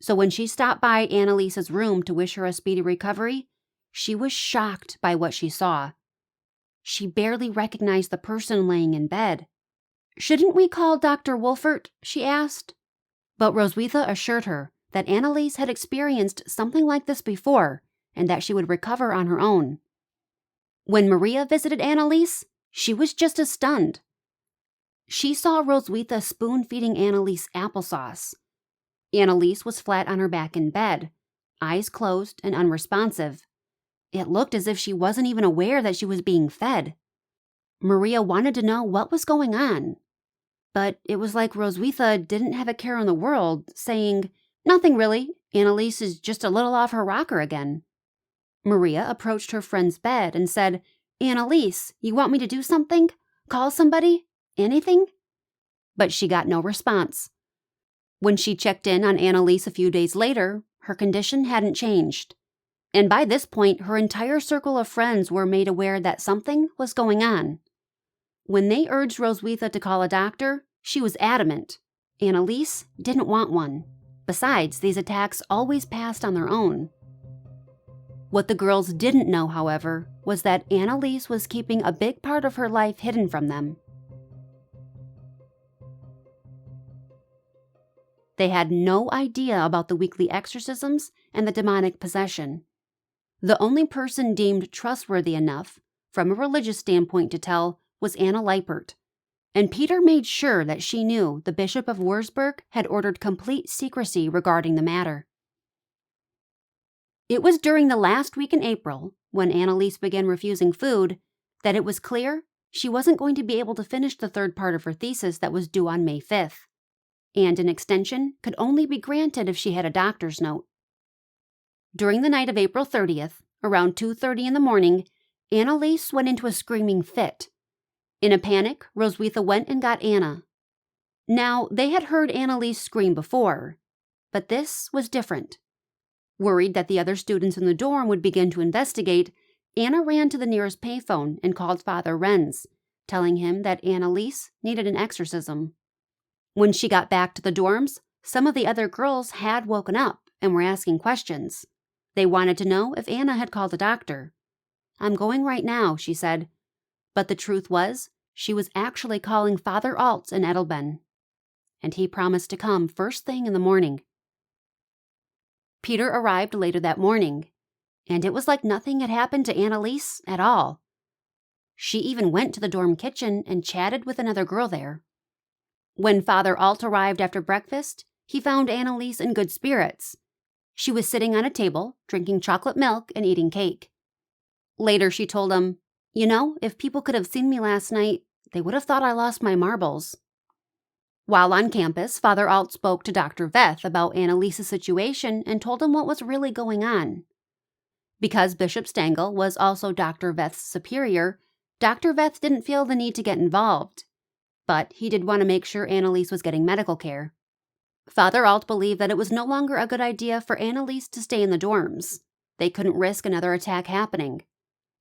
So when she stopped by Annaliese's room to wish her a speedy recovery, she was shocked by what she saw. She barely recognized the person laying in bed. "Shouldn't we call Dr. Wolfert?" she asked. But Roswitha assured her that Annaliese had experienced something like this before and that she would recover on her own. When Maria visited Annaliese, she was just as stunned. She saw Roswitha spoon-feeding Annaliese applesauce. Annaliese was flat on her back in bed, eyes closed and unresponsive. It looked as if she wasn't even aware that she was being fed. Maria wanted to know what was going on. But it was like Roswitha didn't have a care in the world, saying, "Nothing really. Annaliese is just a little off her rocker again." Maria approached her friend's bed and said, "Annaliese, you want me to do something? Call somebody? Anything?" But she got no response. When she checked in on Annaliese a few days later, her condition hadn't changed. And by this point, her entire circle of friends were made aware that something was going on. When they urged Roswitha to call a doctor, she was adamant. Annaliese didn't want one. Besides, these attacks always passed on their own. What the girls didn't know, however, was that Annaliese was keeping a big part of her life hidden from them. They had no idea about the weekly exorcisms and the demonic possession. The only person deemed trustworthy enough, from a religious standpoint, to tell was Anna Leipert, and Peter made sure that she knew the Bishop of Würzburg had ordered complete secrecy regarding the matter. It was during the last week in April, when Annaliese began refusing food, that it was clear she wasn't going to be able to finish the third part of her thesis that was due on May 5th, and an extension could only be granted if she had a doctor's note. During the night of April 30th, around 2:30 in the morning, Annaliese went into a screaming fit. In a panic, Roswitha went and got Anna. Now, they had heard Annaliese scream before, but this was different. Worried that the other students in the dorm would begin to investigate, Anna ran to the nearest payphone and called Father Renz, telling him that Annaliese needed an exorcism. When she got back to the dorms, some of the other girls had woken up and were asking questions. They wanted to know if Anna had called a doctor. "I'm going right now," she said. But the truth was, she was actually calling Father Alt in Edelben, and he promised to come first thing in the morning. Peter arrived later that morning, and it was like nothing had happened to Annaliese at all. She even went to the dorm kitchen and chatted with another girl there. When Father Alt arrived after breakfast, he found Annaliese in good spirits. She was sitting on a table, drinking chocolate milk and eating cake. Later, she told him, "You know, if people could have seen me last night, they would have thought I lost my marbles." While on campus, Father Alt spoke to Dr. Veth about Annaliese's situation and told him what was really going on. Because Bishop Stengel was also Dr. Veth's superior, Dr. Veth didn't feel the need to get involved. But he did want to make sure Annaliese was getting medical care. Father Alt believed that it was no longer a good idea for Annaliese to stay in the dorms. They couldn't risk another attack happening.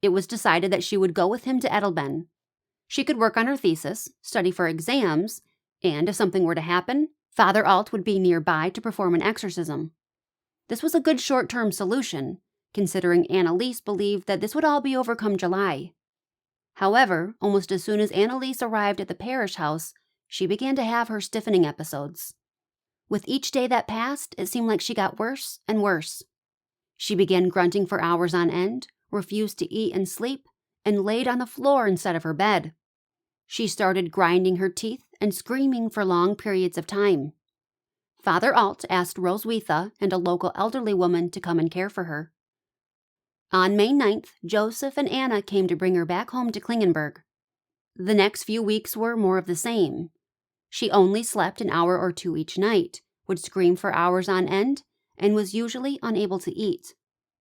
It was decided that she would go with him to Edelben. She could work on her thesis, study for exams, and if something were to happen, Father Alt would be nearby to perform an exorcism. This was a good short-term solution, considering Annaliese believed that this would all be over come July. However, almost as soon as Annaliese arrived at the parish house, she began to have her stiffening episodes. With each day that passed, it seemed like she got worse and worse. She began grunting for hours on end, refused to eat and sleep, and laid on the floor instead of her bed. She started grinding her teeth and screaming for long periods of time. Father Alt asked Roswitha and a local elderly woman to come and care for her. On May 9th, Joseph and Anna came to bring her back home to Klingenberg. The next few weeks were more of the same. She only slept an hour or two each night, would scream for hours on end, and was usually unable to eat.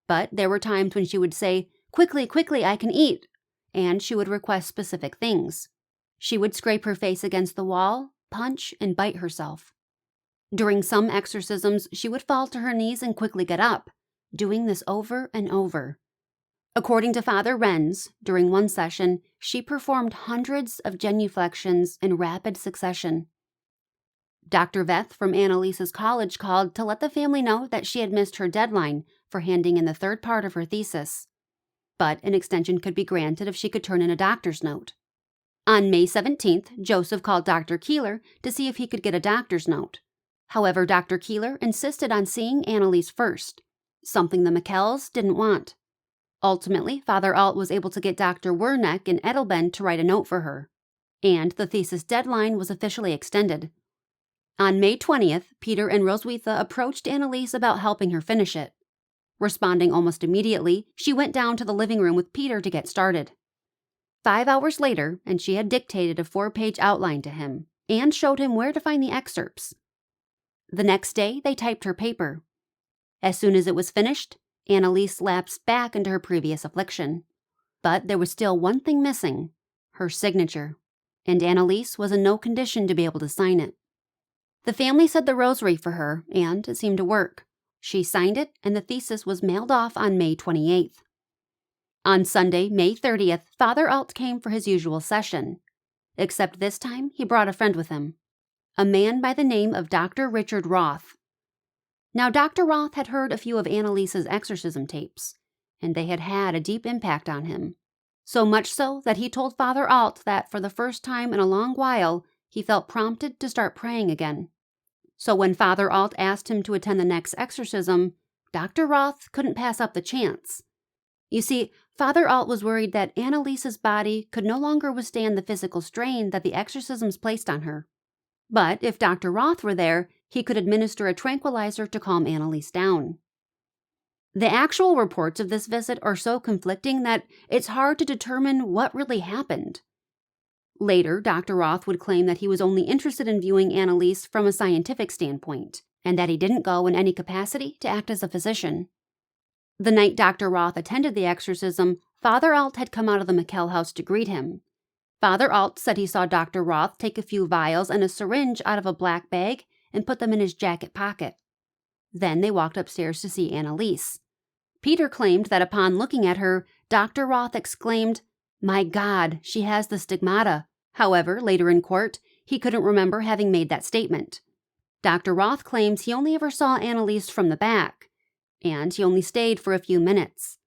But there were times when she would say, "Quickly, quickly, I can eat," and she would request specific things. She would scrape her face against the wall, punch, and bite herself. During some exorcisms, she would fall to her knees and quickly get up, doing this over and over. According to Father Renz, during one session, she performed hundreds of genuflections in rapid succession. Dr. Veth from Annaliese's college called to let the family know that she had missed her deadline for handing in the third part of her thesis, but an extension could be granted if she could turn in a doctor's note. On May 17th, Joseph called Dr. Keeler to see if he could get a doctor's note. However, Dr. Keeler insisted on seeing Annaliese first, something the Michels didn't want. Ultimately, Father Alt was able to get Dr. Werneck in Edelben to write a note for her, and the thesis deadline was officially extended. On May 20th, Peter and Roswitha approached Annaliese about helping her finish it. Responding almost immediately, she went down to the living room with Peter to get started. 5 hours later, and she had dictated a 4-page outline to him, and showed him where to find the excerpts. The next day, they typed her paper. As soon as it was finished, Annaliese lapsed back into her previous affliction. But there was still one thing missing, her signature, and Annaliese was in no condition to be able to sign it. The family said the rosary for her, and it seemed to work. She signed it, and the thesis was mailed off on May 28th. On Sunday, May 30th, Father Alt came for his usual session, except this time he brought a friend with him, a man by the name of Dr. Richard Roth. Now, Dr. Roth had heard a few of Annaliese's exorcism tapes, and they had had a deep impact on him, so much so that he told Father Alt that for the first time in a long while, he felt prompted to start praying again. So when Father Alt asked him to attend the next exorcism, Dr. Roth couldn't pass up the chance. You see, Father Alt was worried that Annaliese's body could no longer withstand the physical strain that the exorcisms placed on her. But if Dr. Roth were there, he could administer a tranquilizer to calm Annaliese down. The actual reports of this visit are so conflicting that it's hard to determine what really happened. Later, Dr. Roth would claim that he was only interested in viewing Annaliese from a scientific standpoint, and that he didn't go in any capacity to act as a physician. The night Dr. Roth attended the exorcism, Father Alt had come out of the Michel house to greet him. Father Alt said he saw Dr. Roth take a few vials and a syringe out of a black bag and put them in his jacket pocket. Then they walked upstairs to see Annaliese. Peter claimed that upon looking at her, Dr. Roth exclaimed, "My God, she has the stigmata." However, later in court, He couldn't remember having made that statement. Dr. Roth claims he only ever saw Annaliese from the back, and he only stayed for a few minutes.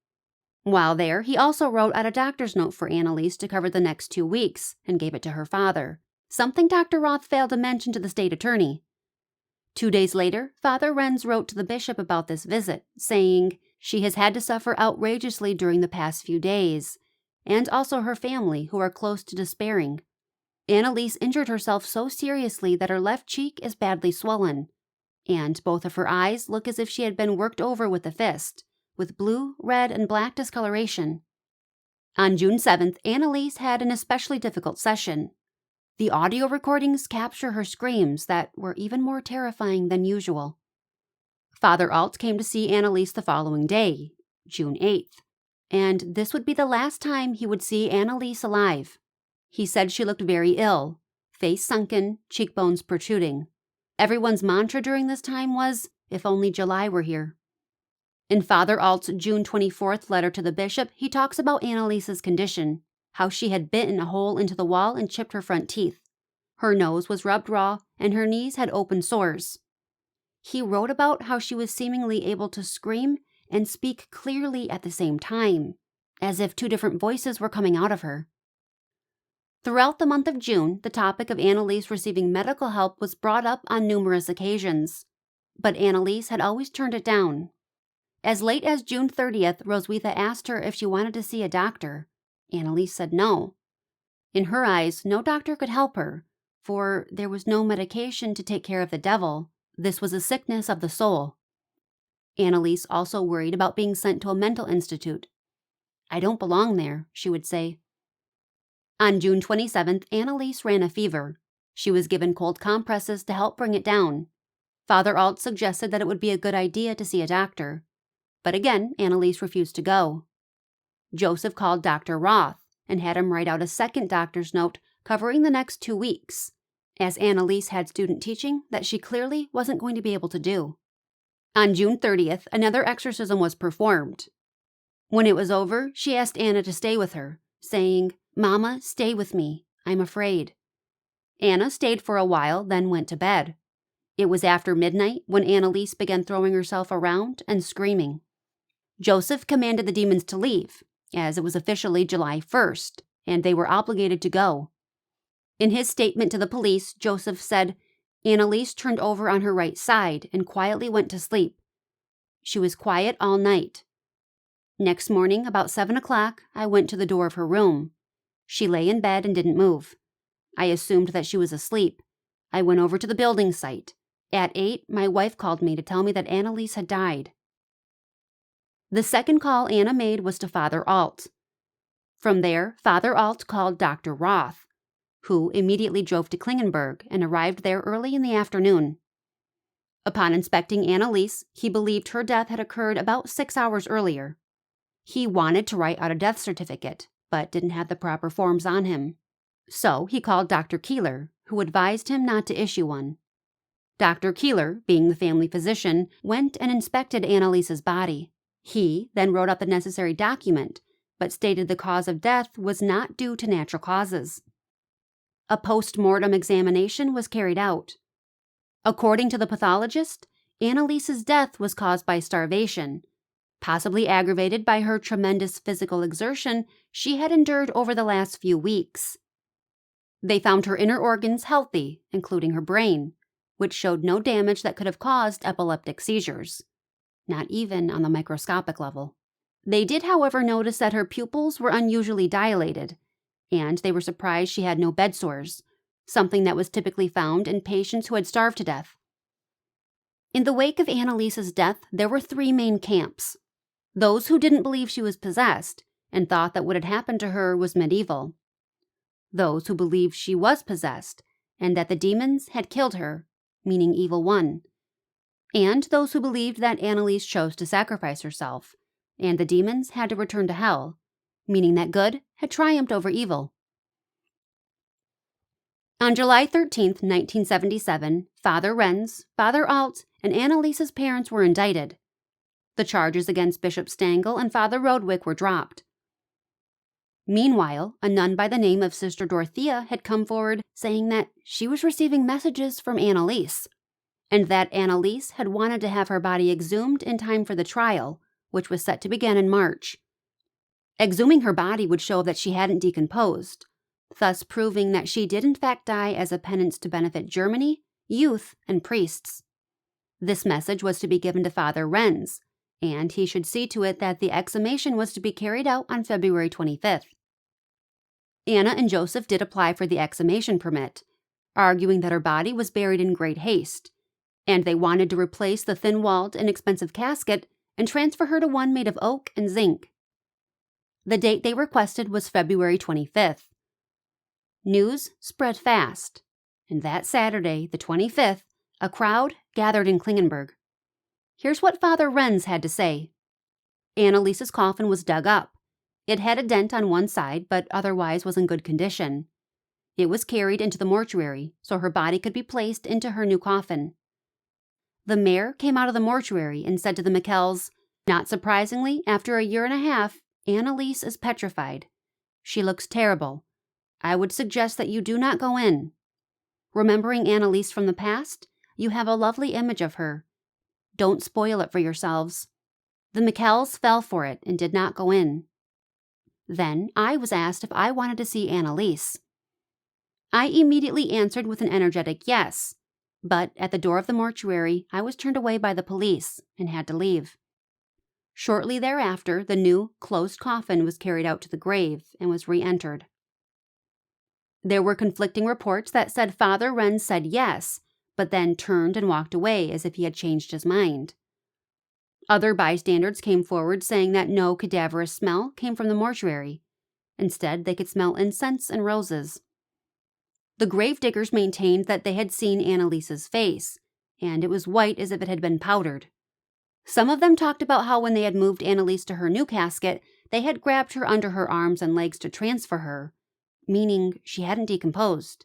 While there, he also wrote out a doctor's note for Annaliese to cover the next 2 weeks and gave it to her father, something Dr. Roth failed to mention to the state attorney. 2 days later, Father Renz wrote to the bishop about this visit, saying, "She has had to suffer outrageously during the past few days, and also her family, who are close to despairing. Annaliese injured herself so seriously that her left cheek is badly swollen, and both of her eyes look as if she had been worked over with a fist, with blue, red, and black discoloration." On June 7th, Annaliese had an especially difficult session. The audio recordings capture her screams that were even more terrifying than usual. Father Alt came to see Annaliese the following day, June 8th, and this would be the last time he would see Annaliese alive. He said she looked very ill, face sunken, cheekbones protruding. Everyone's mantra during this time was, "If only July were here." In Father Alt's June 24th letter to the bishop, he talks about Annaliese's condition, how she had bitten a hole into the wall and chipped her front teeth. Her nose was rubbed raw, and her knees had open sores. He wrote about how she was seemingly able to scream and speak clearly at the same time, as if 2 different voices were coming out of her. Throughout the month of June, the topic of Annaliese receiving medical help was brought up on numerous occasions, but Annaliese had always turned it down. As late as June 30th, Roswitha asked her if she wanted to see a doctor. Annaliese said no. In her eyes, no doctor could help her, for there was no medication to take care of the devil. This was a sickness of the soul. Annaliese also worried about being sent to a mental institute. "I don't belong there," she would say. On June 27th, Annaliese ran a fever. She was given cold compresses to help bring it down. Father Alt suggested that it would be a good idea to see a doctor. But again, Annaliese refused to go. Joseph called Dr. Roth and had him write out a second doctor's note covering the next 2 weeks, as Annaliese had student teaching that she clearly wasn't going to be able to do. On June 30th, another exorcism was performed. When it was over, she asked Anna to stay with her, saying, "Mama, stay with me. I'm afraid." Anna stayed for a while, then went to bed. It was after midnight when Annaliese began throwing herself around and screaming. Joseph commanded the demons to leave, as it was officially July 1st, and they were obligated to go. In his statement to the police, Joseph said, "Annaliese turned over on her right side and quietly went to sleep. She was quiet all night. Next morning, about 7 o'clock, I went to the door of her room. She lay in bed and didn't move. I assumed that she was asleep. I went over to the building site. At 8, my wife called me to tell me that Annaliese had died." The second call Anna made was to Father Alt. From there, Father Alt called Dr. Roth, who immediately drove to Klingenberg and arrived there early in the afternoon. Upon inspecting Annaliese, he believed her death had occurred about 6 hours earlier. He wanted to write out a death certificate, but didn't have the proper forms on him. So he called Dr. Keeler, who advised him not to issue one. Dr. Keeler, being the family physician, went and inspected Annaliese's body. He then wrote out the necessary document, but stated the cause of death was not due to natural causes. A post-mortem examination was carried out. According to the pathologist, Annaliese's death was caused by starvation, possibly aggravated by her tremendous physical exertion she had endured over the last few weeks. They found her inner organs healthy, including her brain, which showed no damage that could have caused epileptic seizures, not even on the microscopic level. They did, however, notice that her pupils were unusually dilated, and they were surprised she had no bed sores, something that was typically found in patients who had starved to death. In the wake of Annaliese's death, there were 3 main camps. Those who didn't believe she was possessed and thought that what had happened to her was medieval. Those who believed she was possessed and that the demons had killed her, meaning evil one. And those who believed that Annaliese chose to sacrifice herself, and the demons had to return to hell, meaning that good had triumphed over evil. On July 13, 1977, Father Renz, Father Alt, and Annaliese's parents were indicted. The charges against Bishop Stangl and Father Rodwick were dropped. Meanwhile, a nun by the name of Sister Dorothea had come forward saying that she was receiving messages from Annaliese, and that Annaliese had wanted to have her body exhumed in time for the trial, which was set to begin in March. Exhuming her body would show that she hadn't decomposed, thus proving that she did in fact die as a penance to benefit Germany, youth, and priests. This message was to be given to Father Renz, and he should see to it that the exhumation was to be carried out on February 25th. Anna and Joseph did apply for the exhumation permit, arguing that her body was buried in great haste, and they wanted to replace the thin-walled, inexpensive casket and transfer her to one made of oak and zinc. The date they requested was February 25th. News spread fast, and that Saturday, the 25th, a crowd gathered in Klingenberg. Here's what Father Renz had to say. Annaliese's coffin was dug up. It had a dent on one side, but otherwise was in good condition. It was carried into the mortuary, so her body could be placed into her new coffin. The mayor came out of the mortuary and said to the Michels, "Not surprisingly, after a year and a half, Annaliese is petrified. She looks terrible. I would suggest that you do not go in. Remembering Annaliese from the past, you have a lovely image of her. Don't spoil it for yourselves." The Michels fell for it and did not go in. Then I was asked if I wanted to see Annaliese. I immediately answered with an energetic yes, but at the door of the mortuary I was turned away by the police and had to leave. Shortly thereafter, the new, closed coffin was carried out to the grave and was re-entered. There were conflicting reports that said Father Renz said yes, but then turned and walked away as if he had changed his mind. Other bystanders came forward saying that no cadaverous smell came from the mortuary. Instead, they could smell incense and roses. The gravediggers maintained that they had seen Annaliese's face, and it was white as if it had been powdered. Some of them talked about how when they had moved Annaliese to her new casket, they had grabbed her under her arms and legs to transfer her, meaning she hadn't decomposed.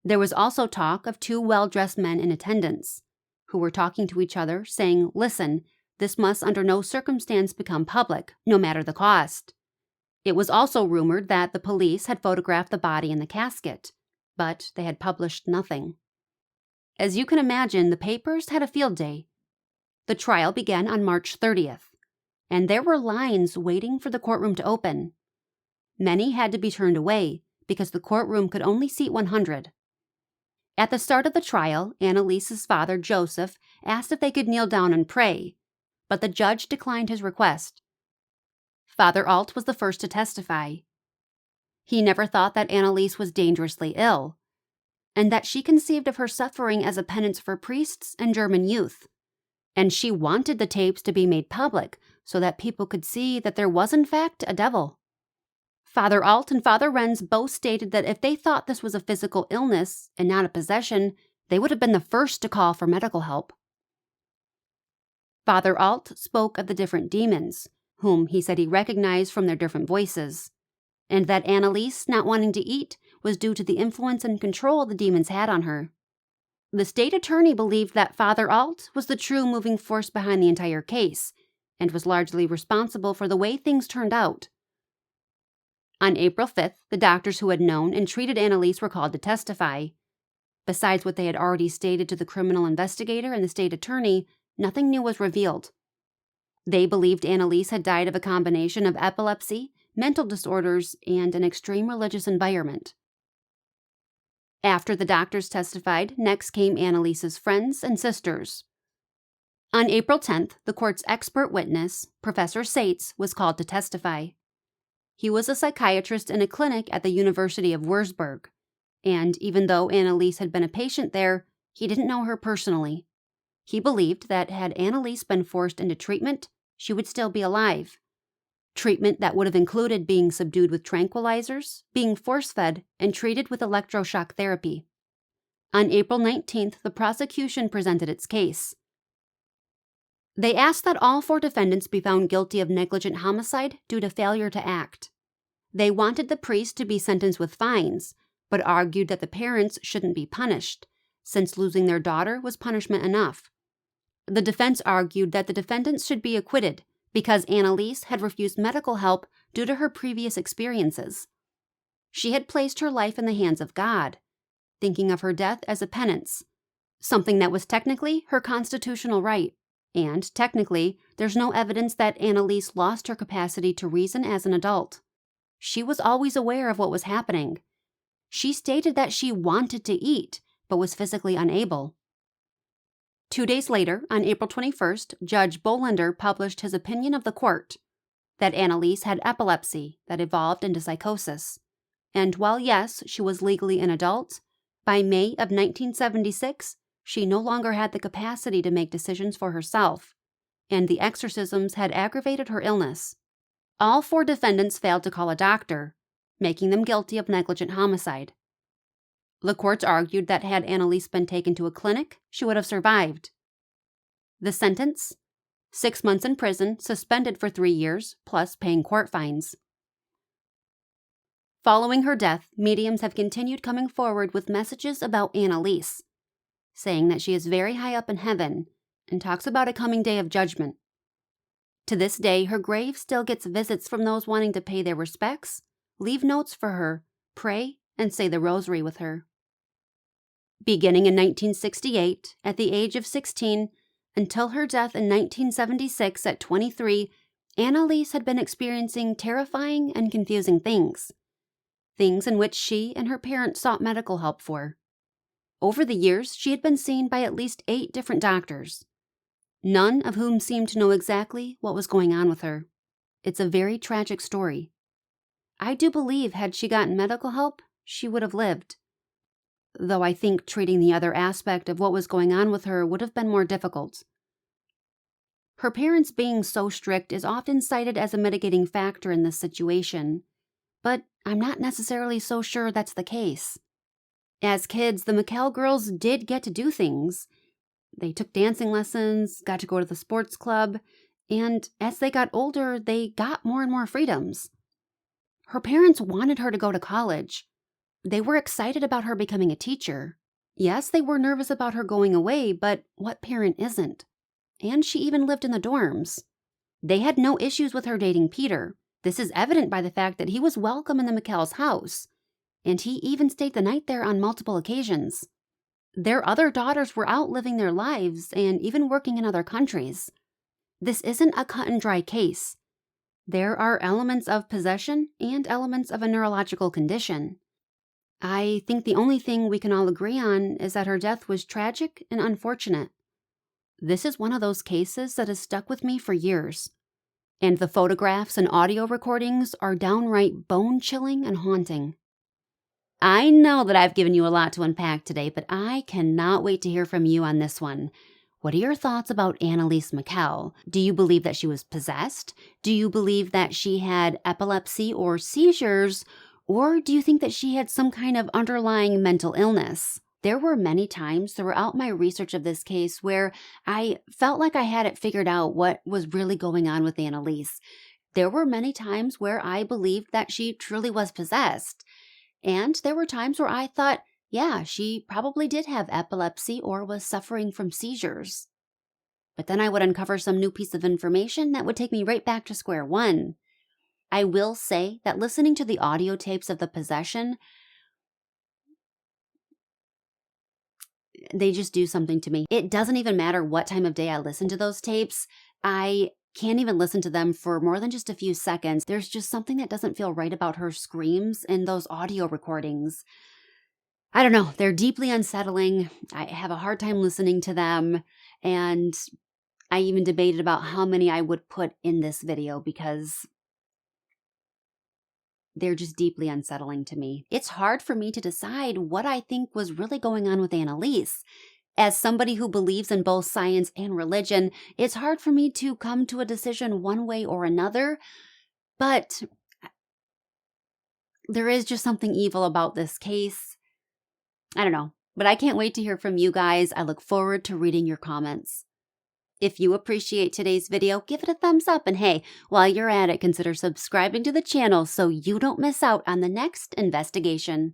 There was also talk of two well-dressed men in attendance, who were talking to each other, saying, "Listen, this must under no circumstance become public, no matter the cost." It was also rumored that the police had photographed the body in the casket, but they had published nothing. As you can imagine, the papers had a field day. The trial began on March 30th, and there were lines waiting for the courtroom to open. Many had to be turned away because the courtroom could only seat 100. At the start of the trial, Annaliese's father, Joseph, asked if they could kneel down and pray, but the judge declined his request. Father Alt was the first to testify. He never thought that Annaliese was dangerously ill, and that she conceived of her suffering as a penance for priests and German youth, and she wanted the tapes to be made public so that people could see that there was in fact a devil. Father Alt and Father Renz both stated that if they thought this was a physical illness and not a possession, they would have been the first to call for medical help. Father Alt spoke of the different demons, whom he said he recognized from their different voices, and that Annaliese not wanting to eat was due to the influence and control the demons had on her. The state attorney believed that Father Alt was the true moving force behind the entire case, and was largely responsible for the way things turned out. On April 5th, the doctors who had known and treated Annaliese were called to testify. Besides what they had already stated to the criminal investigator and the state attorney, nothing new was revealed. They believed Annaliese had died of a combination of epilepsy, mental disorders, and an extreme religious environment. After the doctors testified, next came Annaliese's friends and sisters. On April 10th, the court's expert witness, Professor Sates, was called to testify. He was a psychiatrist in a clinic at the University of Würzburg, and even though Annaliese had been a patient there, he didn't know her personally. He believed that had Annaliese been forced into treatment, she would still be alive. Treatment that would have included being subdued with tranquilizers, being force-fed, and treated with electroshock therapy. On April 19th, the prosecution presented its case. They asked that all 4 defendants be found guilty of negligent homicide due to failure to act. They wanted the priest to be sentenced with fines, but argued that the parents shouldn't be punished, since losing their daughter was punishment enough. The defense argued that the defendants should be acquitted because Annaliese had refused medical help due to her previous experiences. She had placed her life in the hands of God, thinking of her death as a penance, something that was technically her constitutional right. And, technically, there's no evidence that Annaliese lost her capacity to reason as an adult. She was always aware of what was happening. She stated that she wanted to eat, but was physically unable. 2 days later, on April 21st, Judge Bolender published his opinion of the court, that Annaliese had epilepsy that evolved into psychosis. And while yes, she was legally an adult, by May of 1976, she no longer had the capacity to make decisions for herself, and the exorcisms had aggravated her illness. All 4 defendants failed to call a doctor, making them guilty of negligent homicide. The courts argued that had Annaliese been taken to a clinic, she would have survived. The sentence? 6 months in prison, suspended for 3 years, plus paying court fines. Following her death, mediums have continued coming forward with messages about Annaliese, saying that she is very high up in heaven and talks about a coming day of judgment. To this day, her grave still gets visits from those wanting to pay their respects, leave notes for her, pray, and say the rosary with her. Beginning in 1968, at the age of 16, until her death in 1976 at 23, Annaliese had been experiencing terrifying and confusing things in which she and her parents sought medical help for. Over the years, she had been seen by at least 8 different doctors, none of whom seemed to know exactly what was going on with her. It's a very tragic story. I do believe had she gotten medical help, she would have lived. Though I think treating the other aspect of what was going on with her would have been more difficult. Her parents being so strict is often cited as a mitigating factor in this situation, but I'm not necessarily so sure that's the case. As kids, the Michel girls did get to do things. They took dancing lessons, got to go to the sports club, and as they got older, they got more and more freedoms. Her parents wanted her to go to college. They were excited about her becoming a teacher. Yes, they were nervous about her going away, but what parent isn't? And she even lived in the dorms. They had no issues with her dating Peter. This is evident by the fact that he was welcome in the Michel's house, and he even stayed the night there on multiple occasions. Their other daughters were out living their lives and even working in other countries. This isn't a cut and dry case. There are elements of possession and elements of a neurological condition. I think the only thing we can all agree on is that her death was tragic and unfortunate. This is one of those cases that has stuck with me for years, and the photographs and audio recordings are downright bone-chilling and haunting. I know that I've given you a lot to unpack today, but I cannot wait to hear from you on this one. What are your thoughts about Anneliese Michel? Do you believe that she was possessed? Do you believe that she had epilepsy or seizures? Or do you think that she had some kind of underlying mental illness? There were many times throughout my research of this case where I felt like I had it figured out what was really going on with Annaliese. There were many times where I believed that she truly was possessed. And there were times where I thought, yeah, she probably did have epilepsy or was suffering from seizures. But then I would uncover some new piece of information that would take me right back to square one. I will say that listening to the audio tapes of the possession, they just do something to me. It doesn't even matter what time of day I listen to those tapes. I can't even listen to them for more than just a few seconds. There's just something that doesn't feel right about her screams in those audio recordings. I don't know. They're deeply unsettling. I have a hard time listening to them. And I even debated about how many I would put in this video because they're just deeply unsettling to me. It's hard for me to decide what I think was really going on with Annaliese. As somebody who believes in both science and religion, it's hard for me to come to a decision one way or another, but there is just something evil about this case. I don't know, but I can't wait to hear from you guys. I look forward to reading your comments. If you appreciate today's video, give it a thumbs up, and hey, while you're at it, consider subscribing to the channel so you don't miss out on the next investigation.